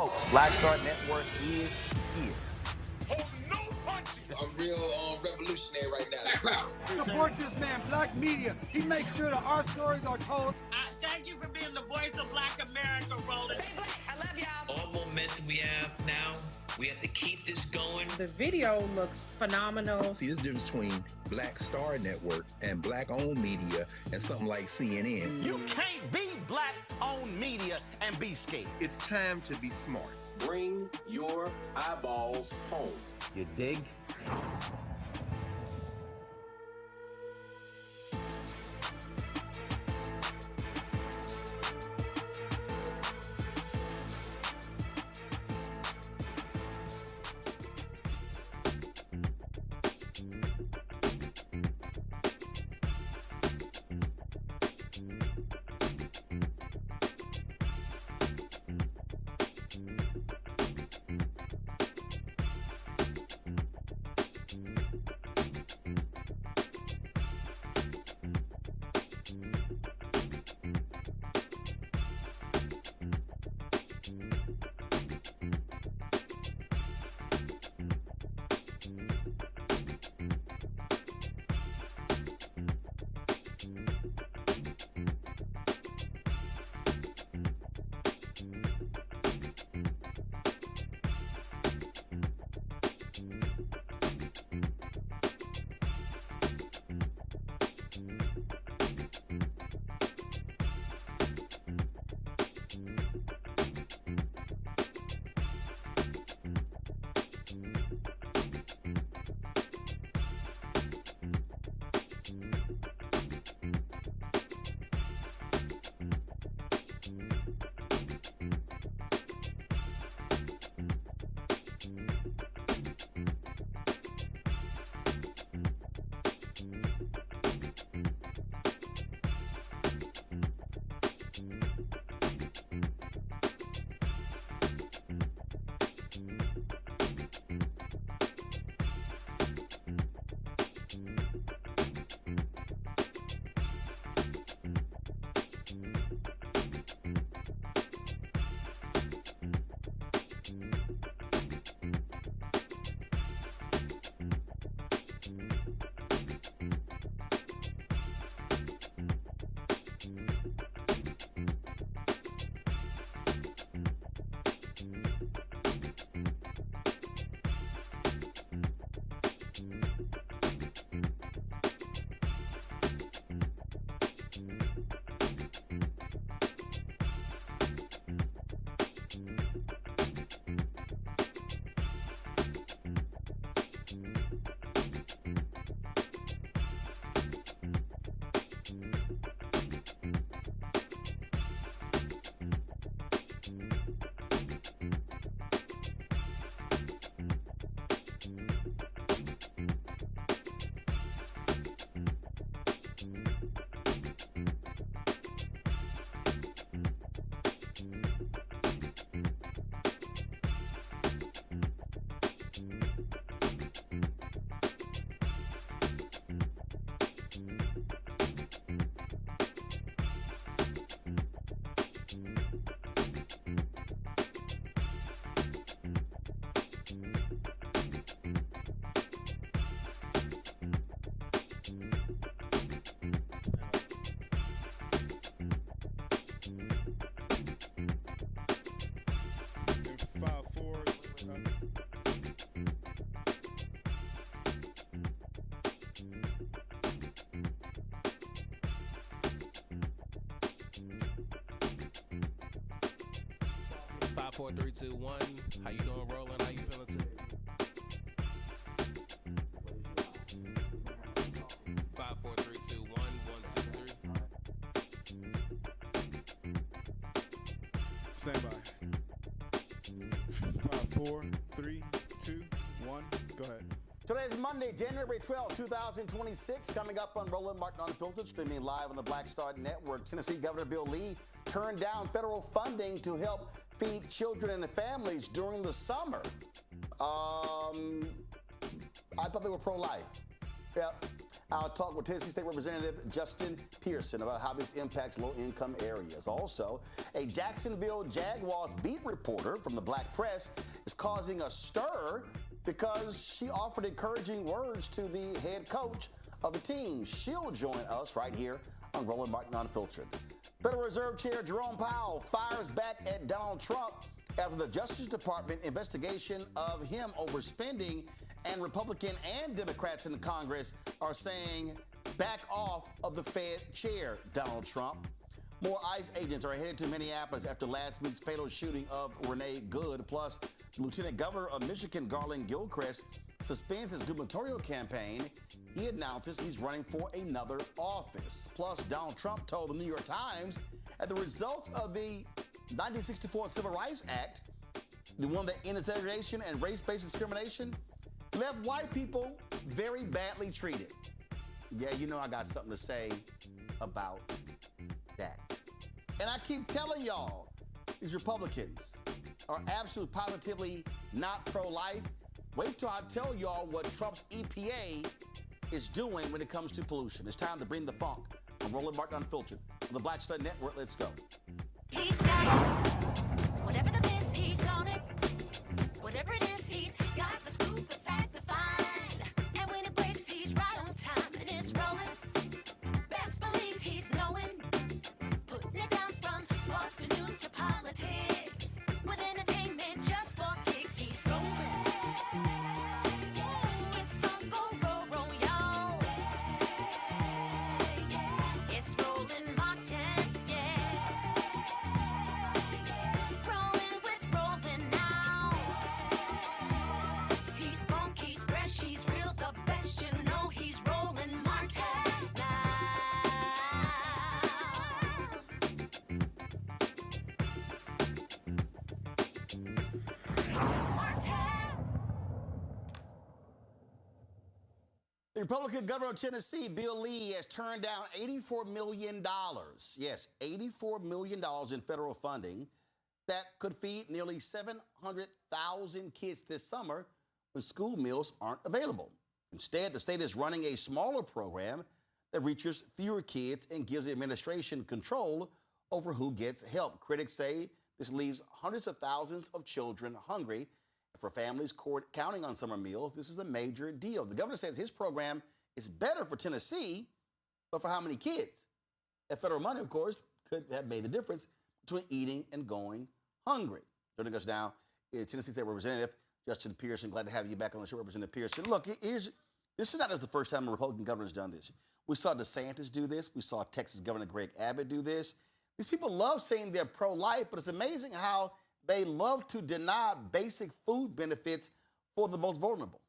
Folks, Black Star Network is here. Hold no punches. I'm real revolutionary right now. Black power. Support this man, Black media. He makes sure that our stories are told. Thank you for being the voice of Black America, Roland. Stay black. I love y'all. All momentum we have now, we have to keep this going. The video looks phenomenal. See, this difference between Black Star Network and black-owned media and something like CNN. You can't be black-owned media and be scared. It's time to be smart. Bring your eyeballs home. You dig? Five, four, three, two, one. How you doing, Roland? How you feeling today? 5, 4, 3, 2, 1, 1, 2, 3. Stand by. 5, 4, 3, 2, 1. Go ahead. Today is Monday, January 12, 2026. Coming up on Roland Martin Unfiltered, streaming live on the Black Star Network. Tennessee Governor Bill Lee turned down federal funding to help feed children and families during the summer. I thought they were pro-life. Yeah. I'll talk with Tennessee State Representative Justin Pearson about how this impacts low-income areas. Also, a Jacksonville Jaguars beat reporter from the Black Press is causing a stir because she offered encouraging words to the head coach of the team. She'll join us right here on Roland Martin Unfiltered. Federal Reserve Chair Jerome Powell fires back at Donald Trump after the Justice Department investigation of him overspending, and Republican and Democrats in Congress are saying back off of the Fed chair, Donald Trump. More ICE agents are headed to Minneapolis after last week's fatal shooting of Renee. Plus, Lieutenant Governor of Michigan Garlin Gilchrist suspends his gubernatorial campaign. He announces he's running for another office. Plus, Donald Trump told the New York Times that the results of the 1964 Civil Rights Act, the one that ended segregation and race-based discrimination, left white people very badly treated. Yeah, you know I got something to say about that. And I keep telling y'all, these Republicans are absolutely positively not pro-life. Wait till I tell y'all what Trump's EPA is doing when it comes to pollution. It's time to bring the funk. I'm Roland Martin Unfiltered on the Black Stud Network. Let's go. He's got it. Whatever the miss, he's on it. Whatever it is, he's got the scoop, the fact, the find. And when it breaks, he's right on time and it's rolling. Best believe he's knowing. Putting it down from sports to news to politics. With entertainment just for kicks, he's rolling. It's on go, roll, roll, y'all. It's Roland Martin, yeah. Rolling with Roland now. He's funky, he's fresh, he's real, the best, you know he's Roland Martin now. The Republican governor of Tennessee, Bill Lee, has turned down $84 million. Yes, $84 million in federal funding that could feed nearly 700,000 kids this summer when school meals aren't available. Instead, the state is running a smaller program that reaches fewer kids and gives the administration control over who gets help. Critics say this leaves hundreds of thousands of children hungry. For families counting on summer meals, this is a major deal. The governor says his program is better for Tennessee, but for how many kids? That federal money, of course, could have made the difference between eating and going hungry. Joining us now is Tennessee State Representative Justin Pearson. Glad to have you back on the show, Representative Pearson. Look, this is not just the first time a Republican governor has done this. We saw DeSantis do this. We saw Texas Governor Greg Abbott do this. These people love saying they're pro-life, but it's amazing how they love to deny basic food benefits for the most vulnerable.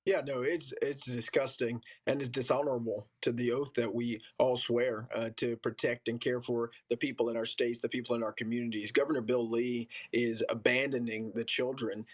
Yeah, no, it's disgusting and it's dishonorable to the oath that we all swear to protect and care for the people in our states, the people in our communities. Governor Bill Lee is abandoning the children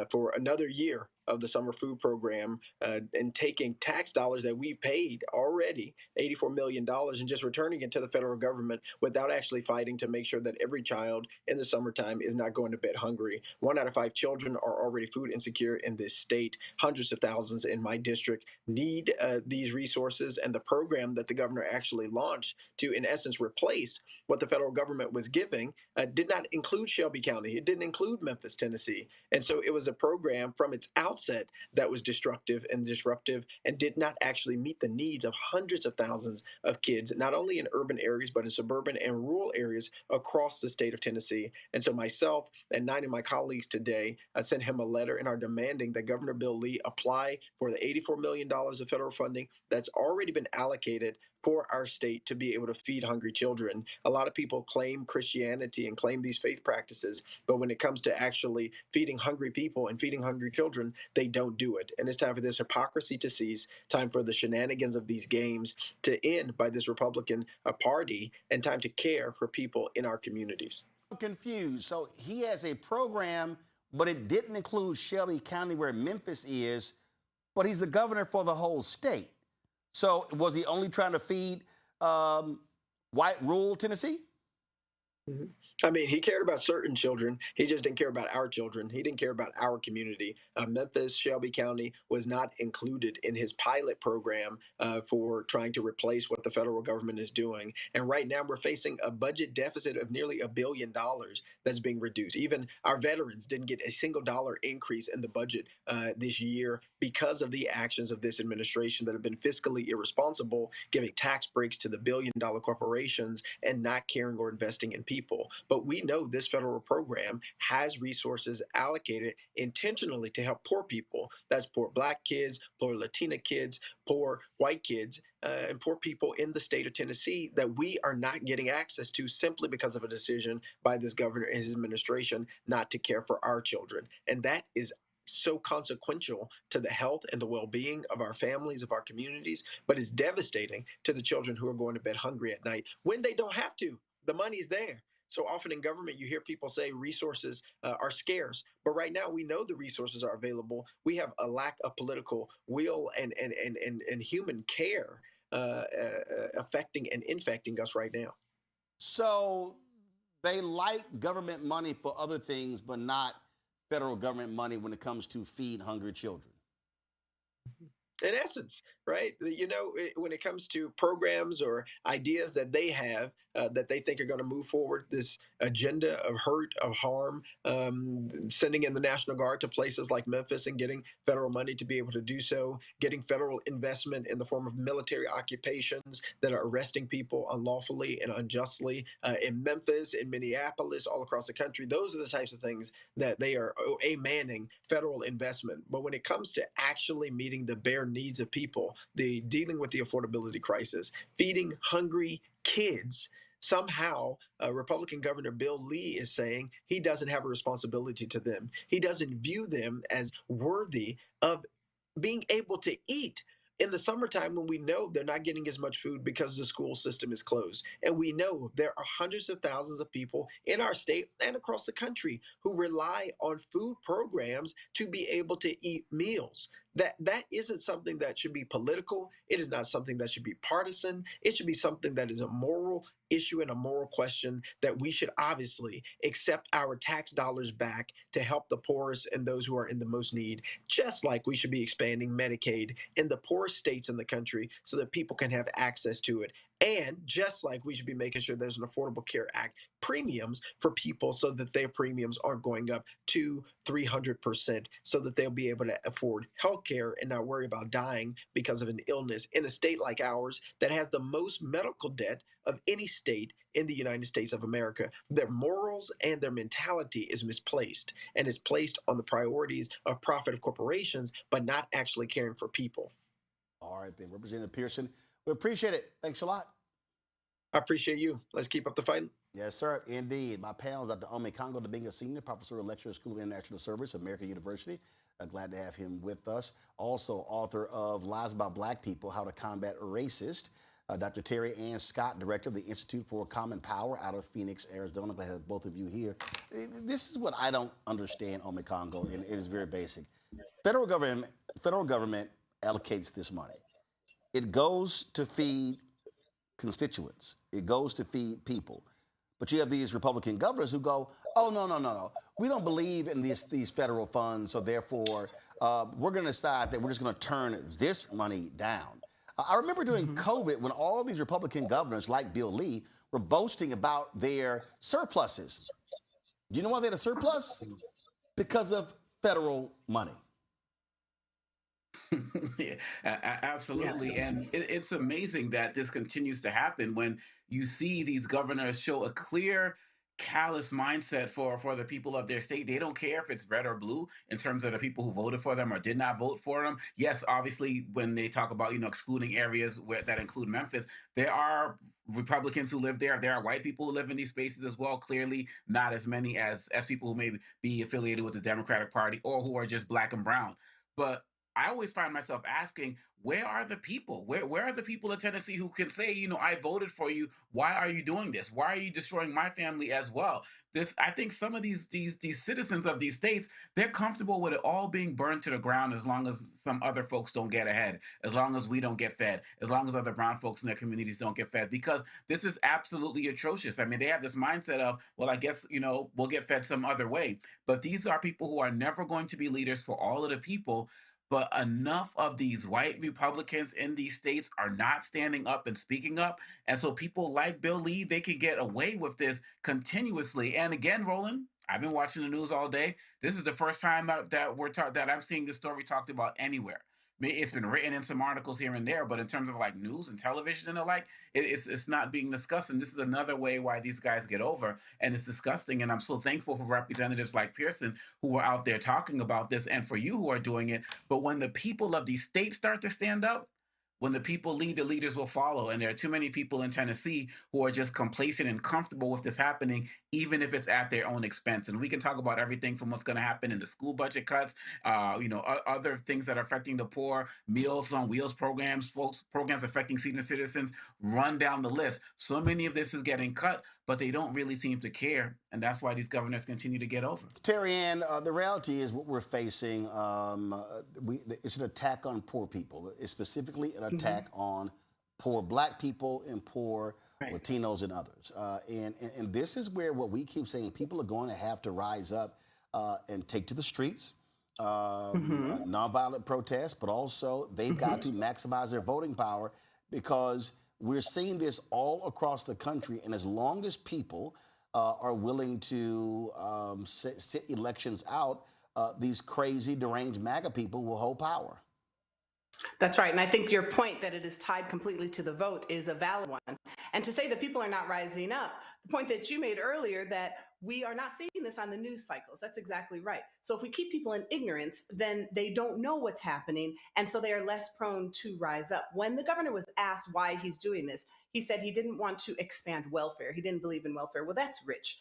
for another year of the summer food program and taking tax dollars that we paid already, $84 million, and just returning it to the federal government without actually fighting to make sure that every child in the summertime is not going to bed hungry. 1 out of 5 children are already food insecure in this state. Hundreds of thousands in my district need these resources, and the program that the governor actually launched to, in essence, replace what the federal government was giving did not include Shelby County. It didn't include Memphis, Tennessee. And so it was a program from its outset that was destructive and disruptive and did not actually meet the needs of hundreds of thousands of kids, not only in urban areas, but in suburban and rural areas across the state of Tennessee. And so myself and 9 of my colleagues today sent him a letter and are demanding that Governor Bill Lee apply for the $84 million of federal funding that's already been allocated for our state to be able to feed hungry children. A lot of people claim Christianity and claim these faith practices, but when it comes to actually feeding hungry people and feeding hungry children, they don't do it. And it's time for this hypocrisy to cease, time for the shenanigans of these games to end by this Republican party, and time to care for people in our communities. I'm confused. So he has a program, but it didn't include Shelby County where Memphis is, but he's the governor for the whole state. So was he only trying to feed white rural Tennessee? Mm-hmm. I mean, he cared about certain children. He just didn't care about our children. He didn't care about our community. Memphis, Shelby County was not included in his pilot program for trying to replace what the federal government is doing. And right now, we're facing a budget deficit of nearly $1 billion that's being reduced. Even our veterans didn't get a single dollar increase in the budget this year because of the actions of this administration that have been fiscally irresponsible, giving tax breaks to the billion-dollar corporations and not caring or investing in people. But we know this federal program has resources allocated intentionally to help poor people. That's poor Black kids, poor Latina kids, poor white kids, and poor people in the state of Tennessee that we are not getting access to simply because of a decision by this governor and his administration not to care for our children. And that is so consequential to the health and the well-being of our families, of our communities, but it's devastating to the children who are going to bed hungry at night when they don't have to. The money's there. So often in government, you hear people say resources are scarce, but right now we know the resources are available. We have a lack of political will and human care affecting and infecting us right now. So they like government money for other things, but not federal government money when it comes to feed hungry children. In essence, right? You know, when it comes to programs or ideas that they have that they think are going to move forward this agenda of hurt, of harm, sending in the National Guard to places like Memphis and getting federal money to be able to do so, getting federal investment in the form of military occupations that are arresting people unlawfully and unjustly in Memphis, in Minneapolis, all across the country. Those are the types of things that they are manning federal investment. But when it comes to actually meeting the bare needs of people, the dealing with the affordability crisis, feeding hungry kids, somehow Republican Governor Bill Lee is saying he doesn't have a responsibility to them. He doesn't view them as worthy of being able to eat in the summertime when we know they're not getting as much food because the school system is closed. And we know there are hundreds of thousands of people in our state and across the country who rely on food programs to be able to eat meals. That isn't something that should be political. It is not something that should be partisan. It should be something that is a moral issue and a moral question that we should obviously accept our tax dollars back to help the poorest and those who are in the most need, just like we should be expanding Medicaid in the poorest states in the country so that people can have access to it. And just like we should be making sure there's an Affordable Care Act premiums for people so that their premiums aren't going up 200-300% so that they'll be able to afford health care and not worry about dying because of an illness in a state like ours that has the most medical debt of any state in the United States of America. Their morals and their mentality is misplaced and is placed on the priorities of profit of corporations, but not actually caring for people. All right, then, Representative Pearson, we appreciate it. Thanks a lot. I appreciate you. Let's keep up the fight. Yes, sir. Indeed. My panel is Dr. Ome Congo Dibinga Sr., professor and lecturer at School of International Service, American University. Glad to have him with us. Also, author of Lies About Black People, How to Combat Racist. Dr. Terry Ann Scott, director of the Institute for Common Power out of Phoenix, Arizona. Glad to have both of you here. This is what I don't understand, Ome Congo, and it is very basic. Federal government allocates this money. It goes to feed constituents. It goes to feed people. But you have these Republican governors who go, oh, no. We don't believe in these federal funds, so therefore we're going to decide that we're just going to turn this money down. I remember during COVID when all these Republican governors like Bill Lee were boasting about their surpluses. Do you know why they had a surplus? Because of federal money. Yeah, absolutely. Yes. And it's amazing that this continues to happen when you see these governors show a clear, callous mindset for the people of their state. They don't care if it's red or blue in terms of the people who voted for them or did not vote for them. Yes, obviously, when they talk about, excluding areas that include Memphis, there are Republicans who live there. There are white people who live in these spaces as well. Clearly, not as many as people who may be affiliated with the Democratic Party or who are just black and brown. But I always find myself asking, where are the people? Where are the people of Tennessee who can say, I voted for you. Why are you doing this? Why are you destroying my family as well? I think some of these citizens of these states, they're comfortable with it all being burned to the ground as long as some other folks don't get ahead, as long as we don't get fed, as long as other brown folks in their communities don't get fed, because this is absolutely atrocious. I mean, they have this mindset of, well, I guess, we'll get fed some other way. But these are people who are never going to be leaders for all of the people. But enough of these white Republicans in these states are not standing up and speaking up. And so people like Bill Lee, they can get away with this continuously. And again, Roland, I've been watching the news all day. This is the first time that I'm seeing this story talked about anywhere. I mean, it's been written in some articles here and there, but in terms of like news and television and the like, it's not being discussed. And this is another way why these guys get over. And it's disgusting. And I'm so thankful for representatives like Pearson who are out there talking about this, and for you who are doing it. But when the people of these states start to stand up, when the people lead, the leaders will follow. And there are too many people in Tennessee who are just complacent and comfortable with this happening, even if it's at their own expense. And we can talk about everything from what's going to happen in the school budget cuts, other things that are affecting the poor, Meals on Wheels programs, programs affecting senior citizens, run down the list. So many of this is getting cut, but they don't really seem to care. And that's why these governors continue to get over. Terry Ann, the reality is what we're facing, it's an attack on poor people. It's specifically an attack on poor Black people and poor Latinos and others. And this is where what we keep saying, people are going to have to rise up and take to the streets, nonviolent protests, but also they've got to maximize their voting power, because we're seeing this all across the country. And as long as people are willing to sit elections out, these crazy, deranged MAGA people will hold power. That's right. And I think your point that it is tied completely to the vote is a valid one. And to say that people are not rising up, the point that you made earlier that we are not seeing this on the news cycles, that's exactly right. So if we keep people in ignorance, then they don't know what's happening. And so they are less prone to rise up. When the governor was asked why he's doing this, he said he didn't want to expand welfare. He didn't believe in welfare. Well, that's rich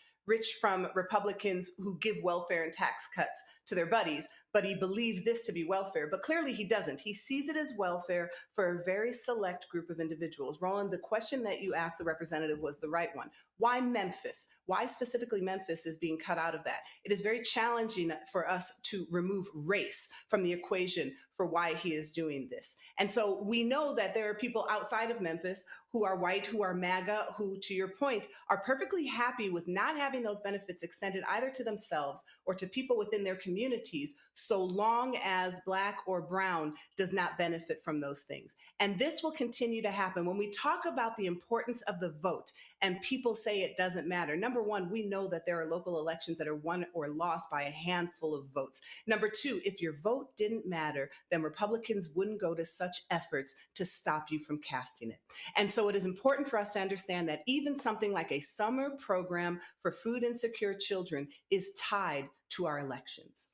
from Republicans who give welfare and tax cuts to their buddies, but he believes this to be welfare. But clearly he doesn't. He sees it as welfare for a very select group of individuals. Roland, the question that you asked the representative was the right one. Why Memphis? Why specifically Memphis is being cut out of that? It is very challenging for us to remove race from the equation for why he is doing this. And so we know that there are people outside of Memphis who are white, who are MAGA, who, to your point, are perfectly happy with not having those benefits extended either to themselves or to people within their communities, so long as Black or brown does not benefit from those things. And this will continue to happen. When we talk about the importance of the vote and people say it doesn't matter, number one, we know that there are local elections that are won or lost by a handful of votes. Number two, if your vote didn't matter, then Republicans wouldn't go to such efforts to stop you from casting it. And so it is important for us to understand that even something like a summer program for food insecure children is tied to our elections.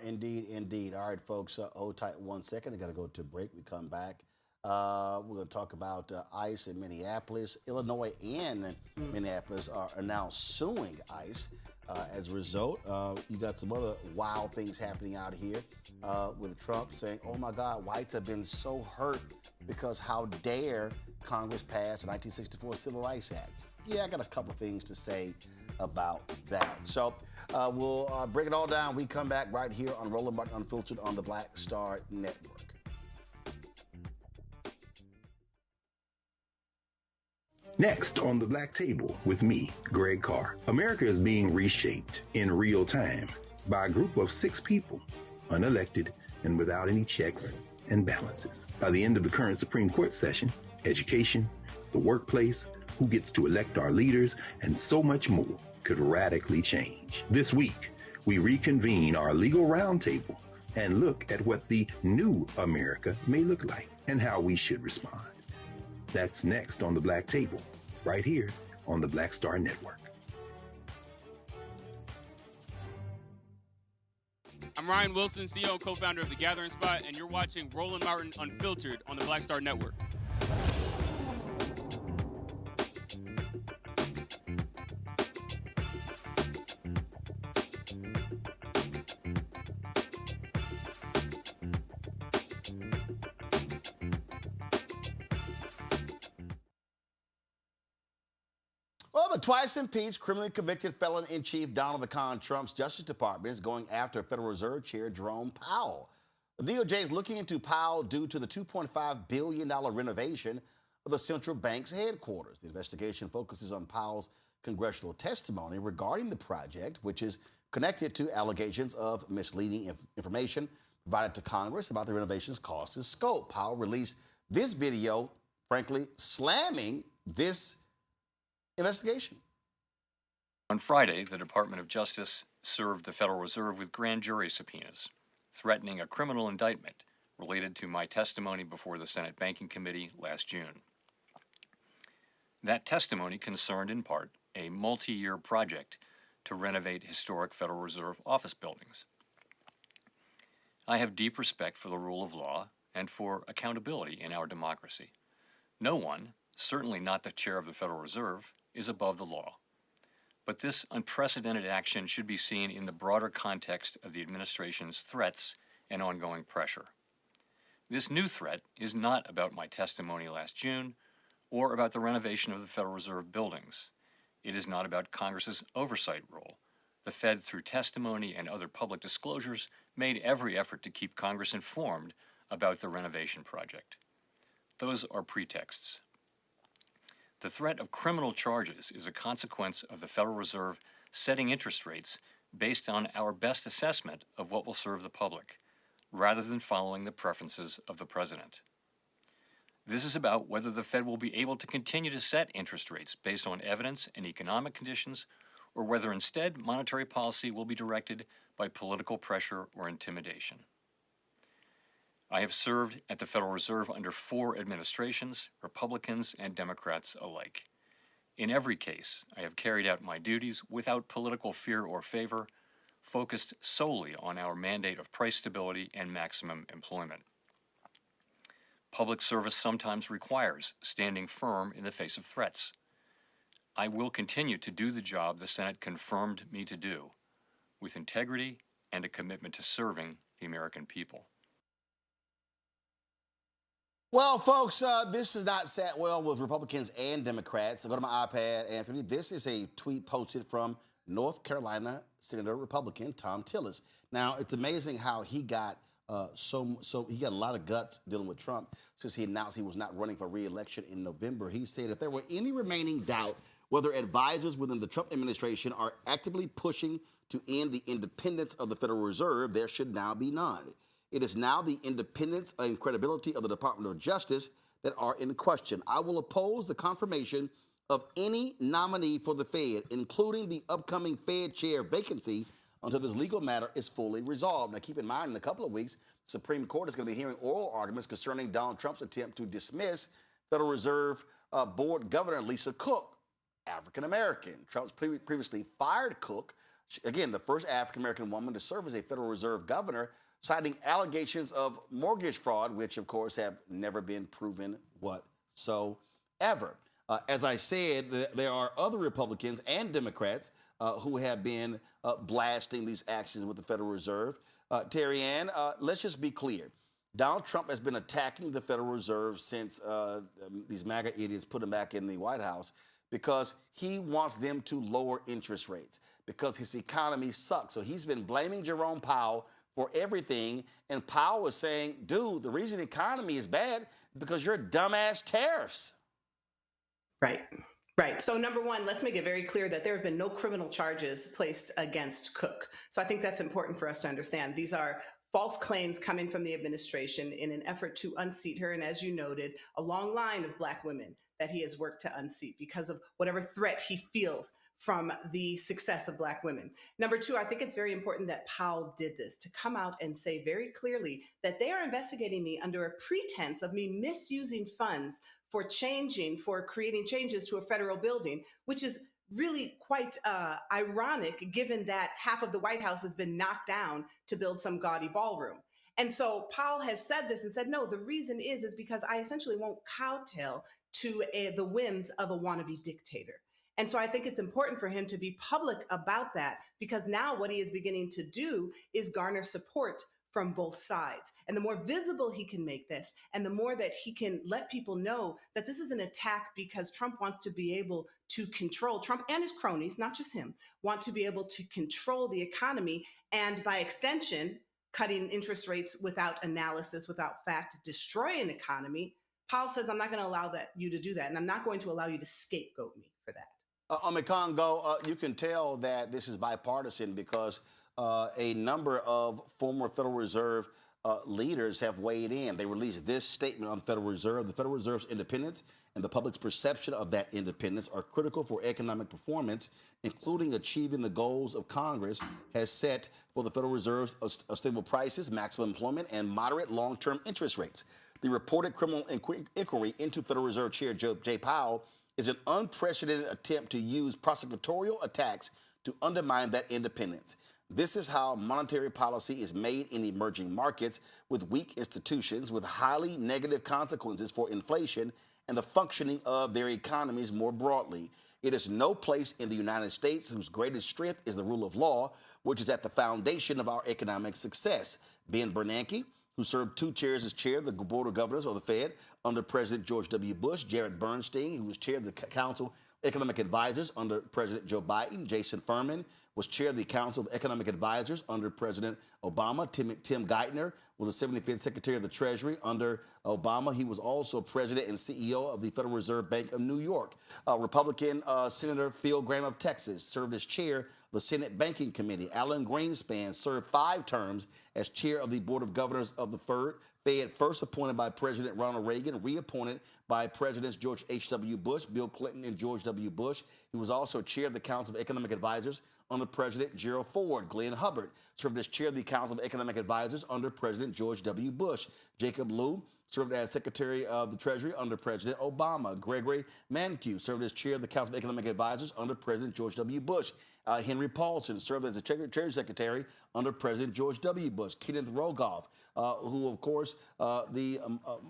Indeed. All right, folks, hold tight 1 second. I got to go to a break. We come back. We're going to talk about ICE in Minneapolis. Illinois and Minneapolis are now suing ICE. As a result, you got some other wild things happening out here with Trump saying, oh, my God, whites have been so hurt because how dare Congress pass the 1964 Civil Rights Act. Yeah, I got a couple of things to say about that. So we'll break it all down. We come back right here on Roland Martin Unfiltered on the Black Star Network. Next on the Black Table with me, Greg Carr. America is being reshaped in real time by a group of 6 people, unelected and without any checks and balances. By the end of the current Supreme Court session, education, the workplace, who gets to elect our leaders, and so much more could radically change. This week, we reconvene our legal roundtable and look at what the new America may look like and how we should respond. That's next on the Black Table, right here on the Black Star Network. I'm Ryan Wilson, CEO and co-founder of The Gathering Spot, and you're watching Roland Martin Unfiltered on the Black Star Network. Well, the twice impeached, criminally convicted felon-in-chief Donald Trump's Justice Department is going after Federal Reserve Chair Jerome Powell. The DOJ is looking into Powell due to the $2.5 billion renovation of the central bank's headquarters. The investigation focuses on Powell's congressional testimony regarding the project, which is connected to allegations of misleading information provided to Congress about the renovation's cost and scope. Powell released this video, frankly, slamming this investigation. On Friday, the Department of Justice served the Federal Reserve with grand jury subpoenas, threatening a criminal indictment related to my testimony before the Senate Banking Committee last June. That testimony concerned, in part, a multi-year project to renovate historic Federal Reserve office buildings. I have deep respect for the rule of law and for accountability in our democracy. No one, certainly not the chair of the Federal Reserve, is above the law. But this unprecedented action should be seen in the broader context of the administration's threats and ongoing pressure. This new threat is not about my testimony last June or about the renovation of the Federal Reserve buildings. It is not about Congress's oversight role. The Fed, through testimony and other public disclosures, made every effort to keep Congress informed about the renovation project. Those are pretexts. The threat of criminal charges is a consequence of the Federal Reserve setting interest rates based on our best assessment of what will serve the public, rather than following the preferences of the president. This is about whether the Fed will be able to continue to set interest rates based on evidence and economic conditions, or whether instead monetary policy will be directed by political pressure or intimidation. I have served at the Federal Reserve under 4 administrations, Republicans and Democrats alike. In every case, I have carried out my duties without political fear or favor, focused solely on our mandate of price stability and maximum employment. Public service sometimes requires standing firm in the face of threats. I will continue to do the job the Senate confirmed me to do, with integrity and a commitment to serving the American people. Well, folks, this has not sat well with Republicans and Democrats. So go to my iPad, Anthony. This is a tweet posted from North Carolina Senator Republican Tom Tillis. Now, it's amazing how he got he got a lot of guts dealing with Trump since he announced he was not running for re-election in November. He said if there were any remaining doubt whether advisors within the Trump administration are actively pushing to end the independence of the Federal Reserve, there should now be none. It is now the independence and credibility of the Department of Justice that are in question. I will oppose the confirmation of any nominee for the Fed, including the upcoming Fed chair vacancy, until this legal matter is fully resolved. Now, keep in mind, in a couple of weeks, the Supreme Court is going to be hearing oral arguments concerning Donald Trump's attempt to dismiss Federal Reserve Board Governor Lisa Cook, African-American. Trump's previously fired Cook, again, the first African-American woman to serve as a Federal Reserve governor, citing allegations of mortgage fraud, which, of course, have never been proven whatsoever. As I said, there are other Republicans and Democrats who have been blasting these actions with the Federal Reserve. Terry Ann, let's just be clear. Donald Trump has been attacking the Federal Reserve since these MAGA idiots put him back in the White House because he wants them to lower interest rates because his economy sucks. So he's been blaming Jerome Powell for everything. And Powell was saying, dude, the reason the economy is bad is because your dumbass tariffs. Right. So number one, let's make it very clear that there have been no criminal charges placed against Cook. So I think that's important for us to understand. These are false claims coming from the administration in an effort to unseat her. And as you noted, a long line of Black women that he has worked to unseat because of whatever threat he feels from the success of Black women. Number two, I think it's very important that Powell did this, to come out and say very clearly that they are investigating me under a pretense of me misusing funds for creating changes to a federal building, which is really quite ironic given that half of the White House has been knocked down to build some gaudy ballroom. And so Powell has said this and said, no, the reason is because I essentially won't kowtow to the whims of a wannabe dictator. And so I think it's important for him to be public about that, because now what he is beginning to do is garner support from both sides. And the more visible he can make this, and the more that he can let people know that this is an attack because Trump wants to be able to control, Trump and his cronies, not just him, want to be able to control the economy, and by extension, cutting interest rates without analysis, without fact, destroy an economy. Powell says, I'm not going to allow you to do that, and I'm not going to allow you to scapegoat me for that. Congo, you can tell that this is bipartisan because a number of former Federal Reserve leaders have weighed in. They released this statement on the Federal Reserve. The Federal Reserve's independence and the public's perception of that independence are critical for economic performance, including achieving the goals of Congress has set for the Federal Reserve's of stable prices, maximum employment, and moderate long-term interest rates. The reported criminal inquiry into Federal Reserve Chair Jay Powell is an unprecedented attempt to use prosecutorial attacks to undermine that independence. This is how monetary policy is made in emerging markets with weak institutions with highly negative consequences for inflation and the functioning of their economies more broadly. It is no place in the United States whose greatest strength is the rule of law, which is at the foundation of our economic success. Ben Bernanke, who served 2 chairs as chair of the Board of Governors of the Fed under President George W. Bush, Jared Bernstein, who was chair of the Council of Economic Advisors under President Joe Biden, Jason Furman was chair of the Council of Economic Advisors under President Obama, Tim Geithner was the 75th Secretary of the Treasury under Obama. He was also president and CEO of the Federal Reserve Bank of New York. Republican Senator Phil Gramm of Texas served as chair of the Senate Banking Committee. Alan Greenspan served 5 terms as chair of the Board of Governors of the Fed, first appointed by President Ronald Reagan, reappointed by Presidents George H.W. Bush, Bill Clinton, and George W. Bush. He was also chair of the Council of Economic Advisors under President Gerald Ford. Glenn Hubbard served as chair of the Council of Economic Advisors under President George W. Bush. Jacob Lew served as Secretary of the Treasury under President Obama. Gregory Mankiw served as chair of the Council of Economic Advisors under President George W. Bush. Henry Paulson served as the Treasury Secretary under President George W. Bush. Kenneth Rogoff, who, of course, the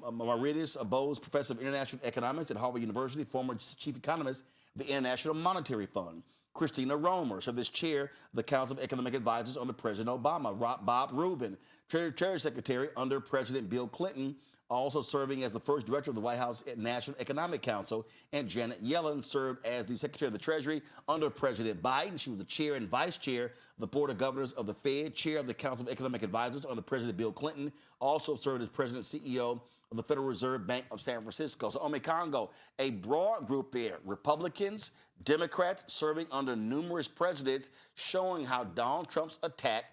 Emeritus Bose Professor of International Economics at Harvard University, former chief economist of the International Monetary Fund. Christina Romer served as chair of the Council of Economic Advisors under President Obama. Bob Rubin, Treasury Secretary under President Bill Clinton, also serving as the first director of the White House National Economic Council. And Janet Yellen served as the Secretary of the Treasury under President Biden. She was the chair and vice chair of the Board of Governors of the Fed, chair of the Council of Economic Advisors under President Bill Clinton, also served as President and CEO of the Federal Reserve Bank of San Francisco. So, Congo, a broad group there, Republicans, Democrats serving under numerous presidents, showing how Donald Trump's attack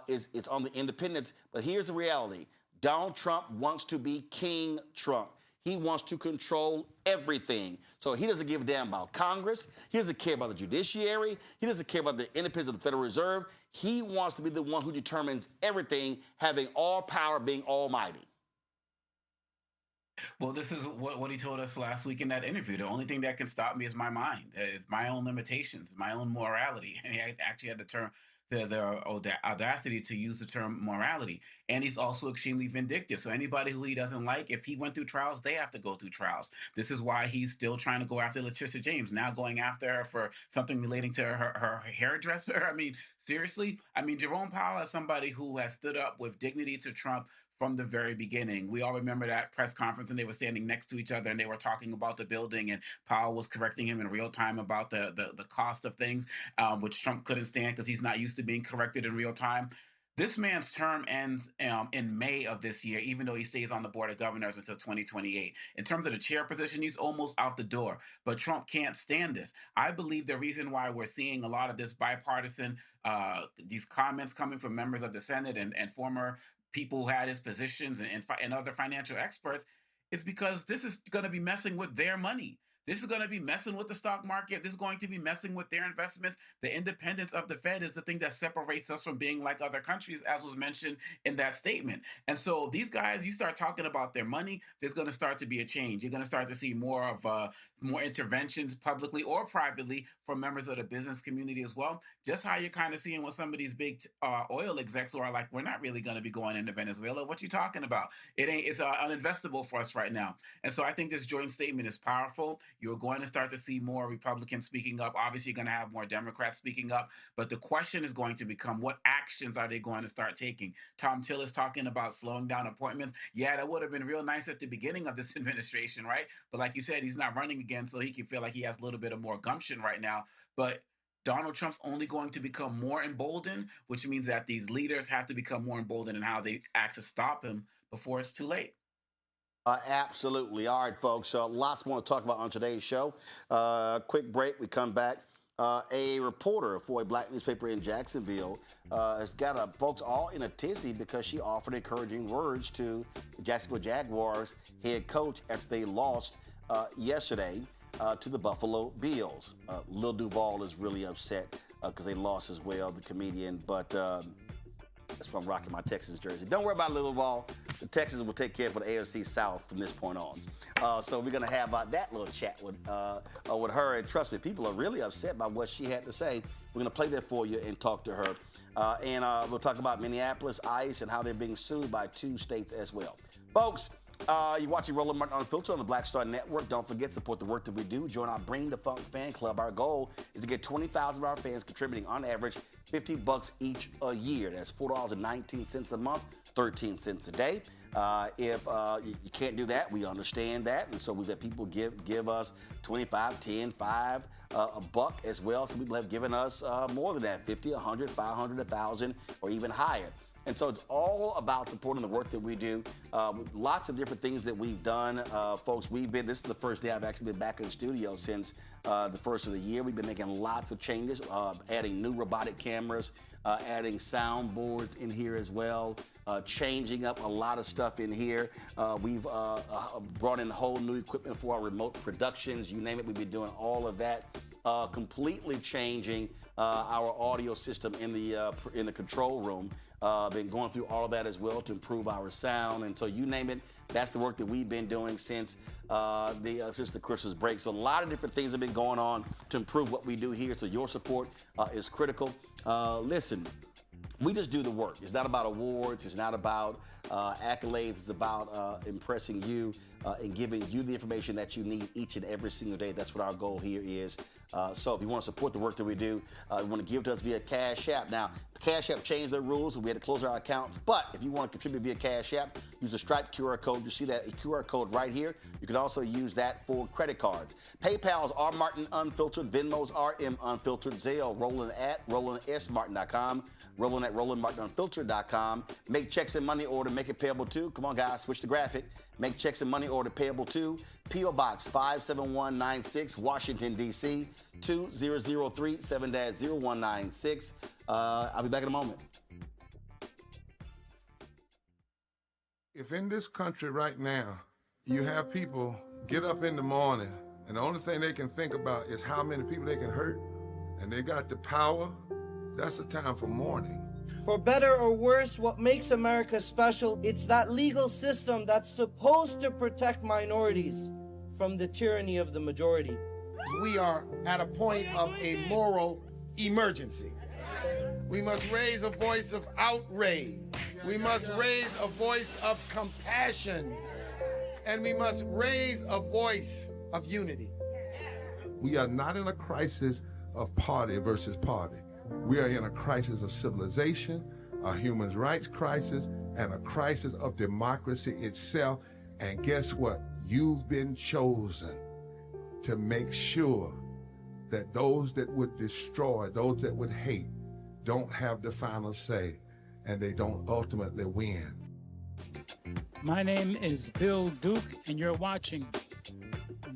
is on the independence. But here's the reality. Donald Trump wants to be King Trump. He wants to control everything. So he doesn't give a damn about Congress. He doesn't care about the judiciary. He doesn't care about the independence of the Federal Reserve. He wants to be the one who determines everything, having all power, being almighty. Well, this is what he told us last week in that interview. The only thing that can stop me is my mind. It's my own limitations, my own morality. And he actually had the term, the audacity to use the term morality. And he's also extremely vindictive. So anybody who he doesn't like, if he went through trials, they have to go through trials. This is why he's still trying to go after Letitia James, now going after her for something relating to her hairdresser. I mean, seriously? I mean, Jerome Powell is somebody who has stood up with dignity to Trump from the very beginning. We all remember that press conference and they were standing next to each other and they were talking about the building and Powell was correcting him in real time about the cost of things, which Trump couldn't stand because he's not used to being corrected in real time. This man's term ends in May of this year, even though he stays on the Board of Governors until 2028. In terms of the chair position, he's almost out the door. But Trump can't stand this. I believe the reason why we're seeing a lot of this bipartisan, these comments coming from members of the Senate and former people who had his positions and other financial experts is because this is going to be messing with their money. This is going to be messing with the stock market. This is going to be messing with their investments. The independence of the Fed is the thing that separates us from being like other countries, as was mentioned in that statement. And so these guys, you start talking about their money, there's going to start to be a change. You're going to start to see more of more interventions publicly or privately from members of the business community as well. Just how you're kind of seeing with some of these big oil execs who are like, we're not really going to be going into Venezuela. What you talking about? It's uninvestable for us right now. And so I think this joint statement is powerful. You're going to start to see more Republicans speaking up. Obviously, you're going to have more Democrats speaking up. But the question is going to become, what actions are they going to start taking? Tom Tillis talking about slowing down appointments. Yeah, that would have been real nice at the beginning of this administration, right? But like you said, he's not running again, so he can feel like he has a little bit of more gumption right now. But Donald Trump's only going to become more emboldened, which means that these leaders have to become more emboldened in how they act to stop him before it's too late. Absolutely. All right, folks. Lots more to talk about on today's show. Quick break. We come back. A reporter for a black newspaper in Jacksonville has got folks all in a tizzy because she offered encouraging words to the Jacksonville Jaguars head coach after they lost yesterday to the Buffalo Bills. Lil Duval is really upset because they lost as well, the comedian, but that's from rocking my Texas jersey. Don't worry about Lil Duval. The Texans will take care of the AFC South from this point on. So we're going to have that little chat with her. And trust me, people are really upset by what she had to say. We're going to play that for you and talk to her. And we'll talk about Minneapolis, ICE, and how they're being sued by 2 states as well. Folks, you're watching Roland Martin Unfiltered on the Black Star Network. Don't forget, support the work that we do. Join our Bring the Funk fan club. Our goal is to get 20,000 of our fans contributing on average $50 each a year. That's $4.19 a month, 13 cents a day. If you can't do that, we understand that. And so we've had people give us 25, 10, 5, a buck as well. Some people have given us more than that, 50, 100, 500, 1,000, or even higher. And so it's all about supporting the work that we do. Lots of different things that we've done. Folks, this is the first day I've actually been back in the studio since the first of the year. We've been making lots of changes, adding new robotic cameras, adding soundboards in here as well, changing up a lot of stuff in here. We've brought in whole new equipment for our remote productions. You name it, we've been doing all of that. Completely changing our audio system in the control room. Been going through all of that as well to improve our sound, and so you name it, that's the work that we've been doing since the Christmas break. So a lot of different things have been going on to improve what we do here. So your support is critical. Listen. We just do the work. It's not about awards. It's not about accolades. It's about impressing you and giving you the information that you need each and every single day. That's what our goal here is. So if you want to support the work that we do, you want to give to us via Cash App. Now, Cash App changed their rules, and we had to close our accounts. But if you want to contribute via Cash App, use the Stripe QR code. You see that QR code right here. You can also use that for credit cards. PayPal's R Martin Unfiltered, Venmo's RM Unfiltered, Zelle Roland at RolandSMartin.com, Roland at RolandMartinUnfiltered.com. Make checks and money order. Make it payable to. Come on, guys, switch the graphic. Make checks and money order payable to P.O. Box 57196, Washington, D.C. 2003 7-0196. I'll be back in a moment. If in this country right now you have people get up in the morning and the only thing they can think about is how many people they can hurt, and they got the power, that's the time for mourning. For better or worse, what makes America special, it's that legal system that's supposed to protect minorities from the tyranny of the majority. We are at a point of a moral emergency. We must raise a voice of outrage. We must raise a voice of compassion. And we must raise a voice of unity. We are not in a crisis of party versus party. We are in a crisis of civilization, a human rights crisis, and a crisis of democracy itself. And guess what? You've been chosen to make sure that those that would destroy, those that would hate, don't have the final say, and they don't ultimately win. My name is Bill Duke, and you're watching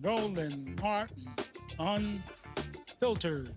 Roland Martin Unfiltered.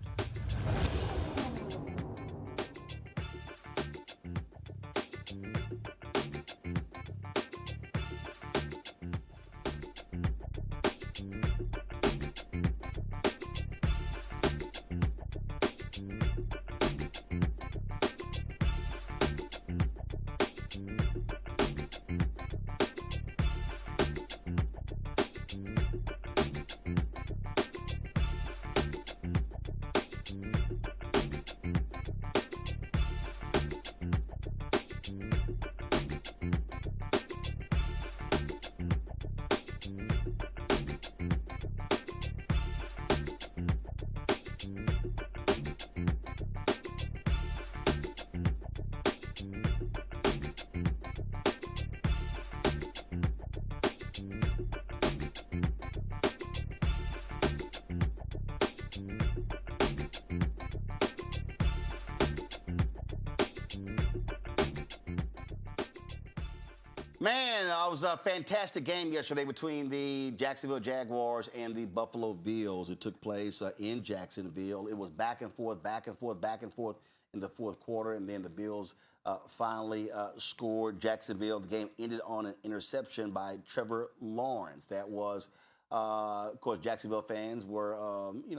Man, it was a fantastic game yesterday between the Jacksonville Jaguars and the Buffalo Bills. It took place in Jacksonville. It was back and forth, back and forth, back and forth in the fourth quarter, and then the Bills finally scored. Jacksonville, the game ended on an interception by Trevor Lawrence. That was, of course, Jacksonville fans were,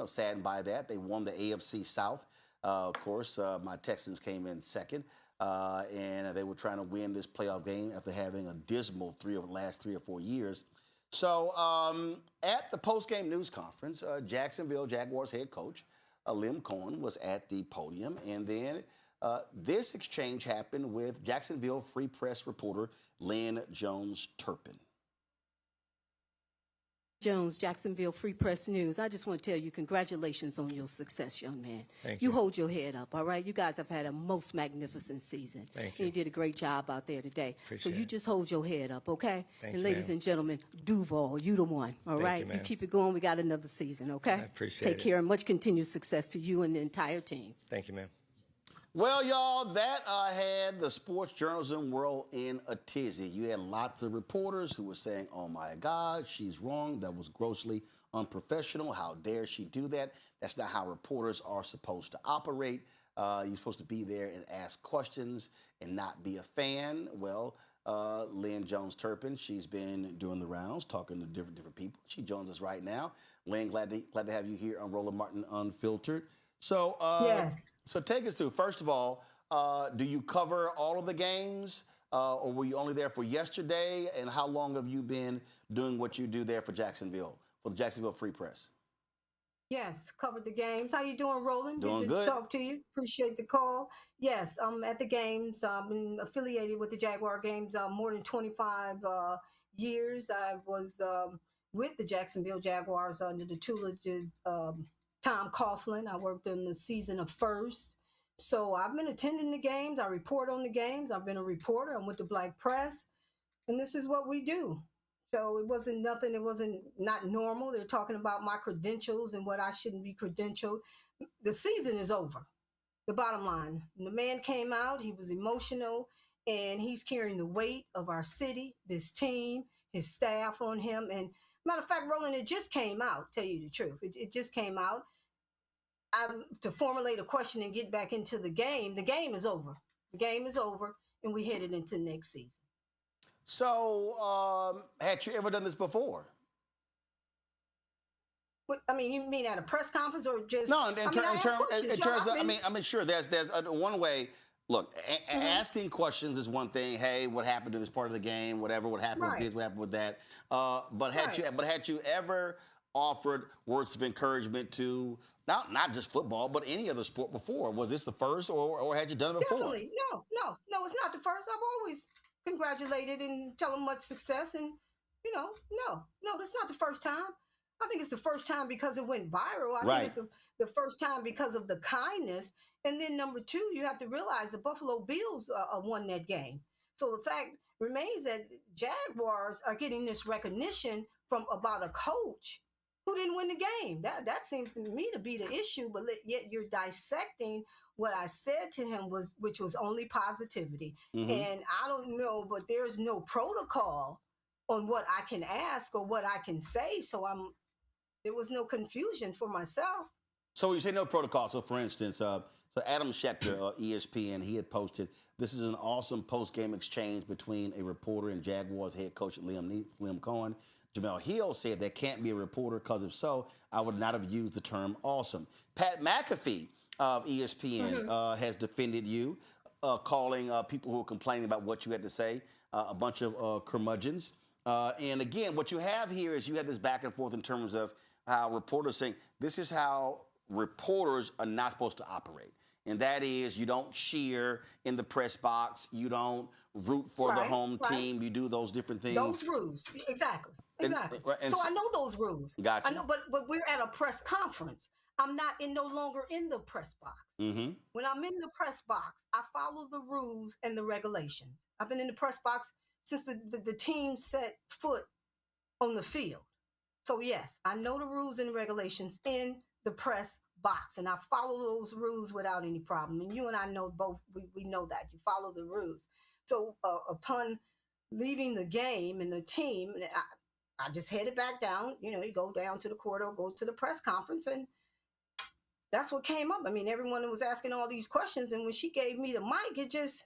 saddened by that. They won the AFC South. Of course, my Texans came in second. And they were trying to win this playoff game after having a dismal last 3 or 4 years. So at the post-game news conference, Jacksonville Jaguars head coach Coen was at the podium. And then this exchange happened with Jacksonville Free Press reporter Lynn Jones-Turpin. Jones, Jacksonville Free Press News. I just want to tell you congratulations on your success, young man. Thank you. You hold your head up, all right? You guys have had a most magnificent season. Thank you. And you did a great job out there today. Appreciate so you just hold your head up, okay? Thank and you, ladies ma'am. and gentlemen, Duval, you the one, all Thank right? you, ma'am. keep it going. We got another season, okay? I appreciate Take care and much continued success to you and the entire team. Thank you, ma'am. Well, y'all, that had the sports journalism world in a tizzy. You had lots of reporters who were saying, oh, my God, she's wrong. That was grossly unprofessional. How dare she do that? That's not how reporters are supposed to operate. You're supposed to be there and ask questions and not be a fan. Well, Lynn Jones-Turpin, she's been doing the rounds, talking to different people. She joins us right now. Lynn, glad to have you here on Roland Martin Unfiltered. So, yes. So take us through. First of all, do you cover all of the games, or were you only there for yesterday? And how long have you been doing what you do there for Jacksonville, for the Jacksonville Free Press? Yes, covered the games. How you doing, Roland? Doing Good good. to talk to you. Appreciate the call. Yes, I'm at the games. I've been affiliated with the Jaguar games more than 25 years. I was with the Jacksonville Jaguars under the tutelage of Tom Coughlin. I worked in the season of first. So I've been attending the games. I report on the games. I've been a reporter. I'm with the Black Press. And this is what we do. So it wasn't nothing. It wasn't not normal. They're talking about my credentials and what I shouldn't be credentialed. The season is over. The bottom line. The man came out. He was emotional. And he's carrying the weight of our city, this team, his staff on him. And matter of fact, Roland, it just came out, tell you the truth. It just came out. To formulate a question and get back into the game is over. The game is over, and we headed into next season. So, had you ever done this before? I mean, you mean at a press conference or just? No, in terms of, sure, there's one way. Look, asking questions is one thing. Hey, what happened to this part of the game? Whatever, what happened with this? What happened with that? But had you ever offered words of encouragement to not just football, but any other sport before? Was this the first, or had you done it before? Definitely, no, it's not the first. I've always congratulated and tell them much success, and no, that's not the first time. I think it's the first time because it went viral. I think it's the first time because of the kindness. And then number two, you have to realize the Buffalo Bills won that game. So the fact remains that Jaguars are getting this recognition from about a coach who didn't win the game. That seems to me to be the issue, but yet you're dissecting what I said to him, which was only positivity. Mm-hmm. And I don't know, but there's no protocol on what I can ask or what I can say. So there was no confusion for myself. So you say no protocol. So for instance, so Adam Schefter, ESPN, he had posted, this is an awesome post-game exchange between a reporter and Jaguars head coach Liam Coen. Jamel Hill said there can't be a reporter because if so, I would not have used the term awesome. Pat McAfee of ESPN has defended you, calling people who are complaining about what you had to say a bunch of curmudgeons. And again, what you have here is you have this back and forth in terms of how reporters saying this is how reporters are not supposed to operate. And that is you don't cheer in the press box. You don't root for the home team. You do those different things. Those rules. Exactly. And so I know those rules. Gotcha. I know, but we're at a press conference. I'm no longer in the press box. Mm-hmm. When I'm in the press box, I follow the rules and the regulations. I've been in the press box since the team set foot on the field. So yes, I know the rules and regulations in the press box, and I follow those rules without any problem. And you and I know both, we know that. You follow the rules. So upon leaving the game and the team, I just headed back down. You go down to the corridor, go to the press conference, and that's what came up. I mean, everyone was asking all these questions, and when she gave me the mic, it just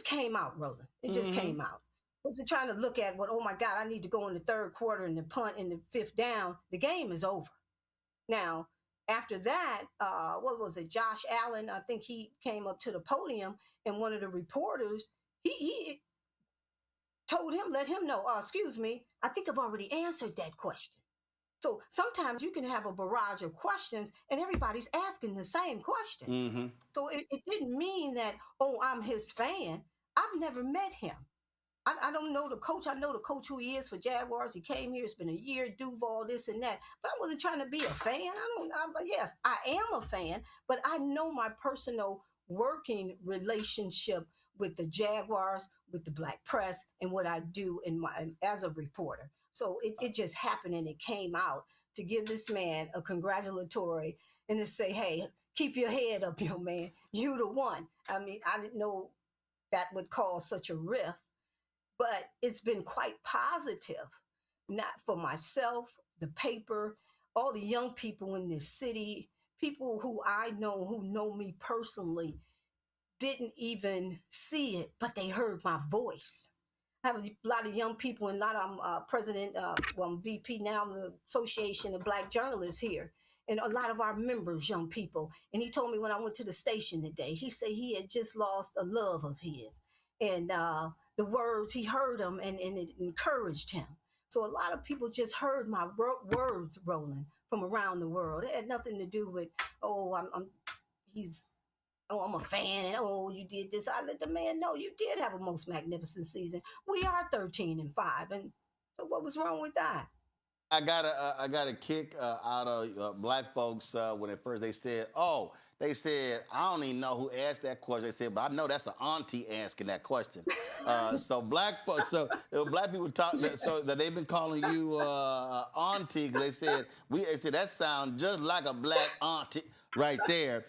came out, Roland. It just came out. I wasn't trying to look at oh my God, I need to go in the third quarter and the punt in the fifth down. The game is over. Now, after that, what was it? Josh Allen, I think he came up to the podium, and one of the reporters, he told him, let him know, excuse me, I think I've already answered that question. So sometimes you can have a barrage of questions and everybody's asking the same question. Mm-hmm. So it didn't mean that, I'm his fan. I've never met him. I don't know the coach. I know the coach who he is for Jaguars. He came here. It's been a year, Duval, this and that. But I wasn't trying to be a fan. Yes, I am a fan, but I know my personal working relationship with the Jaguars, with the Black press, and what I do as a reporter. So it just happened, and it came out to give this man a congratulatory and to say, hey, keep your head up, young man. You the one. I mean, I didn't know that would cause such a rift. But it's been quite positive, not for myself, the paper, all the young people in this city, people who I know, who know me personally, didn't even see it, but they heard my voice. I have a lot of young people, and I'm president, I'm VP now of the Association of Black Journalists here, and a lot of our members, young people. And he told me when I went to the station today, he said he had just lost a love of his. And the words, he heard them, and it encouraged him. So a lot of people just heard my words rolling from around the world. It had nothing to do with, I'm a fan, and you did this. I let the man know you did have a most magnificent season. We are 13-5, and so what was wrong with that? I got a kick out of black folks when at first they said, I don't even know who asked that question. They said, but I know that's an auntie asking that question. So black folks, black people talk, so that they've been calling you auntie because they said that sounds just like a black auntie right there.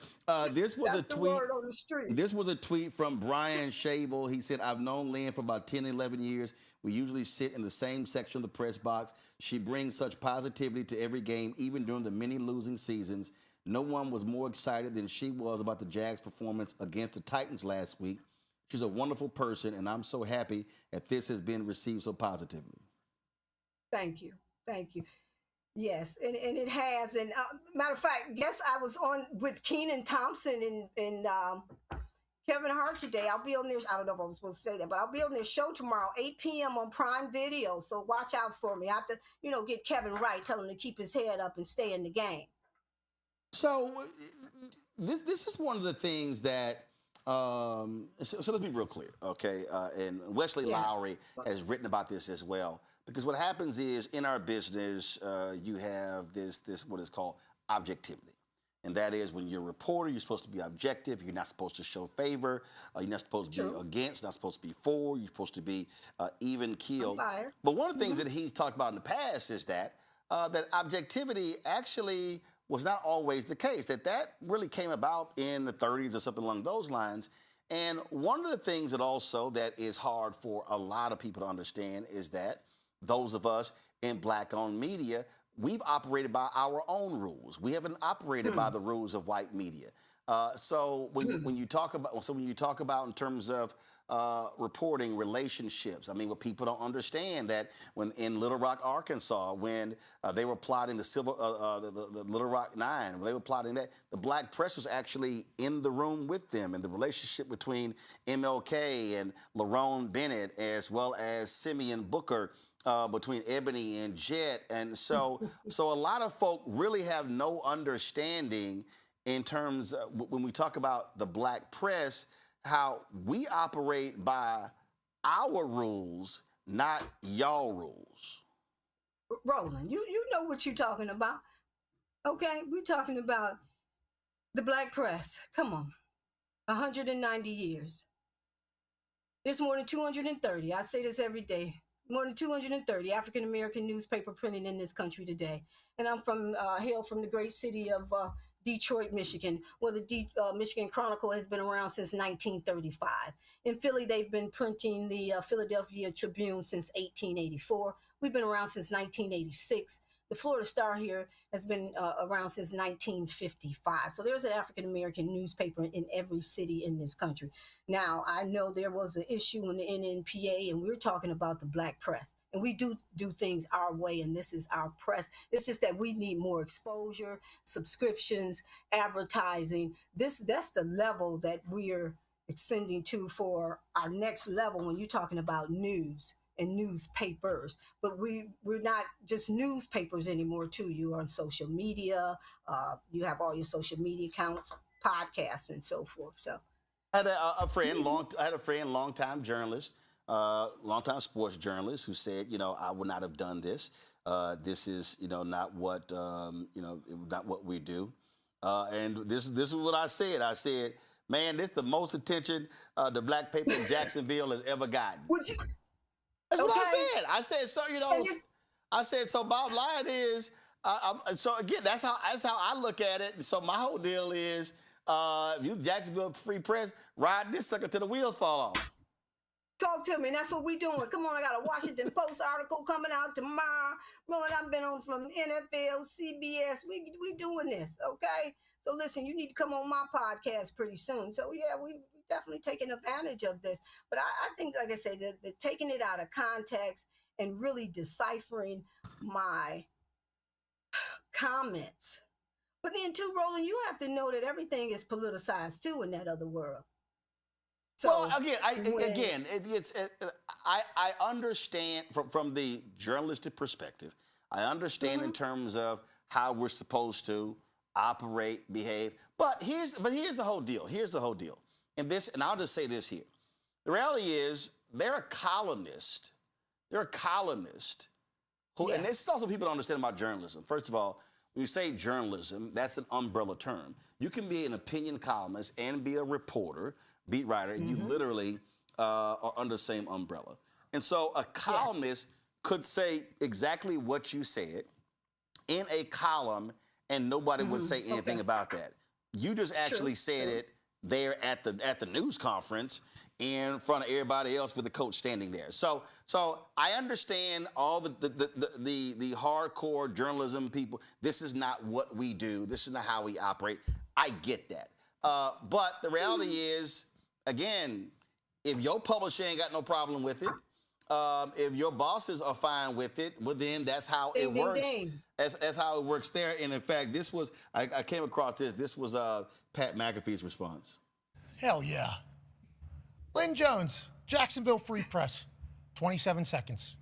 This was that's a tweet. The word on the street. This was a tweet from Brian Shable. He said, I've known Lynn for about 10, 11 years. We usually sit in the same section of the press box. She brings such positivity to every game, even during the many losing seasons. No one was more excited than she was about the Jags' performance against the Titans last week. She's a wonderful person, and I'm so happy that this has been received so positively. Thank you. Thank you. Yes, and it has. And matter of fact, guess I was on with Kenan Thompson and Kevin Hart today. I'll be on their, I don't know if I was supposed to say that, but I'll be on their show tomorrow, 8 p.m. on Prime Video. So watch out for me. I have to, get Kevin right, tell him to keep his head up and stay in the game. So this is one of the things that, so let's be real clear, okay? And Wesley Lowry has written about this as well. Because what happens is in our business, you have this what is called objectivity. And that is when you're a reporter, you're supposed to be objective. You're not supposed to show favor. You're not supposed to be against, not supposed to be for. You're supposed to be even keeled. But one of the things that he's talked about in the past is that objectivity actually was not always the case, that really came about in the 30s or something along those lines. And one of the things that is hard for a lot of people to understand is that those of us in Black-owned media, we've operated by our own rules. We haven't operated by the rules of white media. So when you talk about in terms of reporting relationships, I mean, what people don't understand that when in Little Rock, Arkansas, when they were plotting the Little Rock Nine, when they were plotting that, the Black press was actually in the room with them, and the relationship between MLK and Lerone Bennett, as well as Simeon Booker, between Ebony and Jet. And so a lot of folk really have no understanding in terms of when we talk about the Black press, how we operate by our rules, not y'all rules. Roland, you know what you're talking about. Okay, we're talking about the Black press. Come on, 190 years. There's more than 230. I say this every day. More than 230 African-American newspaper printing in this country today. And I'm hail from the great city of Detroit, Michigan. Well, the Michigan Chronicle has been around since 1935. In Philly, they've been printing the Philadelphia Tribune since 1884. We've been around since 1986. The Florida Star here has been around since 1955. So there's an African-American newspaper in every city in this country. Now, I know there was an issue in the NNPA, and we're talking about the black press. And we do things our way, and this is our press. It's just that we need more exposure, subscriptions, advertising. That's the level that we're ascending to for our next level when you're talking about news and newspapers. But we're not just newspapers anymore too. You're on social media. You have all your social media accounts, podcasts, and so forth. So I had a friend, longtime journalist, longtime sports journalist, who said, I would not have done this. This is, not what, not what we do. And this is what I said. I said, man, this is the most attention the black paper in Jacksonville has ever gotten. That's what I said. I said, so, I said, so bottom line is, so again, that's how I look at it. So my whole deal is, you Jacksonville Free Press, ride this sucker till the wheels fall off. Talk to me, and that's what we doing. Come on, I got a Washington Post article coming out tomorrow. Rolling, I've been on from NFL, CBS. We doing this, okay? So listen, you need to come on my podcast pretty soon. So yeah, we definitely taking advantage of this. But I think, like I said, the taking it out of context and really deciphering my comments. But then too, Roland, you have to know that everything is politicized too in that other world. So well, I understand from the journalistic perspective. I understand in terms of how we're supposed to operate, behave. But here's the whole deal. Here's the whole deal. And I'll just say this here. The reality is they're a columnist. They're a columnist who, and this is also people don't understand about journalism. First of all, when you say journalism, that's an umbrella term. You can be an opinion columnist and be a reporter, beat writer, and you literally are under the same umbrella. And so a columnist could say exactly what you said in a column, and nobody would say anything about that. You just actually said it there at the news conference in front of everybody else with the coach standing there. So I understand all the hardcore journalism people. This is not what we do. This is not how we operate. I get that. But the reality is, again, if your publisher ain't got no problem with it, if your bosses are fine with it, well, then that's how it works. That's how it works there. And in fact, this was, I came across this. This was Pat McAfee's response. Hell yeah. Lynn Jones, Jacksonville Free Press, 27 seconds.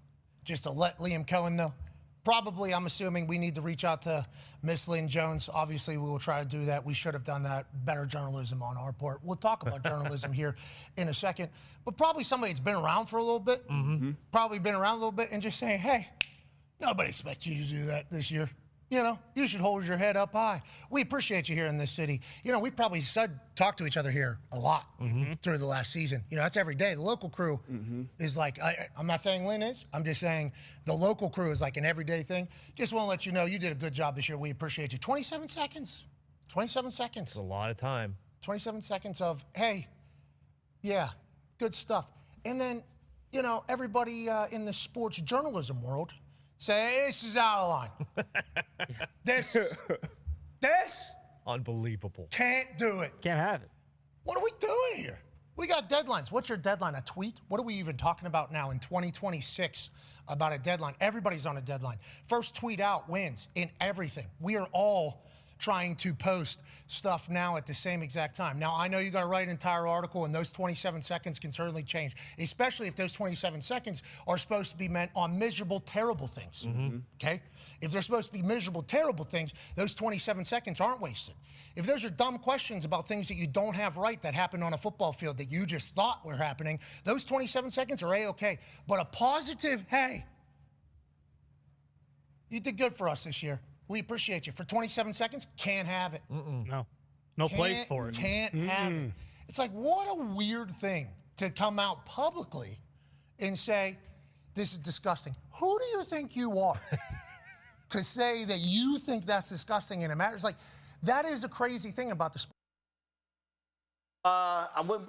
Just to let Liam Coen know. Probably, I'm assuming we need to reach out to Miss Lynn Jones. Obviously, we will try to do that. We should have done that. Better journalism on our part. We'll talk about journalism here in a second. But probably somebody that's been around for a little bit, probably been around a little bit, and just saying, hey, nobody expects you to do that this year. You should hold your head up high. We appreciate you here in this city. We probably talked to each other here a lot through the last season. That's every day. The local crew is like, I'm not saying Lynn is. I'm just saying the local crew is like an everyday thing. Just want to let you know you did a good job this year. We appreciate you. 27 seconds. 27 seconds. It's a lot of time. 27 seconds of, hey, yeah, good stuff. And then, everybody in the sports journalism world say, this is out of line. This unbelievable. Can't do it. Can't have it. What are we doing here? We got deadlines. What's your deadline? A tweet? What are we even talking about now in 2026 about a deadline? Everybody's on a deadline. First tweet out wins in everything. We are all trying to post stuff now at the same exact time. Now, I know you got to write an entire article, and those 27 seconds can certainly change, especially if those 27 seconds are supposed to be meant on miserable, terrible things, okay? If they're supposed to be miserable, terrible things, those 27 seconds aren't wasted. If those are dumb questions about things that you don't have right that happened on a football field that you just thought were happening, those 27 seconds are A-okay. But a positive, hey, you did good for us this year. We appreciate you. For 27 seconds, can't have it. No place for it. Can't have it. It's like, what a weird thing to come out publicly and say, this is disgusting. Who do you think you are to say that you think that's disgusting and it matters? Like, That is a crazy thing about the sport.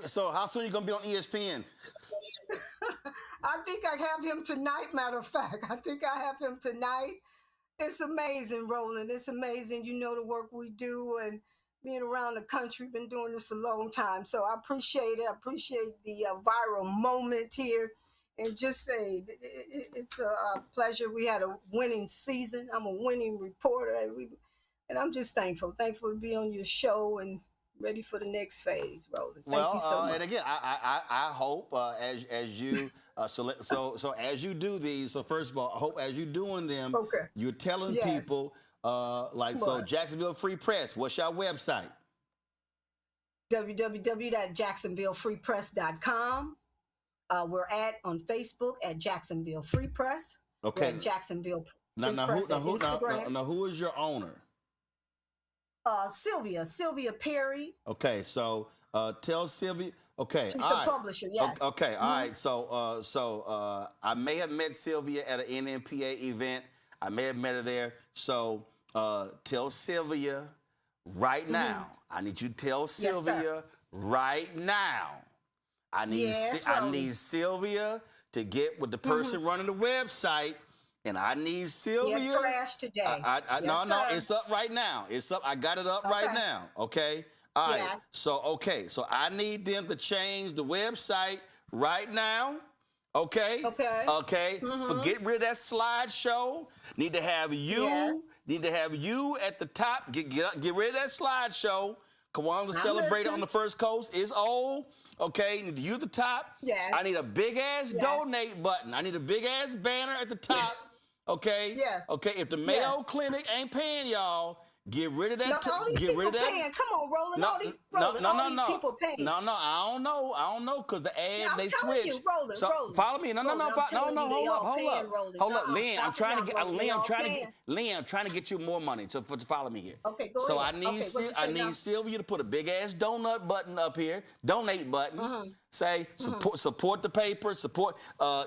So how soon are you going to be on ESPN? I think I have him tonight, matter of fact. I think I have him tonight. It's amazing, Roland. It's amazing. You know the work we do and being around the country, been doing this a long time. So I appreciate it. I appreciate the viral moment here. And just say, it's a pleasure. We had a winning season. I'm a winning reporter. And I'm just thankful to be on your show and ready for the next phase, Roland. Thank you so much. And again, I hope as you so as you do these. So first of all, I hope as you're doing them, you're telling people so Jacksonville Free Press. What's your website? www.jacksonvillefreepress.com. We're on Facebook at Jacksonville Free Press. Okay. We're at Jacksonville Free Now who is your owner? Sylvia Perry. Okay, so tell Sylvia. Okay, she's the publisher. Yes. Okay, all right. So I may have met Sylvia at an NMPA event. I may have met her there. So tell Sylvia right now. I need you to tell Sylvia right now. I need Sylvia to get with the person running the website. And I need Sylvia. It crashed today. No, it's up right now. It's up. I got it up right now. Okay. All right. Yes. So I need them to change the website right now. Okay. Okay. Get rid of that slideshow. Need to have you. Yes. Need to have you at the top. Get rid of that slideshow. Kiwanis Celebrated on the First Coast is old. Okay, need to use the top. Yes. I need a big ass donate button. I need a big ass banner at the top. Okay. Yes. Okay. If the Mayo Clinic ain't paying y'all, get rid of that. Get rid of that. Paying. Come on, Roland. All these people paying. No. I don't know, because the ad they switched. You, Roland, follow me. No. Hold up, Lynn. I'm trying to get you more money to follow me here. Okay, go ahead. So I need Sylvia to put a big ass donut button up here, donate button. Say support the paper,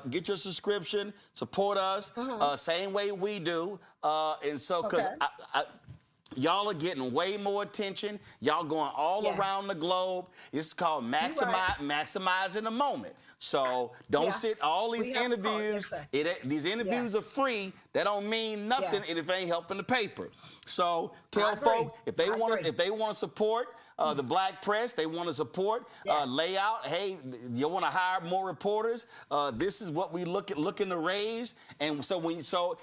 get your subscription, support us, same way we do, and so because y'all are getting way more attention. Y'all going all around the globe. It's called maximizing the moment. So don't sit all these interviews. These interviews are free. That don't mean nothing if it ain't helping the paper. So tell folks if they want to support the black press, they want to support layout. Hey, you want to hire more reporters? This is what we looking to raise. And so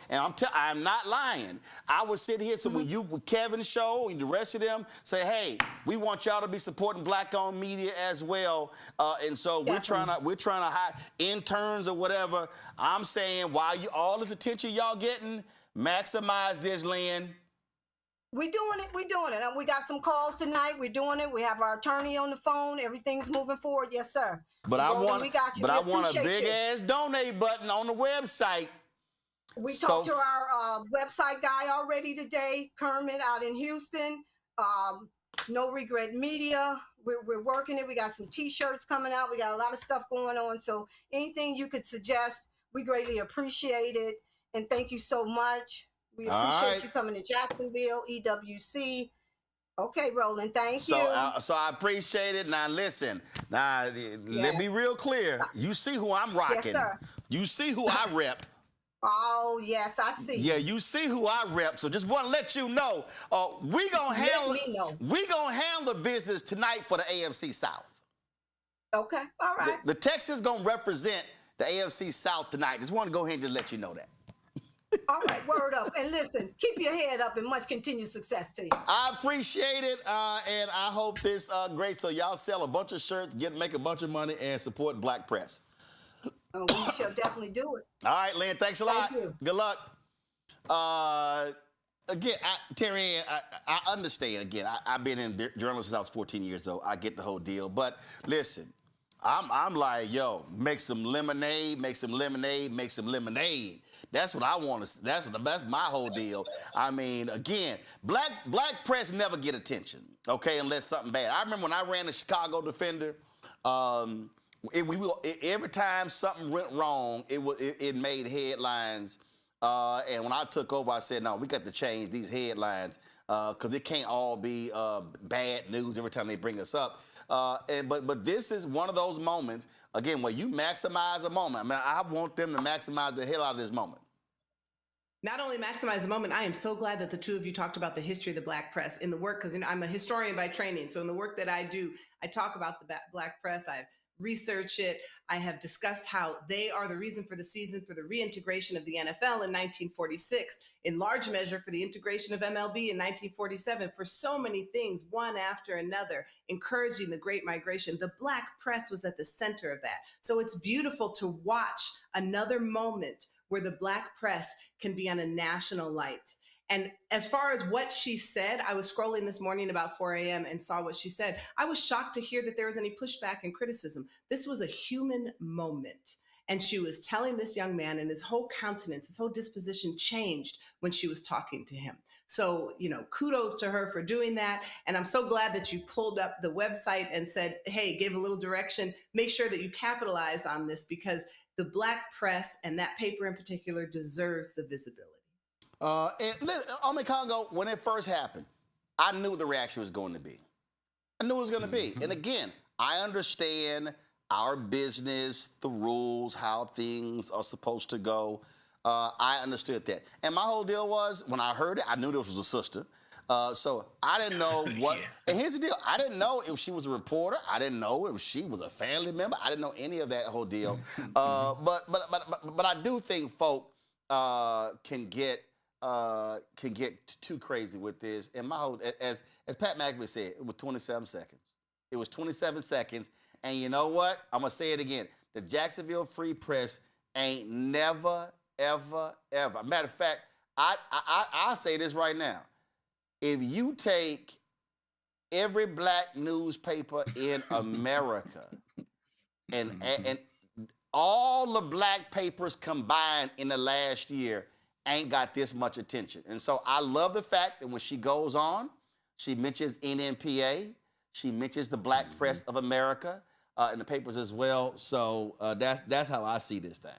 I'm not lying. I would sit here. So when you with Kevin's show and the rest of them say, hey, we want y'all to be supporting black-owned media as well. And so we're trying to hire interns or whatever. I'm saying while all this attention y'all getting, maximize this, Lynn. We're doing it. We got some calls tonight. We're doing it. We have our attorney on the phone. Everything's moving forward. Yes, sir. But I want a big ass donate button on the website. We talked to our website guy already today, Kermit out in Houston. No Regret Media. We're working it. We got some T-shirts coming out. We got a lot of stuff going on. So anything you could suggest, we greatly appreciate it. And thank you so much. We appreciate you coming to Jacksonville, EWC. Okay, Roland, thank you. So I appreciate it. Now, listen. Now, let me be real clear. You see who I'm rocking. Yes, sir. You see who I rep. Oh, yes, I see. Yeah, you see who I rep. So just want to let you know, we gonna handle the business tonight for the AFC South. Okay, all right. The Texans gonna represent the AFC South tonight. Just want to go ahead and just let you know that. All right, word up. And listen, keep your head up and much continued success to you. I appreciate it, and I hope this great. So y'all sell a bunch of shirts, make a bunch of money, and support Black Press. Oh, we shall definitely do it. All right, Lynn, thanks a lot. Thank you. Good luck. Again, Terry, I understand. Again, I've been in journalism since I was 14 years old. I get the whole deal. But listen, I'm like, yo, make some lemonade, make some lemonade, make some lemonade. That's what I want to. That's my whole deal. I mean, again, black press never get attention, okay, unless something bad. I remember when I ran the Chicago Defender. Every time something went wrong, it made headlines And when I took over, I said, no, we got to change these headlines because it can't all be bad news every time they bring us up. But this is one of those moments, again, where you maximize a moment. I mean, I want them to maximize the hell out of this moment. Not only maximize the moment, I am so glad that the two of you talked about the history of the Black press in the work, because I'm a historian by training. So in the work that I do, I talk about the Black press. I've researched it. I have discussed how they are the reason for the season for the reintegration of the NFL in 1946, in large measure for the integration of MLB in 1947, for so many things, one after another, encouraging the Great Migration. The Black press was at the center of that. So it's beautiful to watch another moment where the Black press can be on a national light. And as far as what she said, I was scrolling this morning about 4 a.m. and saw what she said. I was shocked to hear that there was any pushback and criticism. This was a human moment. And she was telling this young man, and his whole countenance, his whole disposition changed when she was talking to him. So, kudos to her for doing that. And I'm so glad that you pulled up the website and said, hey, gave a little direction. Make sure that you capitalize on this, because the Black press, and that paper in particular, deserves the visibility. And Congo, when it first happened, I knew what the reaction was going to be. I knew it was going to be. And again, I understand our business, the rules, how things are supposed to go. I understood that. And my whole deal was, when I heard it, I knew this was a sister. So I didn't know what. Yeah. And here's the deal: I didn't know if she was a reporter. I didn't know if she was a family member. I didn't know any of that whole deal. But I do think folk can get too crazy with this. And my whole, as Pat McAfee said, it was 27 seconds. It was 27 seconds. And you know what? I'm gonna say it again: the Jacksonville Free Press ain't never, ever, ever. Matter of fact, I'll say this right now. If you take every black newspaper in America and all the black papers combined in the last year ain't got this much attention. And so I love the fact that when she goes on, she mentions NNPA, she mentions the Black Press of America in the papers as well. So that's how I see this thing.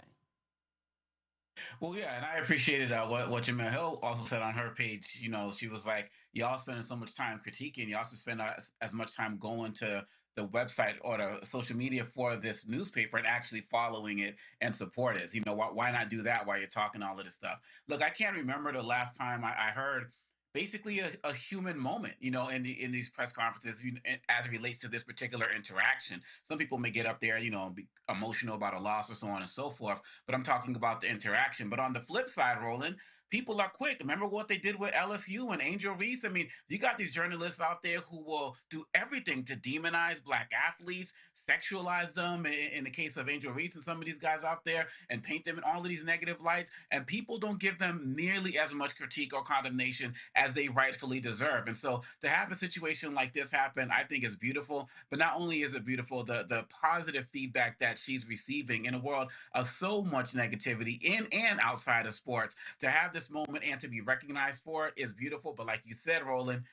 Well, yeah, and I appreciated what Jamel Hill also said on her page. She was like, y'all spending so much time critiquing, you also spend as much time going to the website or the social media for this newspaper and actually following it and support it. Why not do that while you're talking all of this stuff? Look, I can't remember the last time I heard basically a human moment, in these press conferences, as it relates to this particular interaction. Some people may get up there, and be emotional about a loss or so on and so forth, but I'm talking about the interaction. But on the flip side, Roland, people are quick. Remember what they did with LSU and Angel Reese? I mean, you got these journalists out there who will do everything to demonize black athletes, sexualize them in the case of Angel Reese and some of these guys out there, and paint them in all of these negative lights. And people don't give them nearly as much critique or condemnation as they rightfully deserve. And so to have a situation like this happen, I think is beautiful. But not only is it beautiful, the positive feedback that she's receiving in a world of so much negativity in and outside of sports, to have this moment and to be recognized for it is beautiful. But like you said, Roland,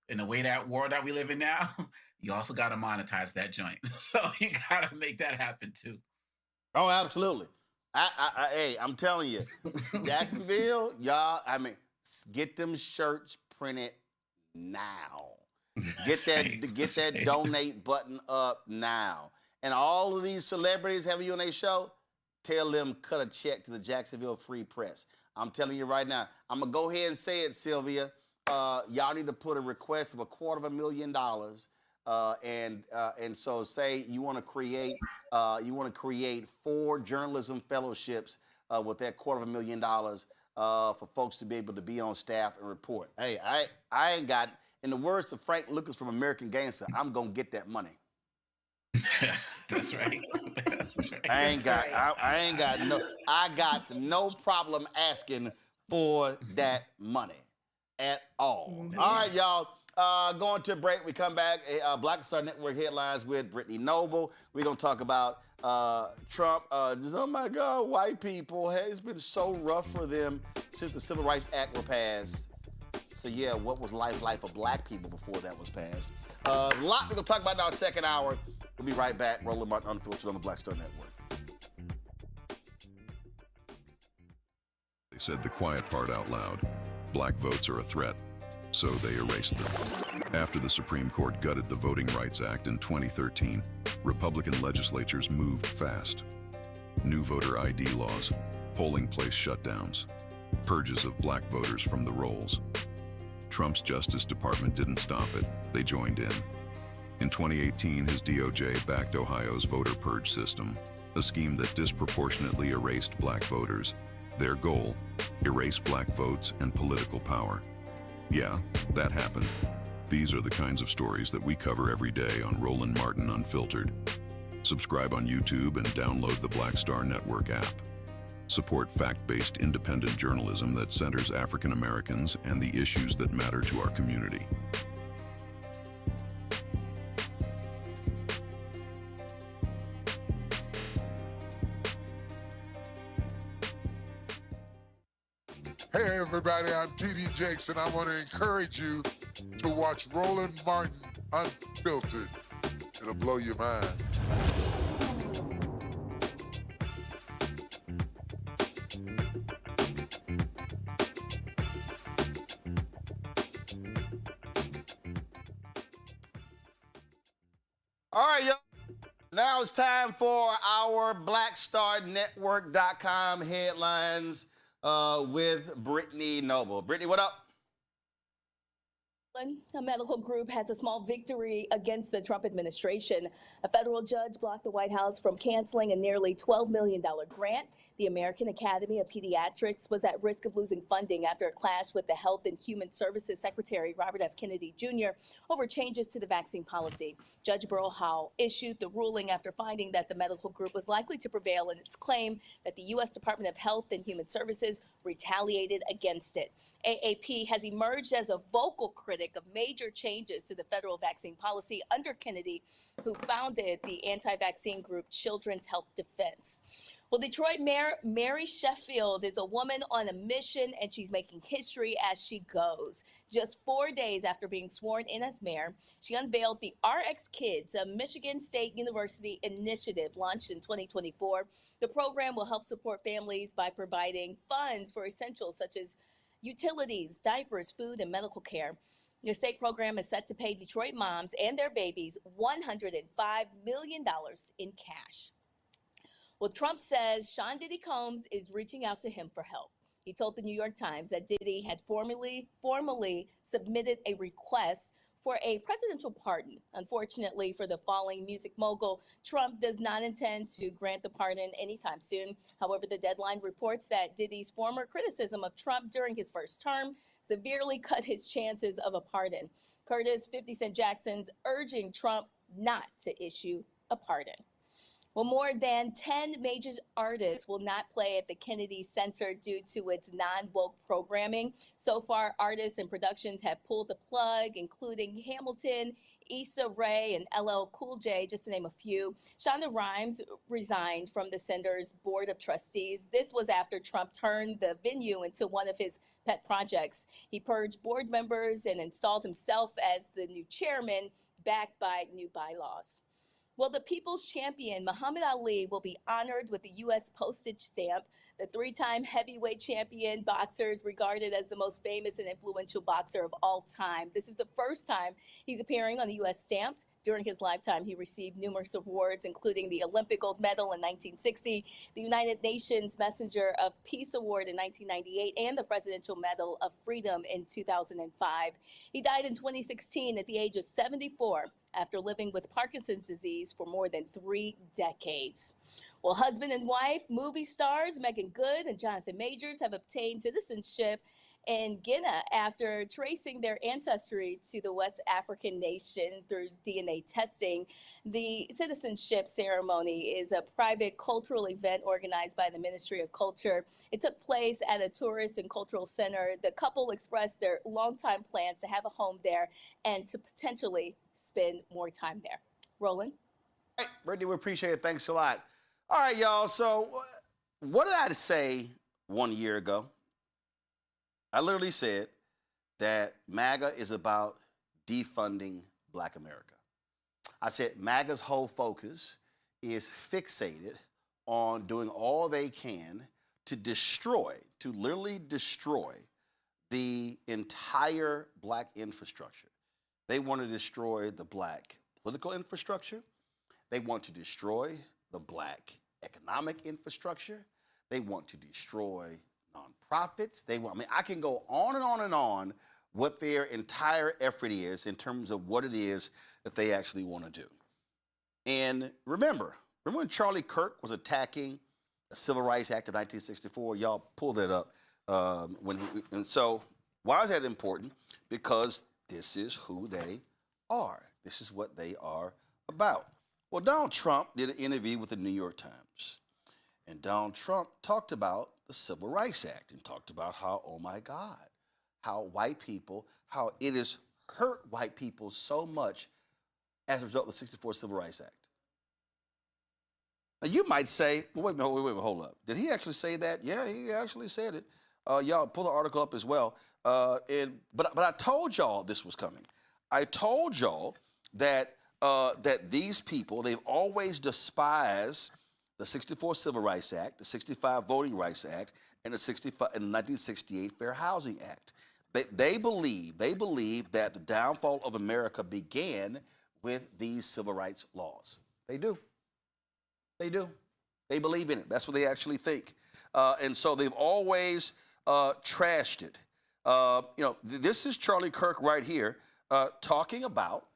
in the way that world that we live in now, you also got to monetize that joint. So you got to make that happen too. Oh, absolutely. Hey, I'm telling you, Jacksonville, y'all, get them shirts printed now. Get that donate button up now. And all of these celebrities having you on their show, tell them cut a check to the Jacksonville Free Press. I'm telling you right now. I'm going to go ahead and say it, Sylvia. Y'all need to put a request of $250,000. And so say you want to create 4 journalism fellowships with that $250,000 for folks to be able to be on staff and report. Hey, I ain't got, in the words of Frank Lucas from American Gangster, I'm going to get that money. That's right. That's right. I got no problem asking for that money at all. Mm-hmm. All right, y'all. Going to a break. We come back. Black Star Network headlines with Brittany Noble. We're going to talk about Trump. Oh, my God, white people. Hey, it's been so rough for them since the Civil Rights Act were passed. So, yeah, what was life of black people before that was passed? A lot we're going to talk about in our second hour. We'll be right back. Roland Martin Unfiltered on the Black Star Network. said the quiet part out loud. Black votes are a threat, so they erased them. After the Supreme Court gutted the Voting Rights Act in 2013, Republican legislatures moved fast. New voter ID laws, polling place shutdowns, purges of black voters from the rolls. Trump's Justice Department didn't stop it, they joined in. In 2018, his DOJ backed Ohio's voter purge system, a scheme that disproportionately erased black voters. Their goal, erase black votes and political power. Yeah, that happened. These are the kinds of stories that we cover every day on Roland Martin Unfiltered. Subscribe on YouTube and download the Black Star Network app. Support fact-based independent journalism that centers African Americans and the issues that matter to our community. Hey everybody, I'm T.D. Jakes, and I want to encourage you to watch Roland Martin Unfiltered. It'll blow your mind. All right, y'all. Now it's time for our BlackStarNetwork.com headlines with Brittany Noble. Brittany, what up? A medical group has a small victory against the Trump administration. A federal judge blocked the White House from canceling a nearly $12 million grant. The American Academy of Pediatrics was at risk of losing funding after a clash with the Health and Human Services Secretary Robert F. Kennedy Jr. over changes to the vaccine policy. Judge Burl Howell issued the ruling after finding that the medical group was likely to prevail in its claim that the U.S. Department of Health and Human Services retaliated against it. AAP has emerged as a vocal critic of major changes to the federal vaccine policy under Kennedy, who founded the anti-vaccine group Children's Health Defense. Well, Detroit Mayor Mary Sheffield is a woman on a mission, and she's making history as she goes. Just 4 days after being sworn in as mayor, she unveiled the RX Kids, a Michigan State University initiative launched in 2024. The program will help support families by providing funds for essentials such as utilities, diapers, food, and medical care. The state program is set to pay Detroit moms and their babies $105 million in cash. Well, Trump says Sean Diddy Combs is reaching out to him for help. He told the New York Times that Diddy had formally submitted a request for a presidential pardon. Unfortunately for the falling music mogul, Trump does not intend to grant the pardon anytime soon. However, the Deadline reports that Diddy's former criticism of Trump during his first term severely cut his chances of a pardon. Curtis 50 Cent Jackson's urging Trump not to issue a pardon. Well, more than 10 major artists will not play at the Kennedy Center due to its non-woke programming. So far, artists and productions have pulled the plug, including Hamilton, Issa Rae, and LL Cool J, just to name a few. Shonda Rhimes resigned from the center's board of trustees. This was after Trump turned the venue into one of his pet projects. He purged board members and installed himself as the new chairman, backed by new bylaws. Well, the people's champion, Muhammad Ali, will be honored with the U.S. postage stamp. The three-time heavyweight champion boxer is regarded as the most famous and influential boxer of all time. This is the first time he's appearing on the U.S. stamp. During his lifetime, he received numerous awards, including the Olympic gold medal in 1960, the United Nations Messenger of Peace Award in 1998, and the Presidential Medal of Freedom in 2005. He died in 2016 at the age of 74 after living with Parkinson's disease for more than 3 decades. Well, husband and wife, movie stars Megan Good and Jonathan Majors have obtained citizenship in Guinea after tracing their ancestry to the West African nation through DNA testing. The citizenship ceremony is a private cultural event organized by the Ministry of Culture. It took place at a tourist and cultural center. The couple expressed their longtime plans to have a home there and to potentially spend more time there. Roland? All right, Brittany, we appreciate it. Thanks a lot. All right, y'all. So what did I say 1 year ago? I literally said that MAGA is about defunding Black America. I said MAGA's whole focus is fixated on doing all they can to destroy, to literally destroy the entire black infrastructure. They want to destroy the black political infrastructure. They want to destroy the black economic infrastructure. They want to destroy nonprofits. I can go on and on and on what their entire effort is in terms of what it is that they actually want to do. And remember when Charlie Kirk was attacking the Civil Rights Act of 1964? Y'all pull that up. And so why is that important? Because this is who they are. This is what they are about. Well, Donald Trump did an interview with the New York Times. And Donald Trump talked about the Civil Rights Act and talked about how, oh my God, how how it has hurt white people so much as a result of the 1964 Civil Rights Act. Now, you might say, well, wait a minute, hold up. Did he actually say that? Yeah, he actually said it. Y'all pull the article up as well. But I told y'all this was coming. I told y'all that these people, they've always despised the 1964 Civil Rights Act, the 1965 Voting Rights Act, and the 1968 Fair Housing Act. They believe that the downfall of America began with these civil rights laws. They do. They do. They believe in it. That's what they actually think. And so they've always trashed it. This is Charlie Kirk right here talking about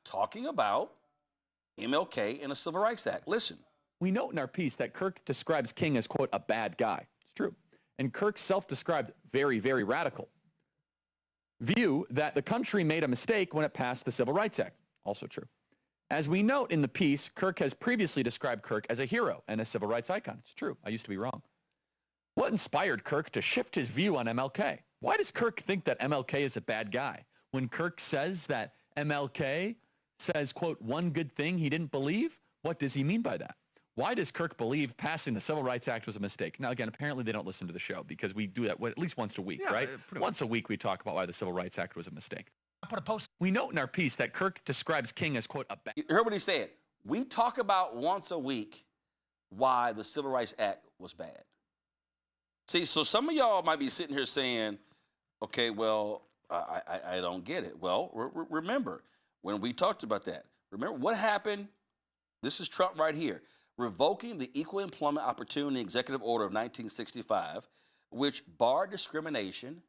MLK and the Civil Rights Act. Listen. We note in our piece that Kirk describes King as, quote, a bad guy. It's true. And Kirk's self-described very, very radical view that the country made a mistake when it passed the Civil Rights Act. Also true. As we note in the piece, Kirk has previously described Kirk as a hero and a civil rights icon. It's true. I used to be wrong. What inspired Kirk to shift his view on MLK? Why does Kirk think that MLK is a bad guy? When Kirk says that MLK says, quote, one good thing he didn't believe, what does he mean by that? Why does Kirk believe passing the Civil Rights Act was a mistake? Now, again, apparently they don't listen to the show because we do that at least once a week, right? Once a week we talk about why the Civil Rights Act was a mistake. I put a post. We note in our piece that Kirk describes King as, quote, a bad... You heard what he said. We talk about once a week why the Civil Rights Act was bad. See, so some of y'all might be sitting here saying, okay, well, I don't get it. Well, remember, when we talked about that, remember what happened? This is Trump right here. Revoking the Equal Employment Opportunity Executive Order of 1965, which barred discrimination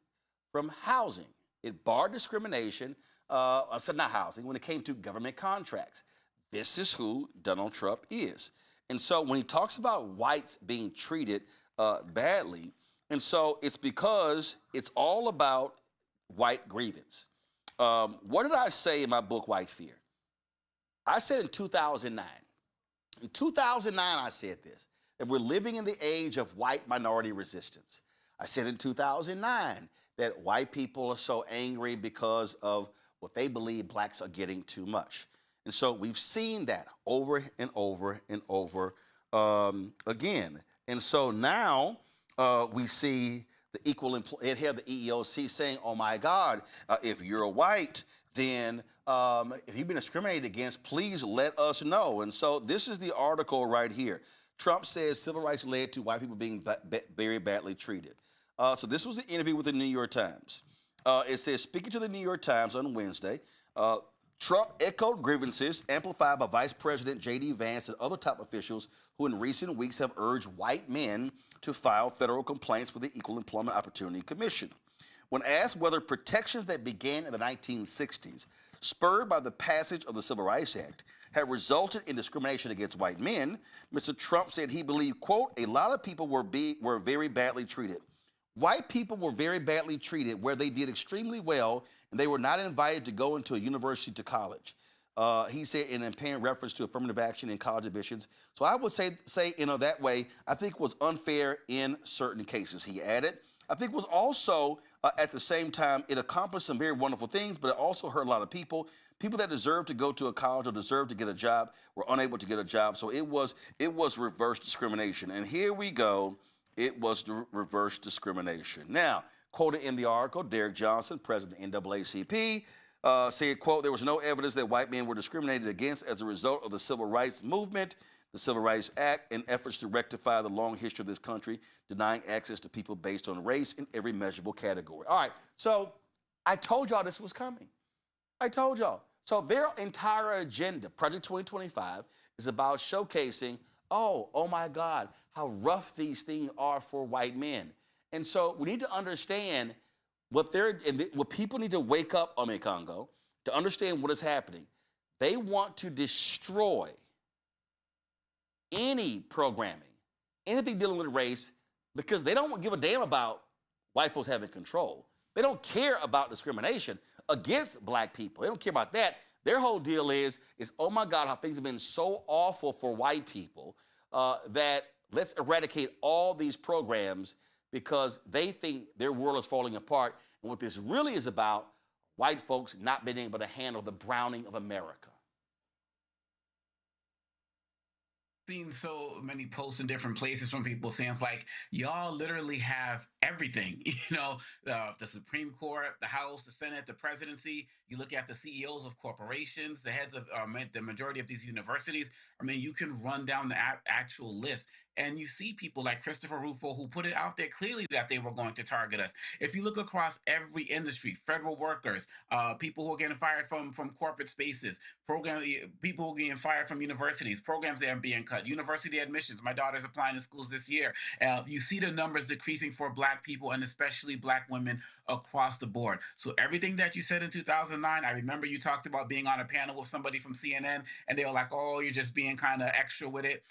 from housing. It barred discrimination, not housing, when it came to government contracts. This is who Donald Trump is. And so when he talks about whites being treated badly, and so it's because it's all about white grievance. What did I say in my book, White Fear? I said in 2009, in 2009, I said this, that we're living in the age of white minority resistance. I said in 2009 that white people are so angry because of what they believe blacks are getting too much. And so we've seen that over and over and over again. And so now we see the equal employment, here the EEOC saying, oh my God, if you're white, then if you've been discriminated against, please let us know. And so this is the article right here. Trump says civil rights led to white people being very badly treated. So this was an interview with the New York Times. It says, speaking to the New York Times on Wednesday, Trump echoed grievances amplified by Vice President J.D. Vance and other top officials who in recent weeks have urged white men to file federal complaints with the Equal Employment Opportunity Commission. When asked whether protections that began in the 1960s, spurred by the passage of the Civil Rights Act, had resulted in discrimination against white men, Mr. Trump said he believed, quote, a lot of people were very badly treated. White people were very badly treated where they did extremely well and they were not invited to go into a university to college. He said in paying reference to affirmative action in college admissions. So I would say that way, I think was unfair in certain cases. He added, I think was also at the same time, it accomplished some very wonderful things, but it also hurt a lot of people. People that deserved to go to a college or deserved to get a job were unable to get a job. So it was reverse discrimination. And here we go. It was the reverse discrimination. Now, quoted in the article, Derek Johnson, president of NAACP, said, quote, there was no evidence that white men were discriminated against as a result of the civil rights movement. the Civil Rights Act and efforts to rectify the long history of this country denying access to people based on race in every measurable category. All right, so I told y'all this was coming. I told y'all. So their entire agenda, Project 2025, is about showcasing, oh my God, how rough these things are for white men. And so we need to understand what people need to wake up, Congo, to understand what is happening. They want to destroy any programming, anything dealing with race, because they don't give a damn about white folks having control. They don't care about discrimination against black people. They don't care about that. Their whole deal is oh my God, how things have been so awful for white people that let's eradicate all these programs because they think their world is falling apart. And what this really is about, white folks not being able to handle the browning of America. Seen so many posts in different places from people saying it's like y'all literally have everything, the Supreme Court, the House, the Senate, the presidency. You look at the CEOs of corporations, the heads of the majority of these universities. I mean, you can run down the actual list. And you see people like Christopher Rufo who put it out there clearly that they were going to target us. If you look across every industry, federal workers, people who are getting fired from corporate spaces, people who are getting fired from universities, programs that are being cut, university admissions. My daughter's applying to schools this year. You see the numbers decreasing for black people and especially black women across the board. So everything that you said in 2009, I remember you talked about being on a panel with somebody from CNN and they were like, oh, you're just being kind of extra with it.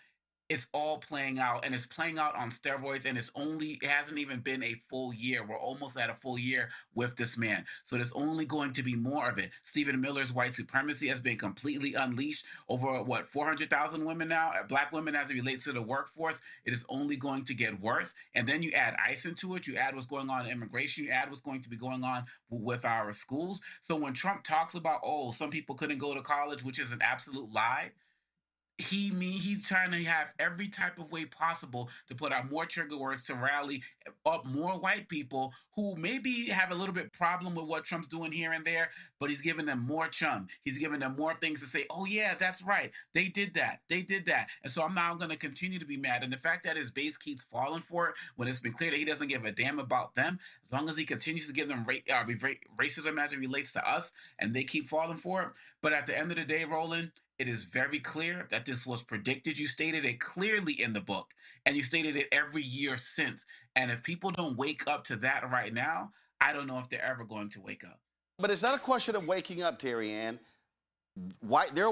It's all playing out, and it's playing out on steroids, and it hasn't even been a full year. We're almost at a full year with this man. So there's only going to be more of it. Stephen Miller's white supremacy has been completely unleashed over, 400,000 women now, black women as it relates to the workforce. It is only going to get worse. And then you add ICE into it, you add what's going on in immigration, you add what's going to be going on with our schools. So when Trump talks about, some people couldn't go to college, which is an absolute lie, he's trying to have every type of way possible to put out more trigger words to rally up more white people who maybe have a little bit problem with what Trump's doing here and there, but he's giving them more chum. He's giving them more things to say, oh yeah, that's right. They did that. And so I'm now going to continue to be mad. And the fact that his base keeps falling for it when it's been clear that he doesn't give a damn about them, as long as he continues to give them racism as it relates to us and they keep falling for it. But at the end of the day, Roland, it is very clear that this was predicted. You stated it clearly in the book, and you stated it every year since. And if people don't wake up to that right now, I don't know if they're ever going to wake up. But it's not a question of waking up, Terry Ann.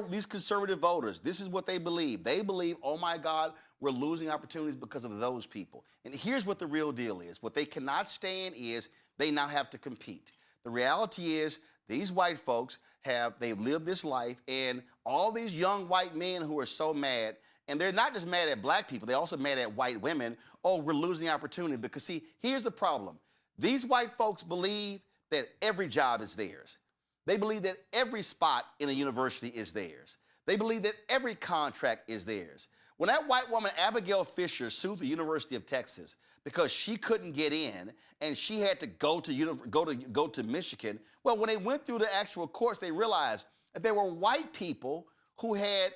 These conservative voters, this is what they believe. They believe, oh my God, we're losing opportunities because of those people. And here's what the real deal is. What they cannot stand is they now have to compete. The reality is these white folks they've lived this life, and all these young white men who are so mad, and they're not just mad at black people, they're also mad at white women. Oh, we're losing opportunity. Because see, here's the problem. These white folks believe that every job is theirs. They believe that every spot in a university is theirs. They believe that every contract is theirs. When that white woman, Abigail Fisher, sued the University of Texas because she couldn't get in and she had to go to Michigan, well, when they went through the actual courts, they realized that there were white people who had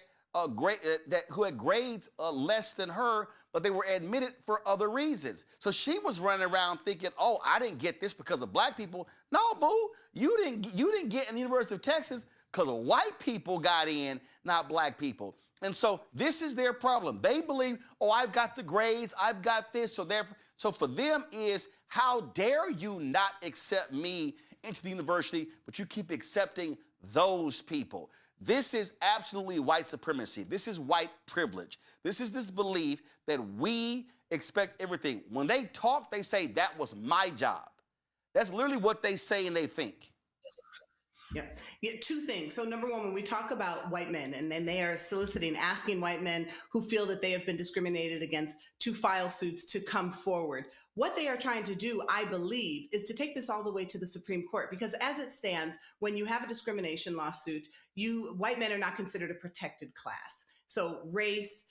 grades less than her, but they were admitted for other reasons. So she was running around thinking, oh, I didn't get this because of black people. No, boo, you didn't get in the University of Texas because white people got in, not black people. And so this is their problem. They believe, oh, I've got the grades, I've got this. So for them is, how dare you not accept me into the university, but you keep accepting those people. This is absolutely white supremacy. This is white privilege. This is this belief that we expect everything. When they talk, they say, that was my job. That's literally what they say and they think. Yeah, two things. So number one, when we talk about white men and then they are asking white men who feel that they have been discriminated against to file suits to come forward, what they are trying to do, I believe, is to take this all the way to the Supreme Court. Because as it stands, when you have a discrimination lawsuit, white men are not considered a protected class. So race,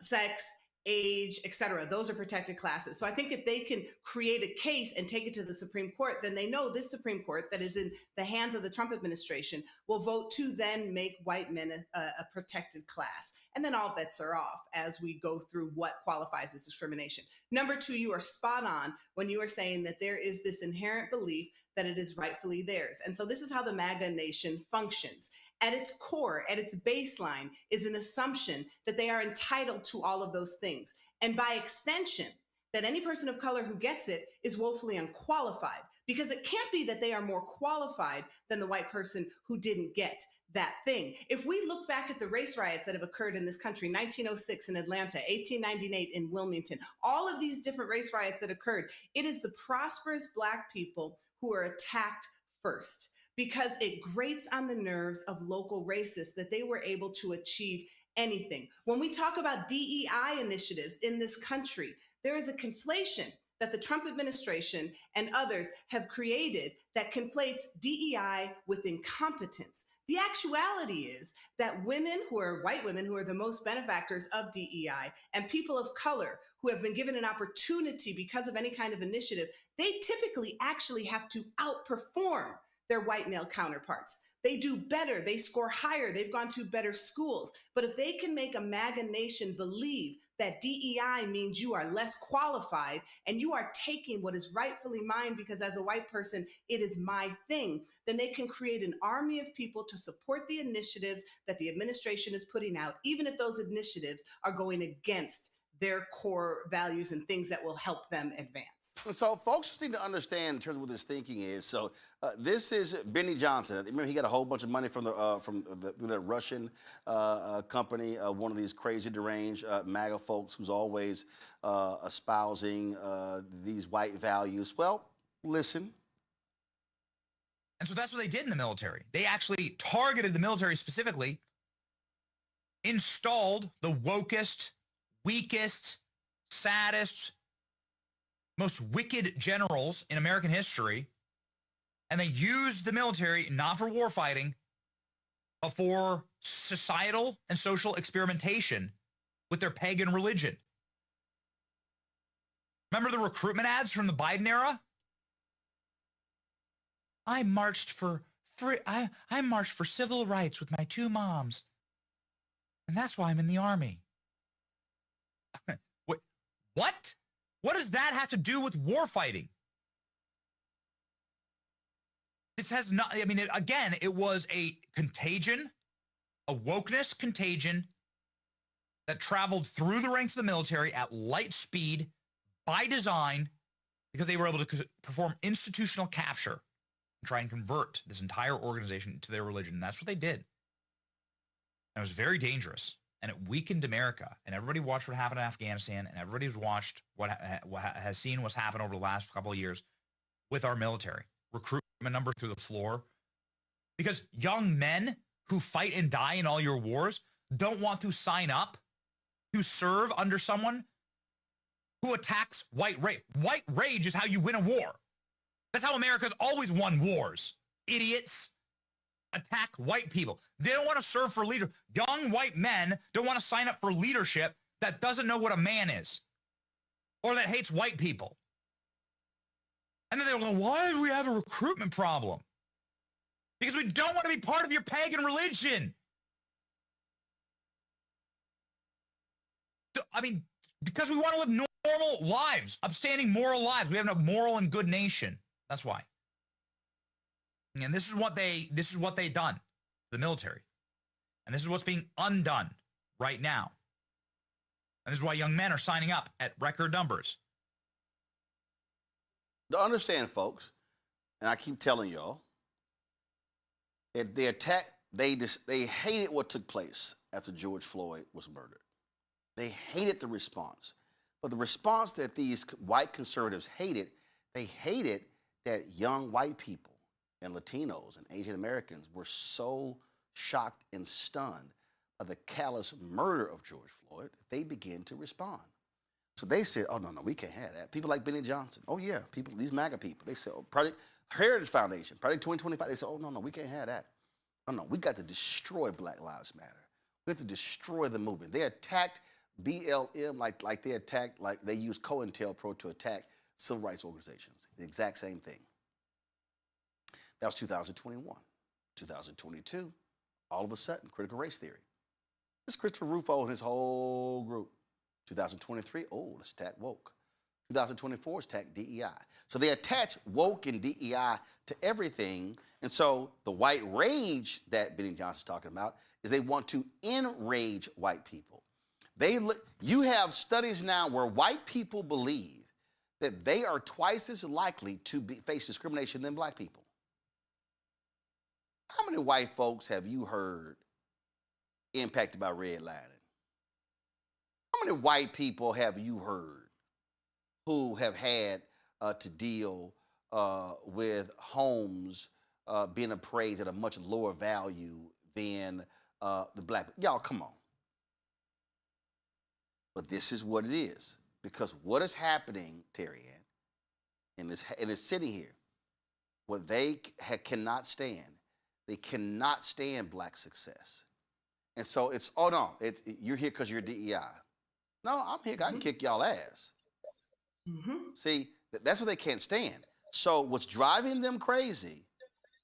sex, age, etc. Those are protected classes. So I think if they can create a case and take it to the Supreme Court, then they know this Supreme Court that is in the hands of the Trump administration will vote to then make white men a protected class. And then all bets are off as we go through what qualifies as discrimination. Number two, you are spot on when you are saying that there is this inherent belief that it is rightfully theirs. And so this is how the MAGA nation functions. At its core, at its baseline, is an assumption that they are entitled to all of those things. And by extension, that any person of color who gets it is woefully unqualified, because it can't be that they are more qualified than the white person who didn't get that thing. If we look back at the race riots that have occurred in this country, 1906 in Atlanta, 1898 in Wilmington, all of these different race riots that occurred, it is the prosperous Black people who are attacked first, because it grates on the nerves of local racists that they were able to achieve anything. When we talk about DEI initiatives in this country, there is a conflation that the Trump administration and others have created that conflates DEI with incompetence. The actuality is that women who are white women who are the most benefactors of DEI and people of color who have been given an opportunity because of any kind of initiative, they typically actually have to outperform their white male counterparts. They do better, they score higher, they've gone to better schools. But if they can make a MAGA nation believe that DEI means you are less qualified and you are taking what is rightfully mine because as a white person, it is my thing, then they can create an army of people to support the initiatives that the administration is putting out, even if those initiatives are going against their core values and things that will help them advance. So folks just need to understand in terms of what this thinking is. So this is Benny Johnson. Remember, he got a whole bunch of money from the Russian company, one of these crazy deranged MAGA folks who's always espousing these white values. Well, listen. And so that's what they did in the military. They actually targeted the military specifically, installed the wokest, weakest, saddest, most wicked generals in American history, and they used the military not for war fighting, but for societal and social experimentation with their pagan religion. Remember the recruitment ads from the Biden era? I marched for civil rights with my two moms, and that's why I'm in the Army. What? What does that have to do with war fighting? This has not, I mean, again, it was a contagion, a wokeness contagion that traveled through the ranks of the military at light speed by design because they were able to perform institutional capture and try and convert this entire organization to their religion. And that's what they did. And it was very dangerous. And it weakened America. And everybody watched what happened in Afghanistan, and everybody's watched what has seen what's happened over the last couple of years with our military. Recruitment number through the floor. Because young men who fight and die in all your wars don't want to sign up to serve under someone who attacks white rage. White rage is how you win a war. That's how America's always won wars. Idiots attack white people. They don't want to serve for leader. Young white men don't want to sign up for leadership that doesn't know what a man is or that hates white people. And then they're like, why do we have a recruitment problem? Because we don't want to be part of your pagan religion. I mean, because we want to live normal lives, upstanding moral lives. We have a moral and good nation. That's why. And this is what they done, the military. And this is what's being undone right now. And this is why young men are signing up at record numbers. To understand, folks, and I keep telling y'all, they hated what took place after George Floyd was murdered. They hated the response. But the response that these white conservatives hated, they hated that young white people and Latinos and Asian Americans were so shocked and stunned by the callous murder of George Floyd that they began to respond. So they said, oh, no, we can't have that. People like Benny Johnson, oh, yeah, people, these MAGA people, they said, oh, Project Heritage Foundation, Project 2025, they said, oh, no, we can't have that. Oh, no, we got to destroy Black Lives Matter. We have to destroy the movement. They attacked BLM, like they attacked, like they used COINTELPRO to attack civil rights organizations. The exact same thing. That was 2021. 2022, all of a sudden, critical race theory. It's Christopher Rufo and his whole group. 2023, let's attack woke. 2024 is attack DEI. So they attach woke and DEI to everything. And so the white rage that Benny Johnson's talking about is they want to enrage white people. You have studies now where white people believe that they are twice as likely to face discrimination than black people. How many white folks have you heard impacted by redlining? How many white people have you heard who have had to deal with homes being appraised at a much lower value than the black? Y'all, come on. But this is what it is. Because what is happening, Terry Ann, in this city here, what they cannot stand, they cannot stand black success. And so it's, you're here because you're DEI. No, I'm here, I can kick y'all ass. See, that's what they can't stand. So what's driving them crazy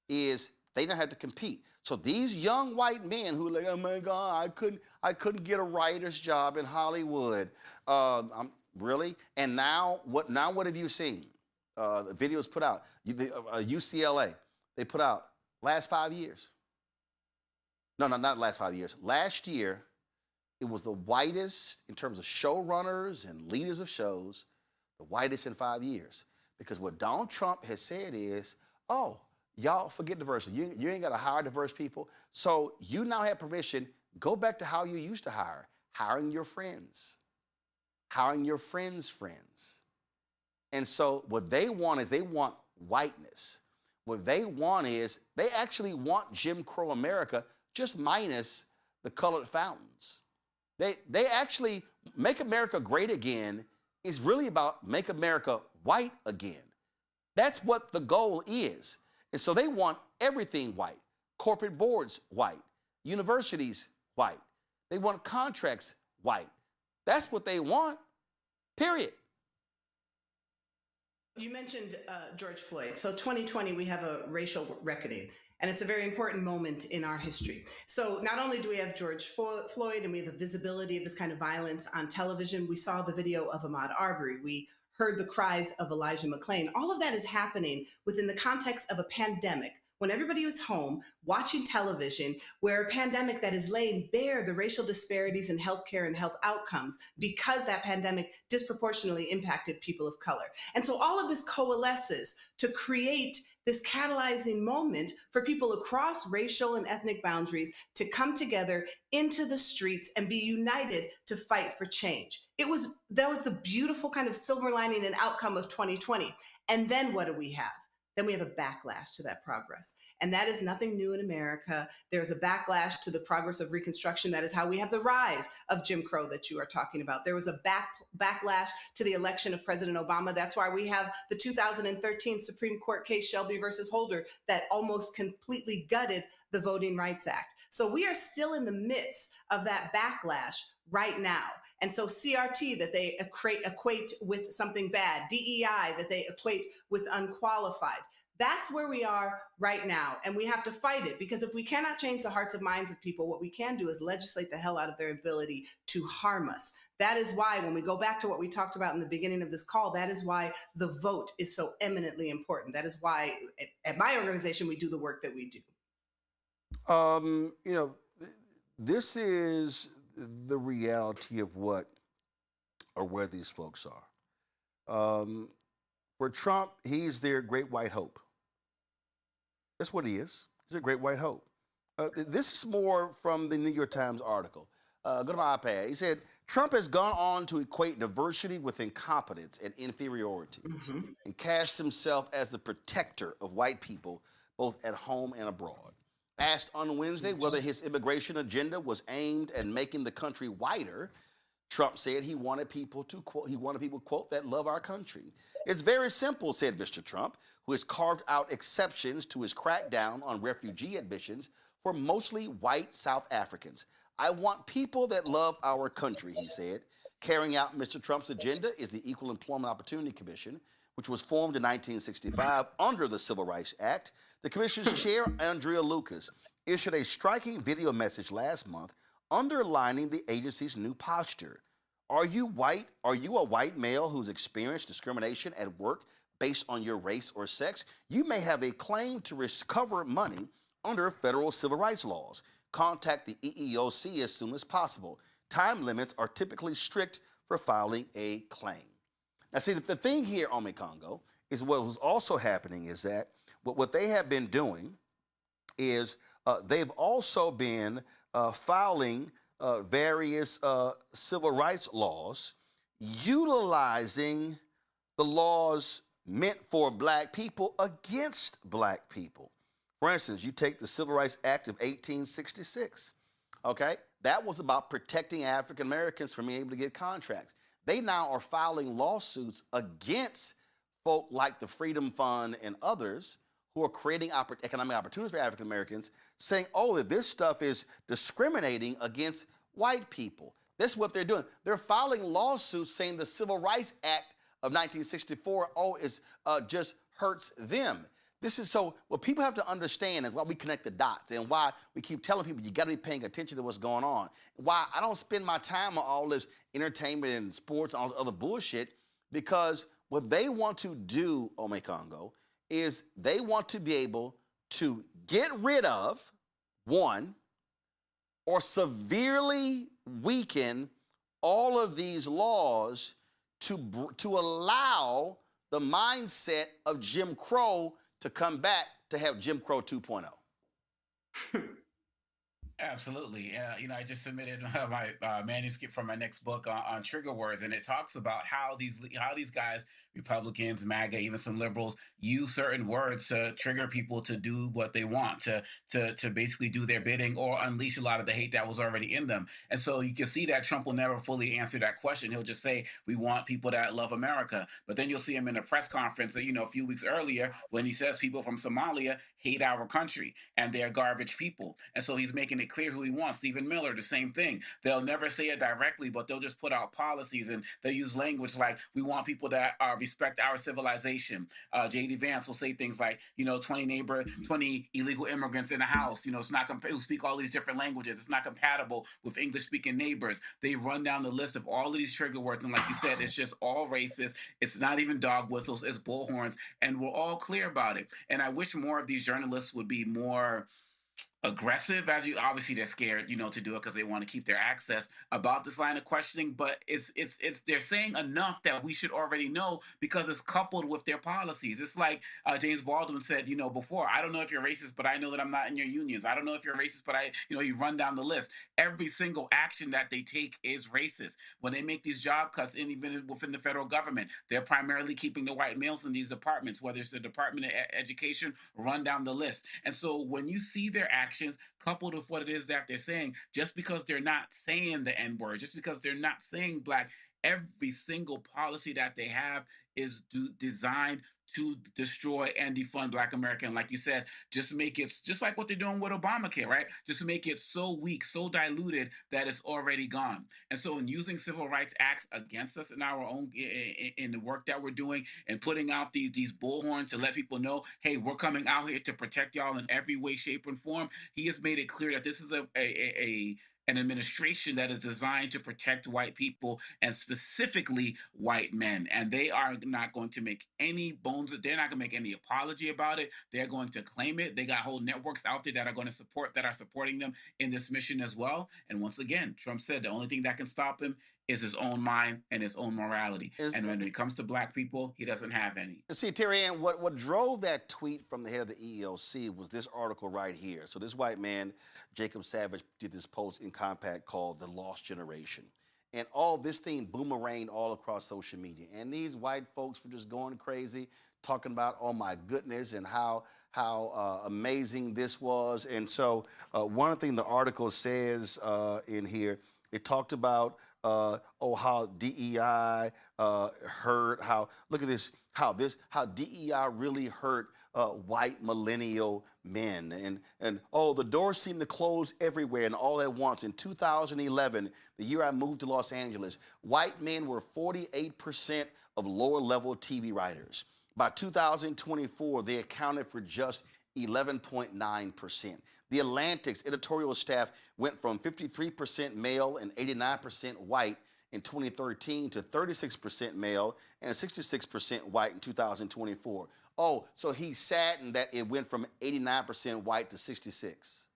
is they don't have to compete. So these young white men who are like, oh my God, I couldn't get a writer's job in Hollywood. Really? And now what have you seen? The videos put out, UCLA, they put out last 5 years. No, not last 5 years. Last year, it was the whitest in terms of showrunners and leaders of shows, the whitest in 5 years. Because what Donald Trump has said is, y'all forget diversity. You ain't got to hire diverse people. So you now have permission. Go back to how you used to hire, hiring your friends, hiring your friends' friends. And so what they want is they want whiteness. What they want is they actually want Jim Crow America, just minus the colored fountains. They actually, Make America Great Again is really about make America white again. That's what the goal is. And so they want everything white. Corporate boards white. Universities white. They want contracts white. That's what they want, period. You mentioned George Floyd. So 2020, we have a racial reckoning, and it's a very important moment in our history. So not only do we have George Floyd and we have the visibility of this kind of violence on television, we saw the video of Ahmaud Arbery. We heard the cries of Elijah McClain. All of that is happening within the context of a pandemic, when everybody was home watching television, where a pandemic that is laying bare the racial disparities in healthcare and health outcomes because that pandemic disproportionately impacted people of color. And so all of this coalesces to create this catalyzing moment for people across racial and ethnic boundaries to come together into the streets and be united to fight for change. That was the beautiful kind of silver lining and outcome of 2020. And then what do we have? Then we have a backlash to that progress. And that is nothing new in America. There's a backlash to the progress of Reconstruction. That is how we have the rise of Jim Crow that you are talking about. There was a backlash to the election of President Obama. That's why we have the 2013 Supreme Court case, Shelby versus Holder, that almost completely gutted the Voting Rights Act. So we are still in the midst of that backlash right now. And so CRT that they equate with something bad, DEI that they equate with unqualified. That's where we are right now. And we have to fight it, because if we cannot change the hearts and minds of people, what we can do is legislate the hell out of their ability to harm us. That is why, when we go back to what we talked about in the beginning of this call, that is why the vote is so eminently important. That is why at my organization, we do the work that we do. This is the reality of what or where these folks are. For Trump, he's their great white hope. That's what he is. He's a great white hope. This is more from the New York Times article. Go to my iPad. He said, Trump has gone on to equate diversity with incompetence and inferiority and cast himself as the protector of white people, both at home and abroad. Asked on Wednesday whether his immigration agenda was aimed at making the country whiter, Trump said he wanted people to quote, that love our country. It's very simple, said Mr. Trump, who has carved out exceptions to his crackdown on refugee admissions for mostly white South Africans. I want people that love our country, he said. Carrying out Mr. Trump's agenda is the Equal Employment Opportunity Commission, which was formed in 1965 under the Civil Rights Act. The commission's chair, Andrea Lucas, issued a striking video message last month underlining the agency's new posture. Are you white? Are you a white male who's experienced discrimination at work based on your race or sex? You may have a claim to recover money under federal civil rights laws. Contact the EEOC as soon as possible. Time limits are typically strict for filing a claim. Now, see, the thing here, Ome Congo, is what was also happening is that what they have been doing is they've also been filing various civil rights laws, utilizing the laws meant for black people against black people. For instance, you take the Civil Rights Act of 1866, okay? That was about protecting African Americans from being able to get contracts. They now are filing lawsuits against folk like the Freedom Fund and others who are creating economic opportunities for African Americans, saying, oh, that this stuff is discriminating against white people. This is what they're doing. They're filing lawsuits saying the Civil Rights Act of 1964, just hurts them. This is so, what people have to understand is why we connect the dots and why we keep telling people you got to be paying attention to what's going on. Why I don't spend my time on all this entertainment and sports and all this other bullshit, because what they want to do, Ome Congo, is they want to be able to get rid of, one, or severely weaken all of these laws to allow the mindset of Jim Crow to come back to have Jim Crow 2.0. Absolutely. I just submitted my manuscript for my next book on trigger words, and it talks about how these guys, Republicans, MAGA, even some liberals, use certain words to trigger people to do what they want, to basically do their bidding or unleash a lot of the hate that was already in them. And so you can see that Trump will never fully answer that question. He'll just say, we want people that love America. But then you'll see him in a press conference, a few weeks earlier when he says people from Somalia hate our country and they're garbage people. And so he's making it clear who he wants. Stephen Miller, the same thing. They'll never say it directly, but they'll just put out policies and they'll use language like, we want people that respect our civilization. J.D. Vance will say things like, 20 illegal immigrants in a house, it's not who speak all these different languages. It's not compatible with English-speaking neighbors. They run down the list of all of these trigger words. And like you said, it's just all racist. It's not even dog whistles. It's bullhorns. And we're all clear about it. And I wish more of these journalists would be more aggressive, obviously they're scared, to do it because they want to keep their access about this line of questioning, but it's they're saying enough that we should already know because it's coupled with their policies. It's like James Baldwin said, before, I don't know if you're racist, but I know that I'm not in your unions. I don't know if you're racist, but you run down the list. Every single action that they take is racist. When they make these job cuts, and even within the federal government, they're primarily keeping the white males in these departments, whether it's the Department of Education, run down the list. And so when you see their actions coupled with what it is that they're saying, just because they're not saying the N-word, just because they're not saying black, every single policy that they have is designed to destroy and defund Black America. And like you said, just make it, just like what they're doing with Obamacare, right? Just make it so weak, so diluted that it's already gone. And so in using civil rights acts against us in our own, in the work that we're doing and putting out these bullhorns to let people know, hey, we're coming out here to protect y'all in every way, shape, and form, he has made it clear that this is an administration that is designed to protect white people and specifically white men. And they are not going to make any bones. They're not going to make any apology about it. They're going to claim it. They got whole networks out there that are supporting them in this mission as well. And once again, Trump said the only thing that can stop him is his own mind and his own morality. And when it comes to black people, he doesn't have any. See, Terry Ann, what drove that tweet from the head of the EEOC was this article right here. So this white man, Jacob Savage, did this post in Compact called The Lost Generation. And all this thing boomeranged all across social media. And these white folks were just going crazy, talking about, oh my goodness, and how amazing this was. And so one thing the article says in here, it talked about how DEI hurt, look at this, how DEI really hurt white millennial men. And the doors seem to close everywhere and all at once. In 2011, the year I moved to Los Angeles, white men were 48% of lower level TV writers. By 2024, they accounted for just 11.9%. The Atlantic's editorial staff went from 53% male and 89% white in 2013 to 36% male and 66% white in 2024. So he's saddened that it went from 89% white to 66.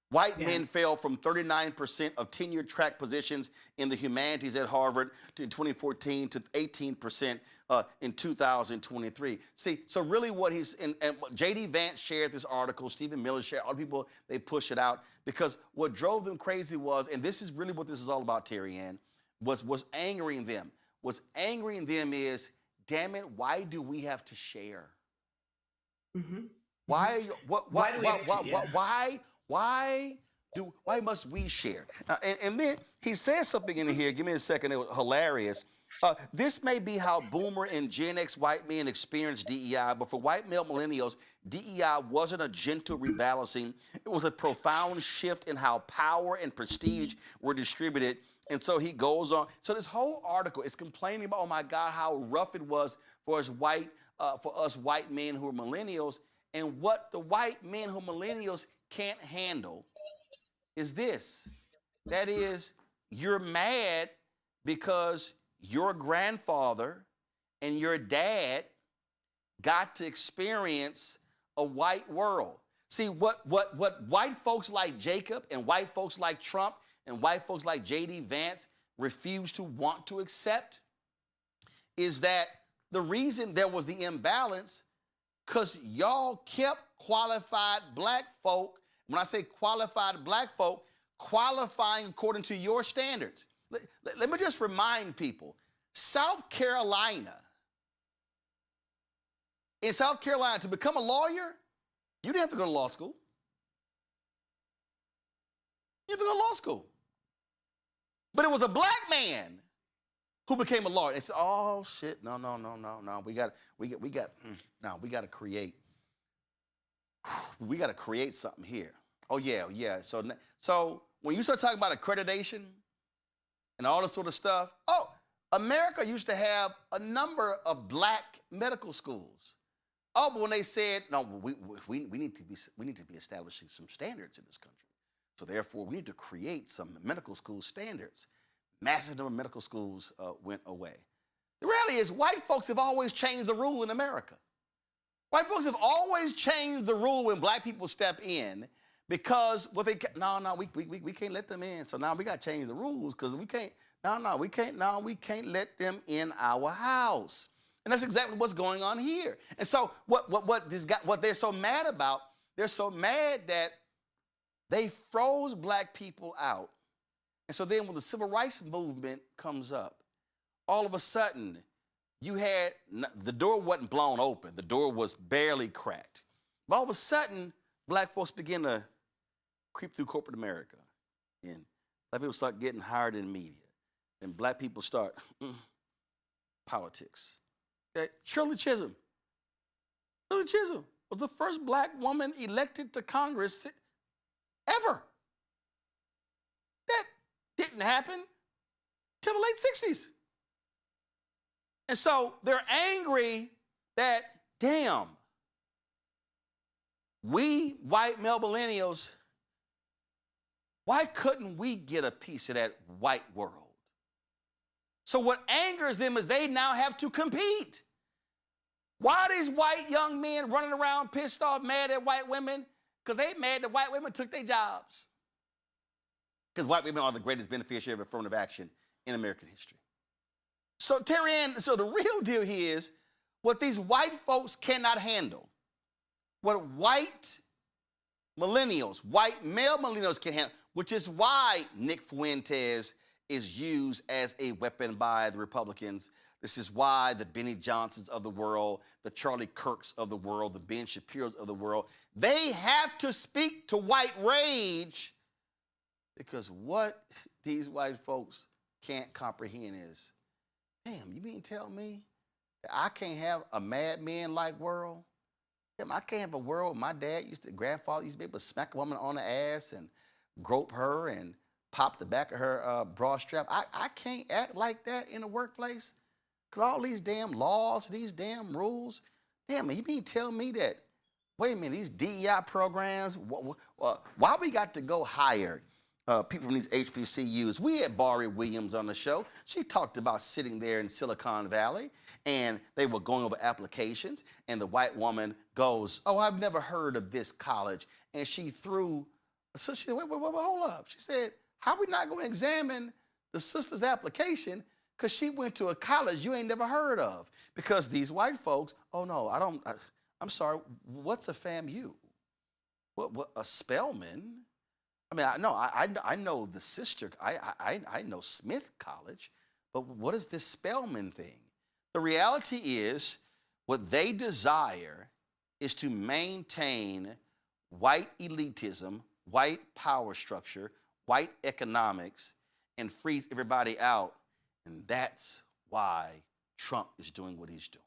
White men fell from 39% of tenured track positions in the humanities at Harvard in 2014 to 18% in 2023. See, so really what and J.D. Vance shared this article, Stephen Miller shared, all the people, they push it out because what drove them crazy was, and this is really what this is all about, Terry Ann, was angering them. What's angering them is, damn it, why do we have to share? Mm-hmm. Why must we share? And then he says something in here, give me a second, it was hilarious. This may be how Boomer and Gen X white men experience DEI, but for white male millennials, DEI wasn't a gentle rebalancing. It was a profound shift in how power and prestige were distributed. And so he goes on. So this whole article is complaining about, oh my God, how rough it was for us white men who are millennials. And what the white men who are millennials can't handle is this. That is, you're mad because your grandfather and your dad got to experience a white world. See, what white folks like Jacob and white folks like Trump and white folks like J.D. Vance refuse to want to accept is that the reason there was the imbalance because y'all kept qualified black folk, when I say qualified black folk, qualifying according to your standards. Let me just remind people, South Carolina, in South Carolina, to become a lawyer, you didn't have to go to law school. You have to go to law school. But it was a black man who became a lawyer. They said, oh shit, no. We got to create something here. Oh yeah. So when you start talking about accreditation and all this sort of stuff, America used to have a number of black medical schools. But when they said, no, we need to be establishing some standards in this country. So therefore, we need to create some medical school standards. Massive number of medical schools went away. The reality is white folks have always changed the rule in America. White folks have always changed the rule when black people step in because we can't let them in. So now we got to change the rules because we can't let them in our house. And that's exactly what's going on here. And so what they're so mad about, they're so mad that they froze black people out. And so then when the civil rights movement comes up, all of a sudden, the door wasn't blown open. The door was barely cracked. But all of a sudden, black folks begin to creep through corporate America. And black people start getting hired in media. And black people start politics. Okay? Shirley Chisholm was the first black woman elected to Congress ever. That didn't happen till the late 60s. And so they're angry that, damn, we white male millennials, why couldn't we get a piece of that white world? So what angers them is they now have to compete. Why are these white young men running around pissed off, mad at white women? Because they mad that white women took their jobs. Because white women are the greatest beneficiary of affirmative action in American history. So, Terry Ann, so the real deal here is what these white folks cannot handle, what white millennials, white male millennials can handle, which is why Nick Fuentes is used as a weapon by the Republicans. This is why the Benny Johnsons of the world, the Charlie Kirks of the world, the Ben Shapiros of the world, they have to speak to white rage because what these white folks can't comprehend is, damn, you mean tell me that I can't have a Mad Men-like world? Damn, I can't have a world my grandfather used to be able to smack a woman on the ass and grope her and pop the back of her bra strap. I can't act like that in the workplace because all these damn laws, these damn rules. Damn, you mean tell me that, wait a minute, these DEI programs, why we got to go hire people from these HBCUs? We had Bari Williams on the show. She talked about sitting there in Silicon Valley, and they were going over applications, and the white woman goes, oh, I've never heard of this college. And she threw, so she said, wait, hold up. She said, how are we not going to examine the sister's application because she went to a college you ain't never heard of? Because these white folks, oh no, I'm sorry, what's a FAMU? What a Spelman? I mean, I know the sister, I know Smith College, but what is this Spelman thing? The reality is what they desire is to maintain white elitism, white power structure, white economics, and freeze everybody out. And that's why Trump is doing what he's doing.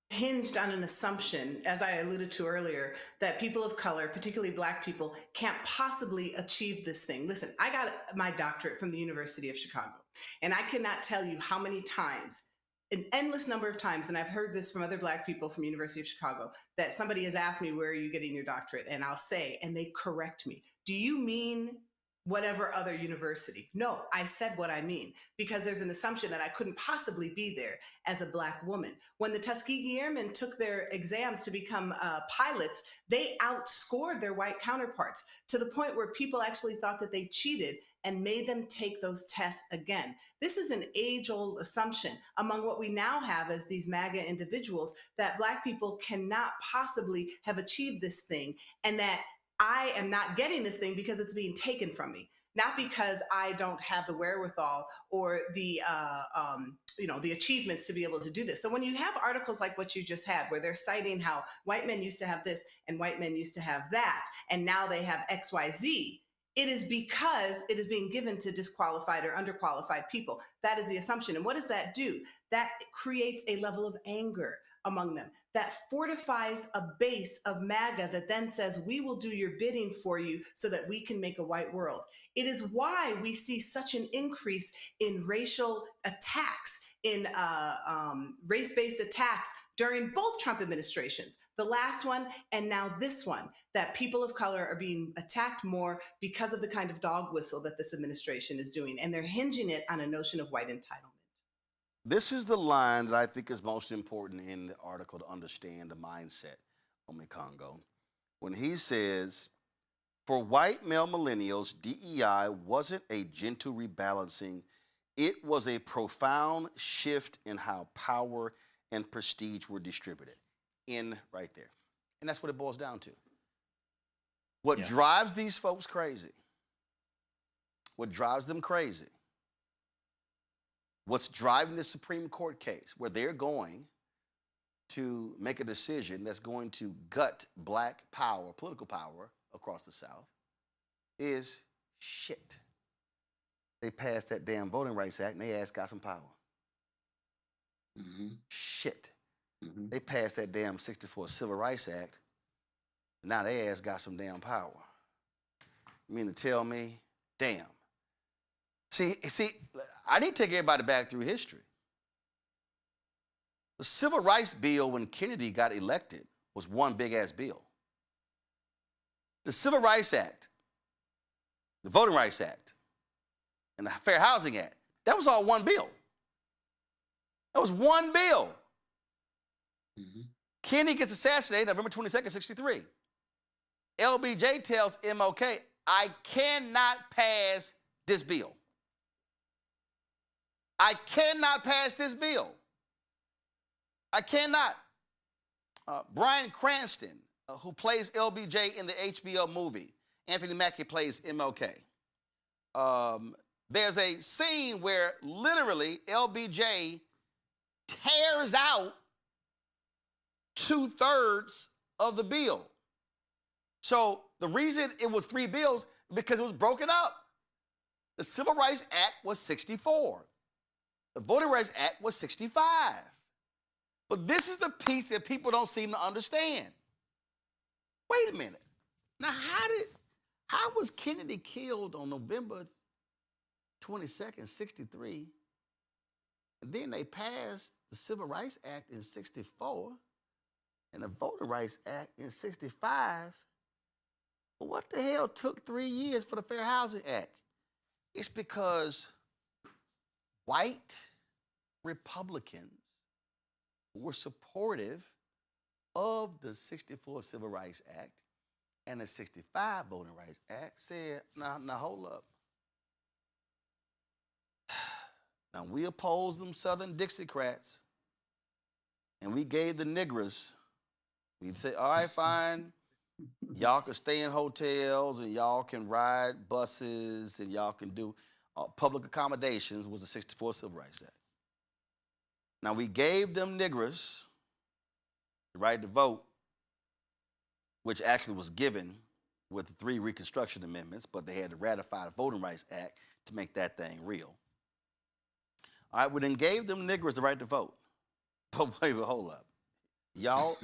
Hinged on an assumption, as I alluded to earlier, that people of color, particularly Black people, can't possibly achieve this thing. Listen, I got my doctorate from the University of Chicago, and I cannot tell you how many times, an endless number of times, and I've heard this from other Black people from University of Chicago, that somebody has asked me, where are you getting your doctorate? And I'll say, and they correct me, do you mean whatever other university? No, I said what I mean, because there's an assumption that I couldn't possibly be there as a Black woman. When the Tuskegee Airmen took their exams to become pilots, they outscored their white counterparts to the point where people actually thought that they cheated and made them take those tests again. This is an age-old assumption among what we now have as these MAGA individuals, that Black people cannot possibly have achieved this thing, and that I am not getting this thing because it's being taken from me, not because I don't have the wherewithal or the the achievements to be able to do this. So when you have articles like what you just had, where they're citing how white men used to have this and white men used to have that, and now they have XYZ, it is because it is being given to disqualified or underqualified people. That is the assumption. And what does that do? That creates a level of anger among them that fortifies a base of MAGA that then says, we will do your bidding for you so that we can make a white world. It is why we see such an increase in racial attacks, in race-based attacks during both Trump administrations, the last one and now this one, that people of color are being attacked more because of the kind of dog whistle that this administration is doing. And they're hinging it on a notion of white entitlement. This is the line that I think is most important in the article to understand the mindset of Congo. When he says, for white male millennials, DEI wasn't a gentle rebalancing. It was a profound shift in how power and prestige were distributed. In right there. And that's what it boils down to. What drives these folks crazy, what drives them crazy, what's driving the Supreme Court case where they're going to make a decision that's going to gut Black power, political power across the South is shit. They passed that damn Voting Rights Act and they ass got some power. Shit. They passed that damn 64 Civil Rights Act. Now they ass got some damn power. You mean to tell me, damn. See, I need to take everybody back through history. The Civil Rights Bill when Kennedy got elected was one big-ass bill. The Civil Rights Act, the Voting Rights Act, and the Fair Housing Act, that was all one bill. That was one bill. Kennedy gets assassinated November 22nd, 63. LBJ tells MLK, I cannot pass this bill. I cannot pass this bill. I cannot. Bryan Cranston, who plays LBJ in the HBO movie, Anthony Mackie plays MLK. There's a scene where literally LBJ tears out 2/3 of the bill. So the reason it was 3 bills, because it was broken up. The Civil Rights Act was 64. The Voting Rights Act was 65. But this is the piece that people don't seem to understand. Wait a minute. Now, how was Kennedy killed on November 22nd, 63? And then they passed the Civil Rights Act in 64 and the Voting Rights Act in 65. But what the hell took 3 years for the Fair Housing Act? It's because white Republicans were supportive of the 64 Civil Rights Act and the 65 Voting Rights Act said, now hold up. Now, we opposed them Southern Dixiecrats, and we gave the niggers, we'd say, all right, fine, y'all can stay in hotels, and y'all can ride buses, and y'all can do public accommodations, was the 64 Civil Rights Act. Now, we gave them niggers the right to vote, which actually was given with the 3 Reconstruction Amendments, but they had to ratify the Voting Rights Act to make that thing real. All right, we then gave them niggers the right to vote. But wait, hold up. Y'all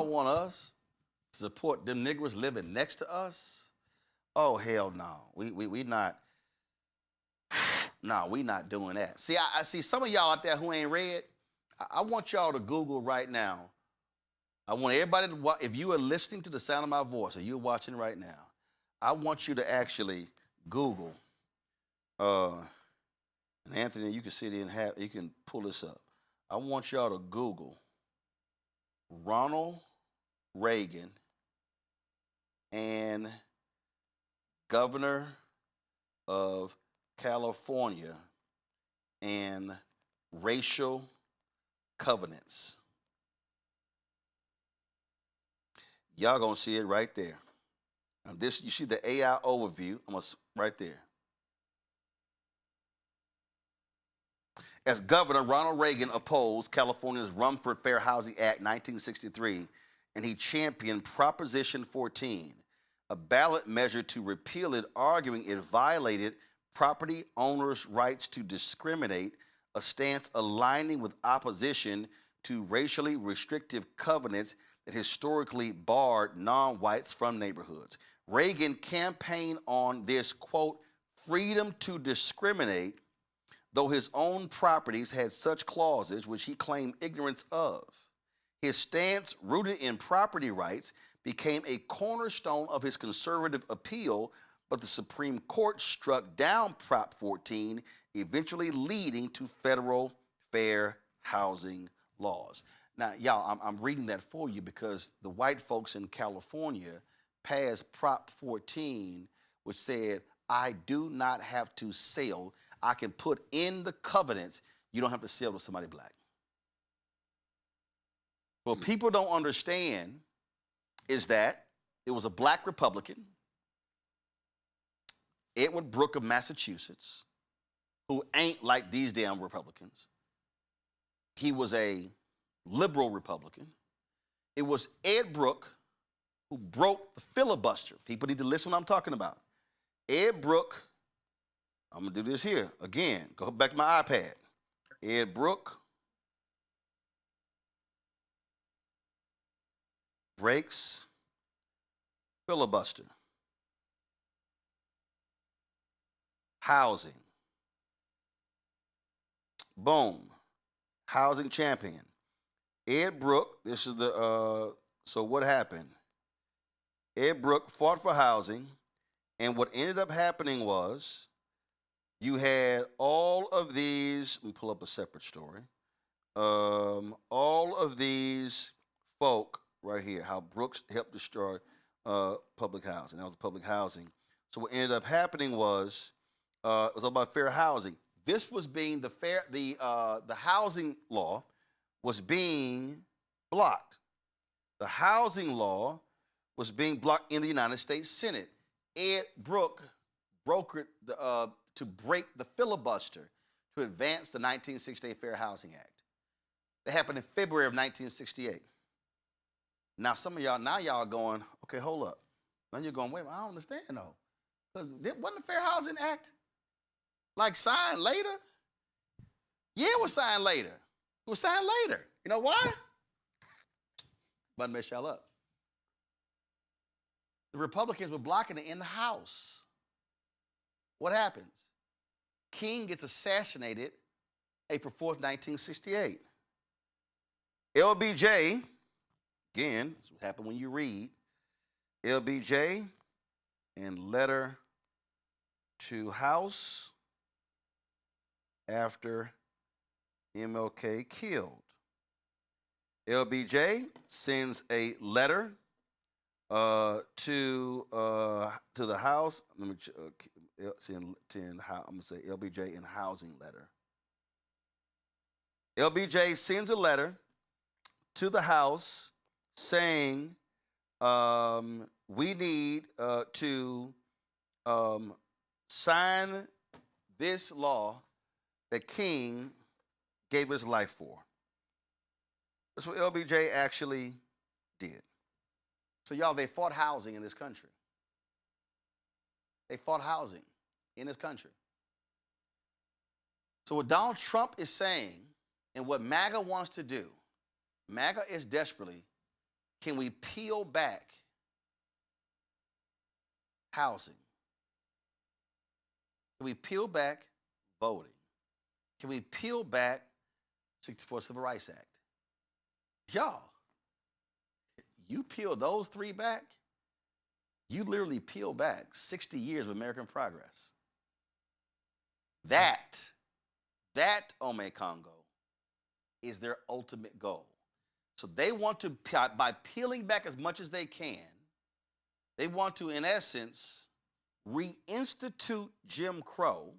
want us to support them niggers living next to us? Oh, hell no. We not. No, we not doing that. See, I see some of y'all out there who ain't read. I want y'all to Google right now. I want everybody to watch. If you are listening to the sound of my voice or you're watching right now, I want you to actually Google. And Anthony, you can sit in and you can pull this up. I want y'all to Google Ronald Reagan and Governor of California and racial covenants. Y'all gonna see it right there. Now this, you see the AI overview, almost right there. As governor, Ronald Reagan opposed California's Rumford Fair Housing Act 1963, and he championed Proposition 14, a ballot measure to repeal it, arguing it violated property owners' rights to discriminate, a stance aligning with opposition to racially restrictive covenants that historically barred non-whites from neighborhoods. Reagan campaigned on this, quote, freedom to discriminate, though his own properties had such clauses which he claimed ignorance of. His stance, rooted in property rights, became a cornerstone of his conservative appeal, but the Supreme Court struck down Prop 14, eventually leading to federal fair housing laws. Now, y'all, I'm reading that for you because the white folks in California passed Prop 14, which said, I do not have to sell. I can put in the covenants, you don't have to sell to somebody black. What people don't understand is that it was a black Republican, Edward Brooke of Massachusetts, who ain't like these damn Republicans. He was a liberal Republican. It was Ed Brooke who broke the filibuster. People need to listen to what I'm talking about. Ed Brooke, I'm going to do this here. Again, go back to my iPad. Ed Brooke breaks filibuster. Housing. Boom. Housing champion. Ed Brooke, this is the, so what happened? Ed Brooke fought for housing, and what ended up happening was you had all of these, let me pull up a separate story, all of these folk right here, how Brooks helped destroy public housing. That was public housing. So what ended up happening was, it was all about fair housing. This was being the housing law was being blocked. The housing law was being blocked in the United States Senate. Ed Brooke brokered to break the filibuster to advance the 1968 Fair Housing Act. That happened in February of 1968. Now some of y'all, now y'all going, okay, hold up. Now you're going, wait, I don't understand though. Wasn't the Fair Housing Act like signed later? Yeah, it was signed later. It was signed later. You know why? But mess y'all up. The Republicans were blocking it in the House. What happens? King gets assassinated April 4th, 1968. LBJ, again, this what happened when you read, LBJ and letter to House after MLK killed. LBJ sends a letter to the House. Let me I'm gonna say LBJ in housing letter. LBJ sends a letter to the House saying we need to sign this law that King gave his life for. That's what LBJ actually did. So y'all, they fought housing in this country. They fought housing in this country. So what Donald Trump is saying and what MAGA wants to do, MAGA is desperately, can we peel back housing? Can we peel back voting? Can we peel back 64 Civil Rights Act? Y'all, you peel those three back, you literally peel back 60 years of American progress. That, Ome Congo, is their ultimate goal. So they want to, by peeling back as much as they can, they want to, in essence, reinstitute Jim Crow.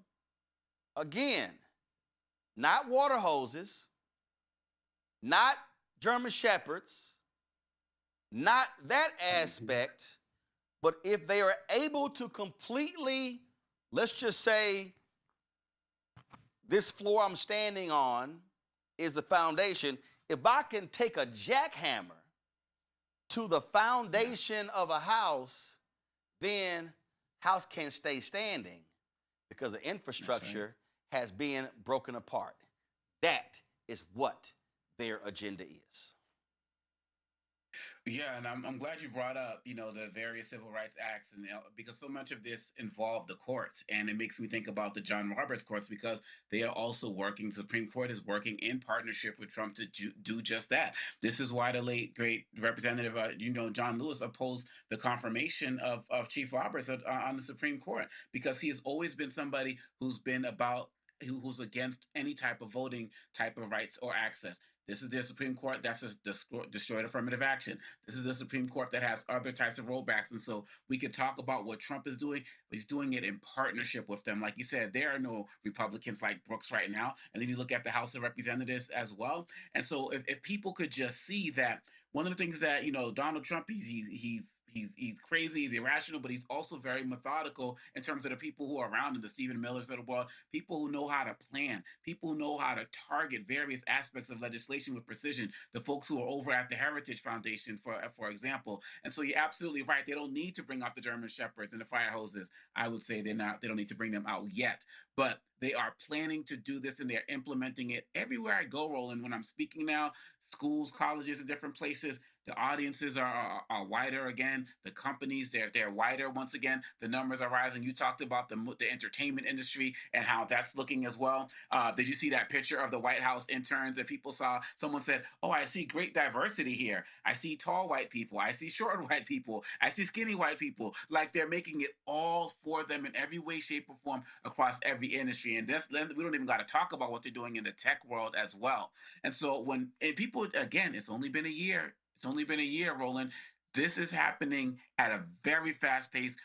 Again, not water hoses, not German shepherds, not that aspect, but if they are able to completely, let's just say, this floor I'm standing on is the foundation. If I can take a jackhammer to the foundation of a house, then house can stay standing because the infrastructure has been broken apart. That is what their agenda is. Yeah, and I'm glad you brought up, the various civil rights acts, and because so much of this involved the courts, and it makes me think about the John Roberts courts because they are also working. The Supreme Court is working in partnership with Trump to do just that. This is why the late great Representative, John Lewis opposed the confirmation of Chief Roberts on the Supreme Court because he has always been somebody who's been who's against any type of voting type of rights or access. This is the Supreme Court that's destroyed affirmative action. This is the Supreme Court that has other types of rollbacks. And so we could talk about what Trump is doing, but he's doing it in partnership with them. Like you said, there are no Republicans like Brooks right now. And then you look at the House of Representatives as well. And so if people could just see that one of the things that, Donald Trump, he's crazy, he's irrational, but he's also very methodical in terms of the people who are around him, the Stephen Millers of the world, people who know how to plan, people who know how to target various aspects of legislation with precision, the folks who are over at the Heritage Foundation, for example. And so you're absolutely right. They don't need to bring out the German Shepherds and the fire hoses. I would say they don't need to bring them out yet, but they are planning to do this and they're implementing it everywhere I go, Roland. When I'm speaking now, schools, colleges, and different places, the audiences are wider again. The companies, they're wider once again. The numbers are rising. You talked about the entertainment industry and how that's looking as well. Did you see that picture of the White House interns that people saw? Someone said, "Oh, I see great diversity here. I see tall white people. I see short white people. I see skinny white people." Like they're making it all for them in every way, shape, or form across every industry. And we don't even got to talk about what they're doing in the tech world as well. And so people, again, it's only been a year. It's only been a year, Roland. This is happening at a very fast pace.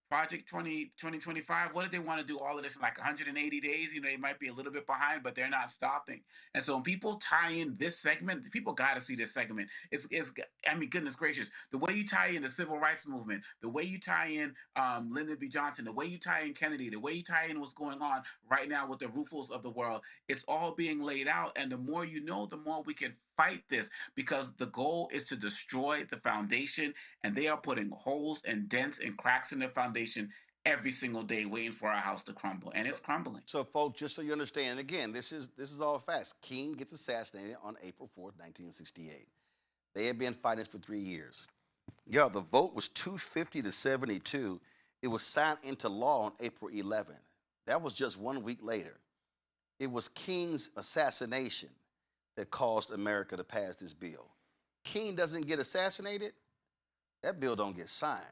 Project 2025, what did they want to do all of this in like 180 days? They might be a little bit behind, but they're not stopping. And so when people tie in this segment, people got to see this segment. Goodness gracious, the way you tie in the civil rights movement, the way you tie in Lyndon B. Johnson, the way you tie in Kennedy, the way you tie in what's going on right now with the Rufos of the world, it's all being laid out. And the more you know, the more we can fight this, because the goal is to destroy the foundation, and they are putting holes and dents and cracks in the foundation every single day waiting for our house to crumble, and it's crumbling. So, folks, just so you understand, and again, this is all facts. King gets assassinated on April 4th, 1968. They had been fighting for 3 years. Yeah, the vote was 250 to 72. It was signed into law on April 11th. That was just 1 week later. It was King's assassination that caused America to pass this bill. King doesn't get assassinated, that bill don't get signed,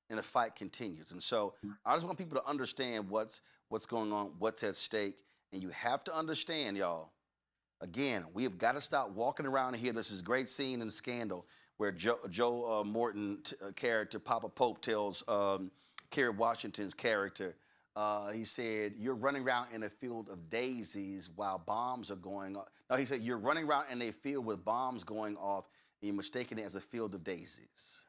and the fight continues. And so I just want people to understand what's going on, what's at stake, and you have to understand, y'all, again, we have got to stop walking around here. This is a great scene in Scandal where Joe Morton character, Papa Pope, tells Kerry Washington's character, he said, you're running around in a field of daisies while bombs are going off. No, he said, you're running around in a field with bombs going off, and you're mistaking it as a field of daisies.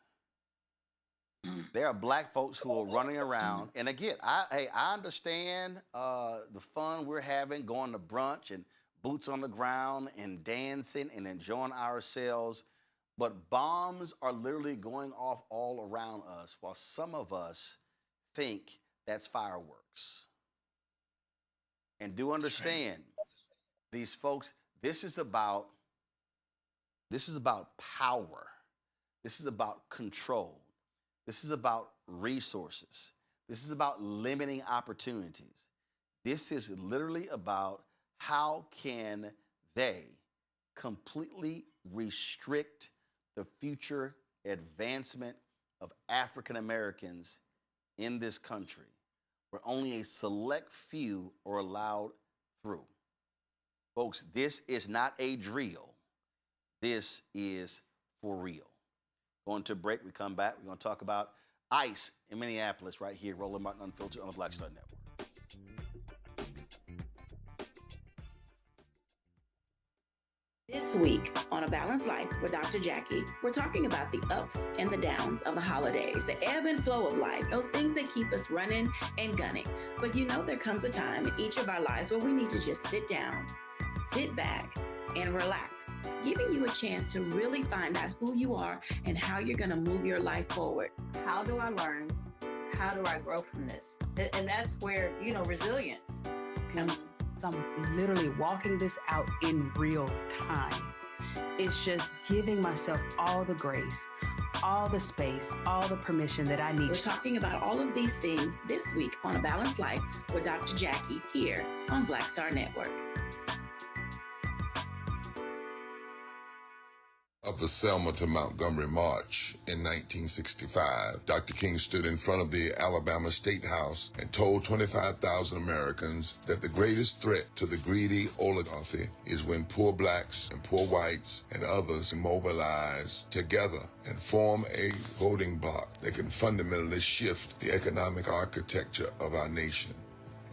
There are black folks who are running around, and again, I understand the fun we're having, going to brunch and boots on the ground and dancing and enjoying ourselves, but bombs are literally going off all around us, while some of us think that's fireworks. And do understand, these folks, this is about power. This is about control. This is about resources. This is about limiting opportunities. This is literally about how can they completely restrict the future advancement of African Americans in this country, where only a select few are allowed through. Folks, this is not a drill. This is for real. Going to a break, we come back. We're going to talk about ICE in Minneapolis right here, Roland Martin Unfiltered on the Black Star Network. This week on A Balanced Life with Dr. Jackie, we're talking about the ups and the downs of the holidays, the ebb and flow of life, those things that keep us running and gunning. But you know, there comes a time in each of our lives where we need to just sit down, sit back, and relax, giving you a chance to really find out who you are and how you're going to move your life forward. How do I learn? How do I grow from this? And that's where, resilience comes. I'm literally walking this out in real time. It's just giving myself all the grace, all the space, all the permission that I need. We're talking about all of these things this week on A Balanced Life with Dr. Jackie here on Black Star Network. Of the Selma to Montgomery March in 1965, Dr. King stood in front of the Alabama State House and told 25,000 Americans that the greatest threat to the greedy oligarchy is when poor blacks and poor whites and others mobilize together and form a voting bloc that can fundamentally shift the economic architecture of our nation.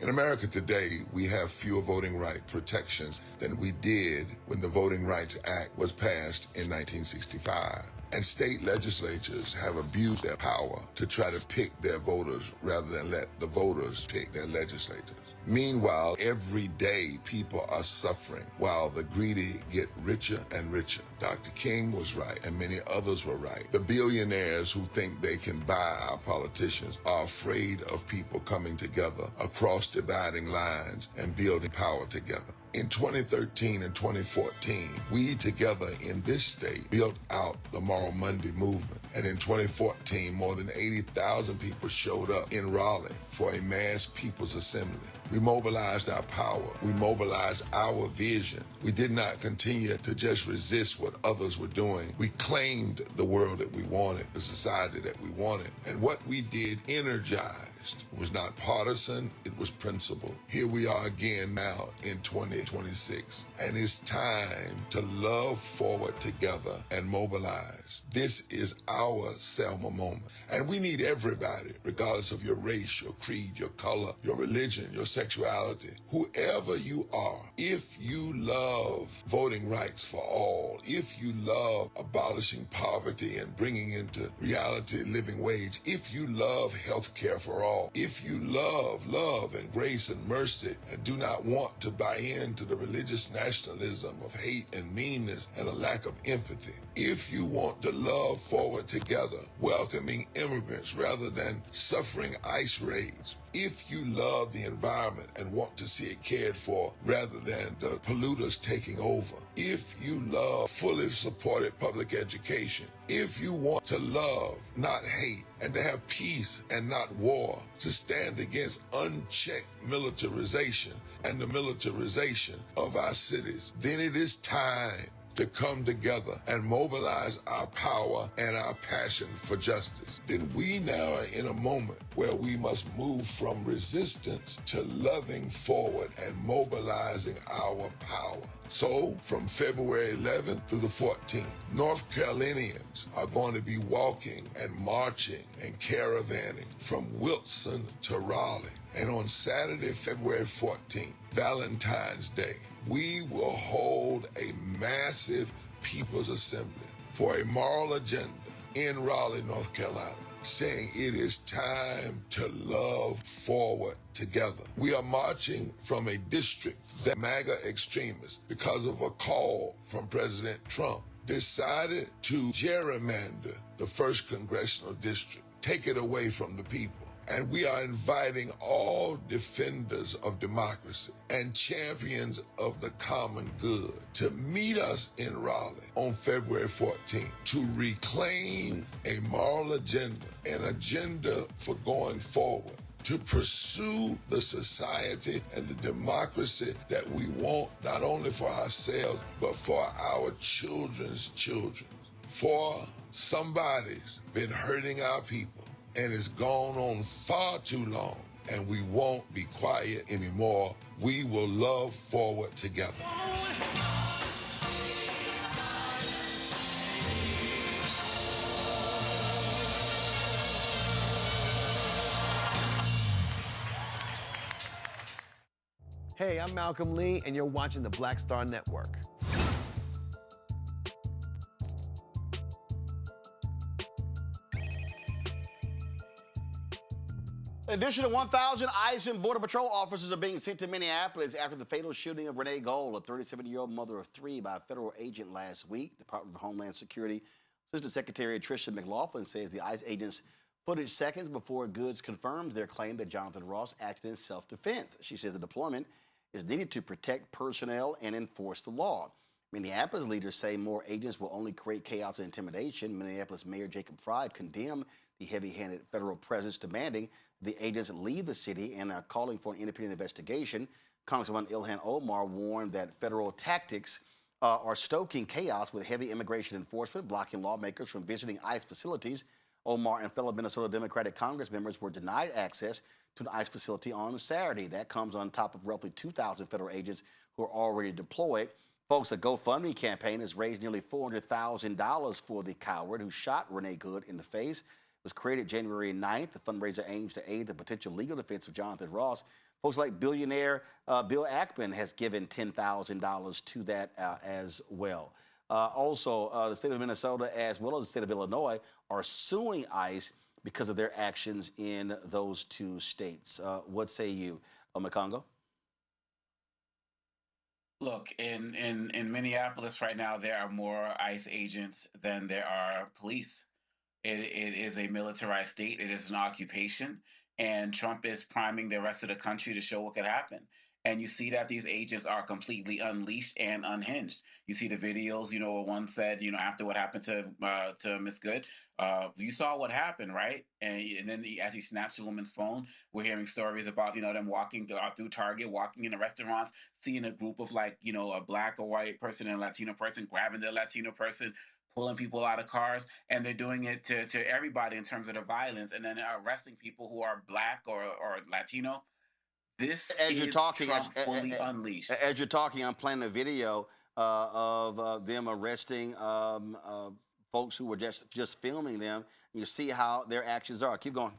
In America today, we have fewer voting right protections than we did when the Voting Rights Act was passed in 1965. And state legislatures have abused their power to try to pick their voters rather than let the voters pick their legislators. Meanwhile, every day people are suffering while the greedy get richer and richer. Dr. King was right, and many others were right. The billionaires who think they can buy our politicians are afraid of people coming together across dividing lines and building power together. In 2013 and 2014, we together in this state built out the Moral Monday movement. And in 2014, more than 80,000 people showed up in Raleigh for a mass people's assembly. We mobilized our power. We mobilized our vision. We did not continue to just resist what others were doing. We claimed the world that we wanted, the society that we wanted. And what we did energized. It was not partisan, it was principled. Here we are again now in 2026. And it's time to love forward together and mobilize. This is our Selma moment. And we need everybody, regardless of your race, your creed, your color, your religion, your homosexuality, whoever you are, if you love voting rights for all, if you love abolishing poverty and bringing into reality living wage, if you love health care for all, if you love and grace and mercy and do not want to buy into the religious nationalism of hate and meanness and a lack of empathy, if you want to love forward together, welcoming immigrants rather than suffering ICE raids, if you love the environment and want to see it cared for rather than the polluters taking over, if you love fully supported public education, if you want to love, not hate, and to have peace and not war, to stand against unchecked militarization and the militarization of our cities, then it is time to come together and mobilize our power and our passion for justice. Then we now are in a moment where we must move from resistance to loving forward and mobilizing our power. So, from February 11th through the 14th, North Carolinians are going to be walking and marching and caravanning from Wilson to Raleigh. And on Saturday, February 14th, Valentine's Day, we will hold a massive People's Assembly for a moral agenda in Raleigh, North Carolina, saying it is time to love forward together. We are marching from a district that MAGA extremists, because of a call from President Trump, decided to gerrymander the 1st Congressional District, take it away from the people. And we are inviting all defenders of democracy and champions of the common good to meet us in Raleigh on February 14th to reclaim a moral agenda, an agenda for going forward, to pursue the society and the democracy that we want, not only for ourselves, but for our children's children. For somebody's been hurting our people, and it's gone on far too long, and we won't be quiet anymore. We will love forward together. Hey, I'm Malcolm Lee, and you're watching the Black Star Network. An additional 1,000 ICE and Border Patrol officers are being sent to Minneapolis after the fatal shooting of Renee, a 37-year-old mother of 3, by a federal agent last week. Department of Homeland Security Assistant Secretary Tricia McLaughlin says the ICE agents' footage seconds before Goods confirms their claim that Jonathan Ross acted in self-defense. She says the deployment is needed to protect personnel and enforce the law. Minneapolis leaders say more agents will only create chaos and intimidation. Minneapolis Mayor Jacob Frey condemned the heavy-handed federal presence, demanding the agents leave the city and are calling for an independent investigation. Congresswoman Ilhan Omar warned that federal tactics are stoking chaos with heavy immigration enforcement, blocking lawmakers from visiting ICE facilities. Omar and fellow Minnesota Democratic Congress members were denied access to an ICE facility on Saturday. That comes on top of roughly 2,000 federal agents who are already deployed. Folks, a GoFundMe campaign has raised nearly $400,000 for the coward who shot Renee Good in the face. It was created January 9th. The fundraiser aims to aid the potential legal defense of Jonathan Ross. Folks like billionaire Bill Ackman has given $10,000 to that as well. Also, the state of Minnesota, as well as the state of Illinois, are suing ICE because of their actions in those two states. What say you, Makongo? Look, in Minneapolis right now, there are more ICE agents than there are police. It is a militarized state. It is an occupation. And Trump is priming the rest of the country to show what could happen. And you see that these agents are completely unleashed and unhinged. You see the videos, where one said, after what happened to Miss Good, you saw what happened, right? And then as he snatched the woman's phone, we're hearing stories about, them walking through Target, walking into restaurants, seeing a group of a black or white person and a Latino person grabbing the Latino person, pulling people out of cars, and they're doing it to everybody in terms of the violence, and then arresting people who are black or Latino. This as you're is talking, Trump fully unleashed. As you're talking, I'm playing a video of them arresting folks who were just filming them. You see how their actions are. Keep going.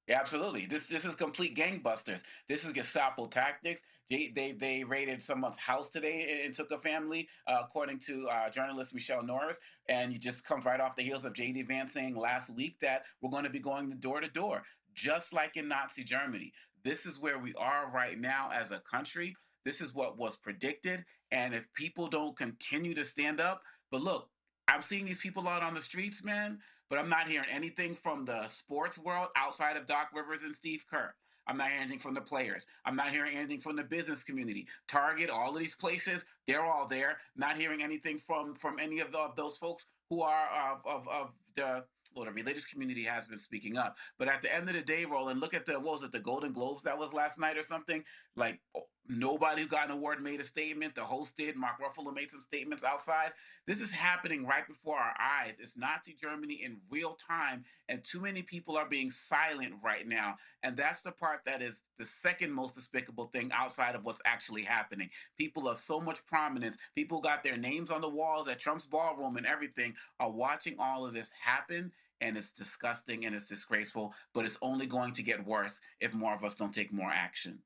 Yeah, absolutely. This is complete gangbusters. This is Gestapo tactics. They raided someone's house today and took a family, according to journalist Michelle Norris. And you just comes right off the heels of J.D. Vance saying last week that we're going to be going door to door, just like in Nazi Germany. This is where we are right now as a country. This is what was predicted. And if people don't continue to stand up, but look, I'm seeing these people out on the streets, man, but I'm not hearing anything from the sports world outside of Doc Rivers and Steve Kerr. I'm not hearing anything from the players. I'm not hearing anything from the business community. Target, all of these places, they're all there. Not hearing anything from any of those folks who are of the, well, the religious community has been speaking up. But at the end of the day, Roland, look at the, what was it, the Golden Globes that was last night or something? Like, nobody who got an award made a statement. The host did. Mark Ruffalo made some statements outside. This is happening right before our eyes. It's Nazi Germany in real time, and too many people are being silent right now. And that's the part that is the second most despicable thing outside of what's actually happening. People of so much prominence, people got their names on the walls at Trump's ballroom and everything, are watching all of this happen. And it's disgusting and it's disgraceful, but it's only going to get worse if more of us don't take more action.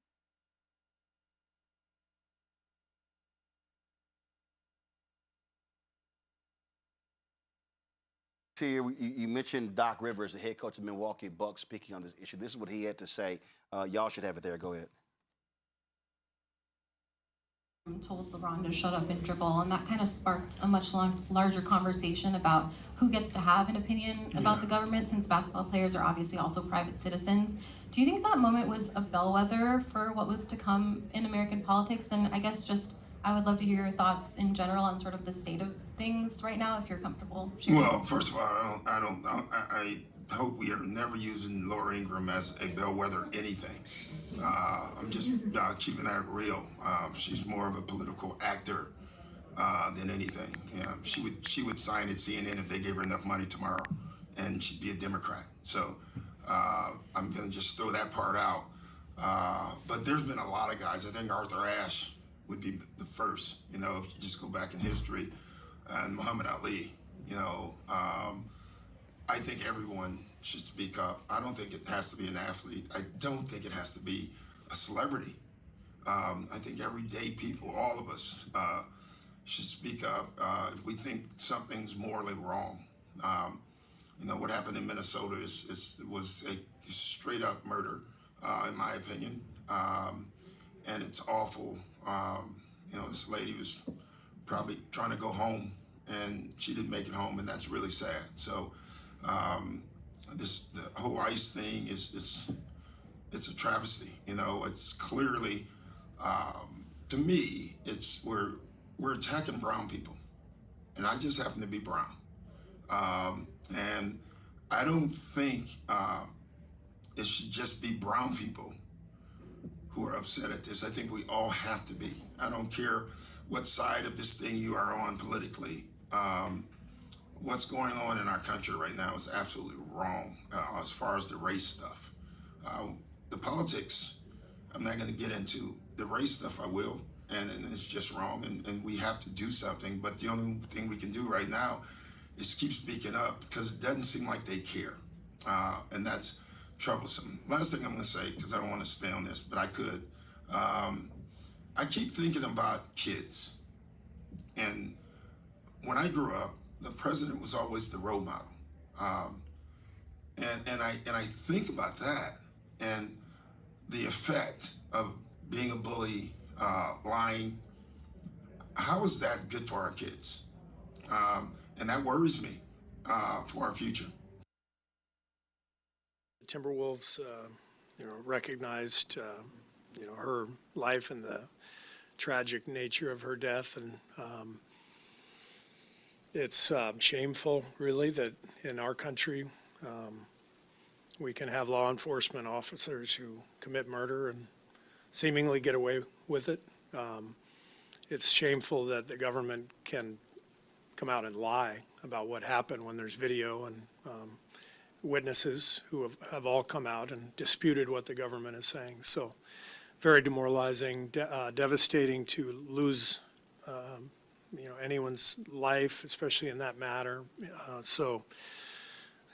Here, you mentioned Doc Rivers, the head coach of the Milwaukee Bucks, speaking on this issue. This is what he had to say. Y'all should have it there. Go ahead. Told LeBron to shut up and dribble, and that kind of sparked a much larger conversation about who gets to have an opinion about the government, since basketball players are obviously also private citizens. Do you think that moment was a bellwether for what was to come in American politics? And I guess just, I would love to hear your thoughts in general on sort of the state of things right now, if you're comfortable sharing. Well, first of all, I hope we are never using Laura Ingraham as a bellwether anything. I'm just keeping that real. She's more of a political actor than anything. Yeah, she would sign at CNN if they gave her enough money tomorrow, and she'd be a Democrat. So I'm going to just throw that part out. But there's been a lot of guys. I think Arthur Ashe would be the first. You know, if you just go back in history, and Muhammad Ali. You know. I think everyone should speak up. I don't think it has to be an athlete. I don't think it has to be a celebrity. I think everyday people, all of us, should speak up if we think something's morally wrong. You know, what happened in Minnesota was a straight up murder, in my opinion. And it's awful. You know, this lady was probably trying to go home and she didn't make it home, and that's really sad. So, the whole ICE thing it's a travesty. You know, it's clearly, to me, we're attacking brown people, and I just happen to be brown, and I don't think it should just be brown people who are upset at this. I think we all have to be. I don't care what side of this thing you are on politically. What's going on in our country right now is absolutely wrong as far as the race stuff. The politics, I'm not going to get into. The race stuff I will, and it's just wrong, and we have to do something. But the only thing we can do right now is keep speaking up, because it doesn't seem like they care, and that's troublesome. Last thing I'm going to say, because I don't want to stay on this, but I could. I keep thinking about kids, and when I grew up, the president was always the role model, and I think about that and the effect of being a bully, lying. How is that good for our kids? And that worries me for our future. Timberwolves, recognized, her life and the tragic nature of her death, and it's shameful, really, that in our country we can have law enforcement officers who commit murder and seemingly get away with it. It's shameful that the government can come out and lie about what happened when there's video, and witnesses who have all come out and disputed what the government is saying. So very demoralizing, devastating to lose anyone's life, especially in that matter. So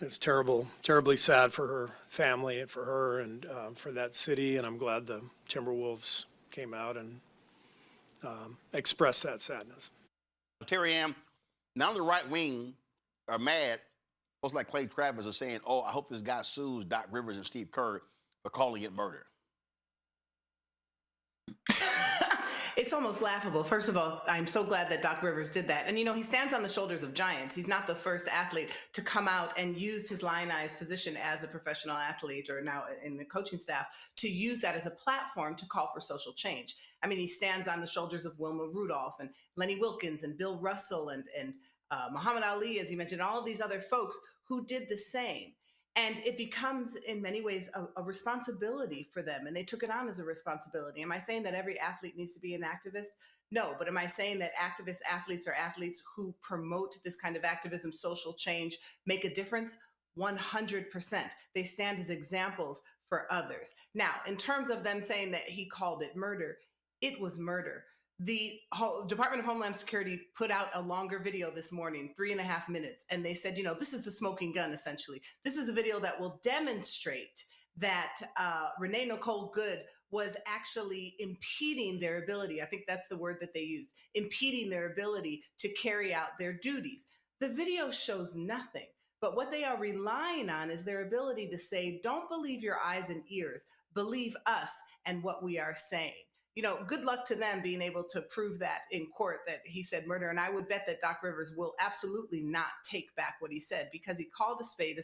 it's terribly sad for her family and for her and for that city. And I'm glad the Timberwolves came out and expressed that sadness. Terry Ann, now the right wing are mad. Folks like Clay Travis are saying, oh, I hope this guy sues Doc Rivers and Steve Kerr for calling it murder. It's almost laughable. First of all, I'm so glad that Doc Rivers did that. And, you know, he stands on the shoulders of giants. He's not the first athlete to come out and use his lionized position as a professional athlete or now in the coaching staff to use that as a platform to call for social change. I mean, he stands on the shoulders of Wilma Rudolph and Lenny Wilkens and Bill Russell and Muhammad Ali, as he mentioned, all of these other folks who did the same. And it becomes, in many ways, a responsibility for them. And they took it on as a responsibility. Am I saying that every athlete needs to be an activist? No. But am I saying that athletes are athletes who promote this kind of activism, social change, make a difference? 100%. They stand as examples for others. Now, in terms of them saying that he called it murder, it was murder. The Department of Homeland Security put out a longer video this morning, 3.5 minutes, and they said, you know, this is the smoking gun, essentially. This is a video that will demonstrate that Renee Nicole Good was actually impeding their ability. I think that's the word that they used, impeding their ability to carry out their duties. The video shows nothing, but what they are relying on is their ability to say, don't believe your eyes and ears, believe us and what we are saying. You know, good luck to them being able to prove that in court that he said murder. And I would bet that Doc Rivers will absolutely not take back what he said because he called a spade.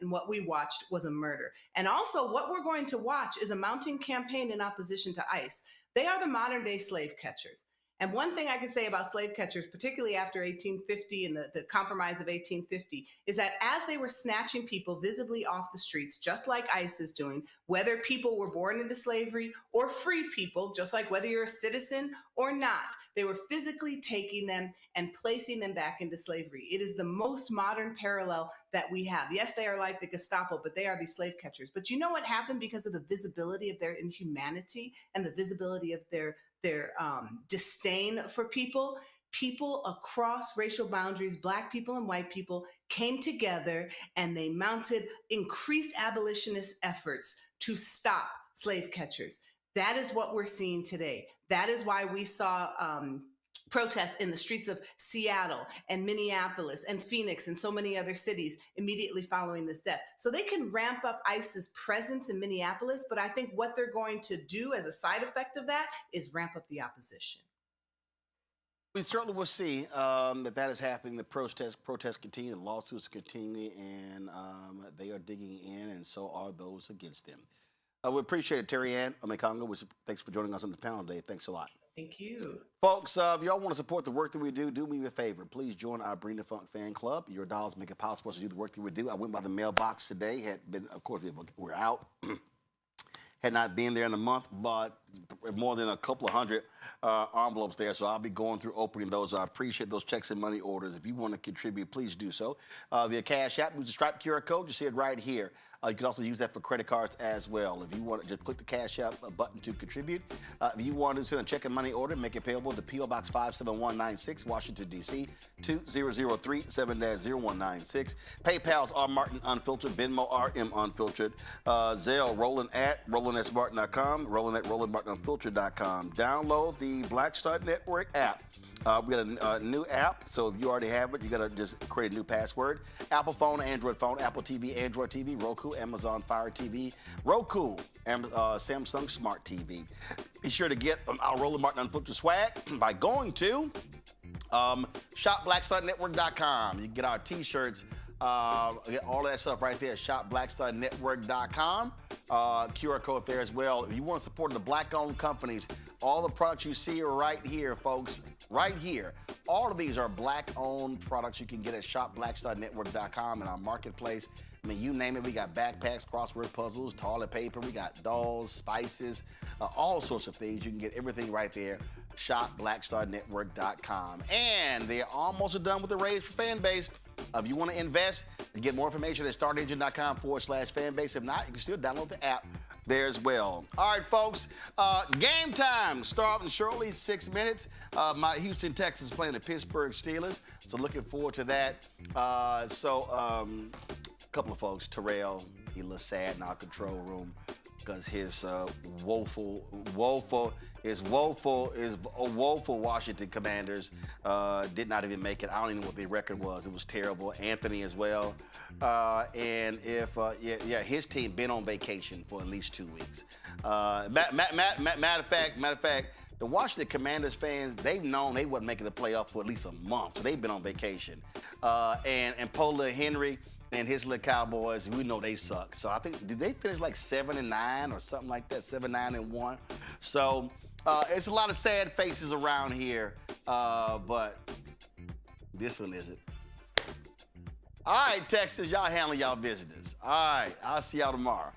And what we watched was a murder. And also what we're going to watch is a mounting campaign in opposition to ICE. They are the modern day slave catchers. And one thing I can say about slave catchers, particularly after 1850 and the Compromise of 1850, is that as they were snatching people visibly off the streets, just like ICE is doing, whether people were born into slavery or free people, just like whether you're a citizen or not, they were physically taking them and placing them back into slavery. It is the most modern parallel that we have. Yes, they are like the Gestapo, but they are these slave catchers. But you know what happened because of the visibility of their inhumanity and the visibility of their disdain for people? People across racial boundaries, Black people and white people, came together and they mounted increased abolitionist efforts to stop slave catchers. That is what we're seeing today. That is why we saw protests in the streets of Seattle and Minneapolis and Phoenix and so many other cities immediately following this death. So they can ramp up ICE's presence in Minneapolis, but I think what they're going to do as a side effect of that is ramp up the opposition. We certainly will see that is happening. The protests continue, the lawsuits continue, and they are digging in, and so are those against them. We appreciate it, Terry Ann Omekongo. Thanks for joining us on the panel today. Thanks a lot. Thank you. Folks, if y'all want to support the work that we do me a favor. Please join our Bring the Funk fan club. Your dollars make it possible for us to do the work that we do. I went by the mailbox today. Of course, we're out. Had not been there in a month, but more than a couple of hundred envelopes there. So I'll be going through opening those. I appreciate those checks and money orders. If you want to contribute, please do so. Via Cash App, use the Stripe QR code. You see it right here. You can also use that for credit cards as well. If you want to just click the Cash App button to contribute. If you want to send a check and money order, make it payable to P.O. Box 57196, Washington, D.C. 20037-0196. PayPal's R. Martin Unfiltered, Venmo RM Unfiltered, Zelle Roland@RolandSMartin.com, Roland@RolandMartinUnfiltered.com. Download the Black Star Network app. We got a new app, so if you already have it, you got to just create a new password. Apple phone, Android phone, Apple TV, Android TV, Roku, Amazon Fire TV, Roku, Samsung Smart TV. Be sure to get our Roland Martin Unfiltered swag by going to shopblackstarnetwork.com. You can get our T-shirts, get all that stuff right there, shopblackstarnetwork.com. QR code there as well. If you want to support the Black-owned companies, all the products you see are right here, folks. Right here. All of these are Black-owned products you can get at shopblackstarnetwork.com in our marketplace. I mean, you name it. We got backpacks, crossword puzzles, toilet paper. We got dolls, spices, all sorts of things. You can get everything right there. shopblackstarnetwork.com. And they're almost done with the Raise for Fan Base. If you want to invest and get more information at startengine.com/fanbase. If not, you can still download the app there as well. All right, folks, game time starting shortly, 6 minutes. My Houston Texans playing the Pittsburgh Steelers, so looking forward to that. couple of folks. Terrell, he a little sad in our control room because his woeful Washington Commanders did not even make it. I don't even know what their record was. It was terrible. Anthony as well. And if his team been on vacation for at least 2 weeks. Matter of fact, the Washington Commanders fans, they've known they wasn't making the playoff for at least a month, so they've been on vacation. And Pola Henry and his little Cowboys, we know they suck. So I think, did they finish like 7-9 or something like that? 7-9-1. So it's a lot of sad faces around here, but this one isn't. All right, Texas, y'all handle y'all business. All right, I'll see y'all tomorrow.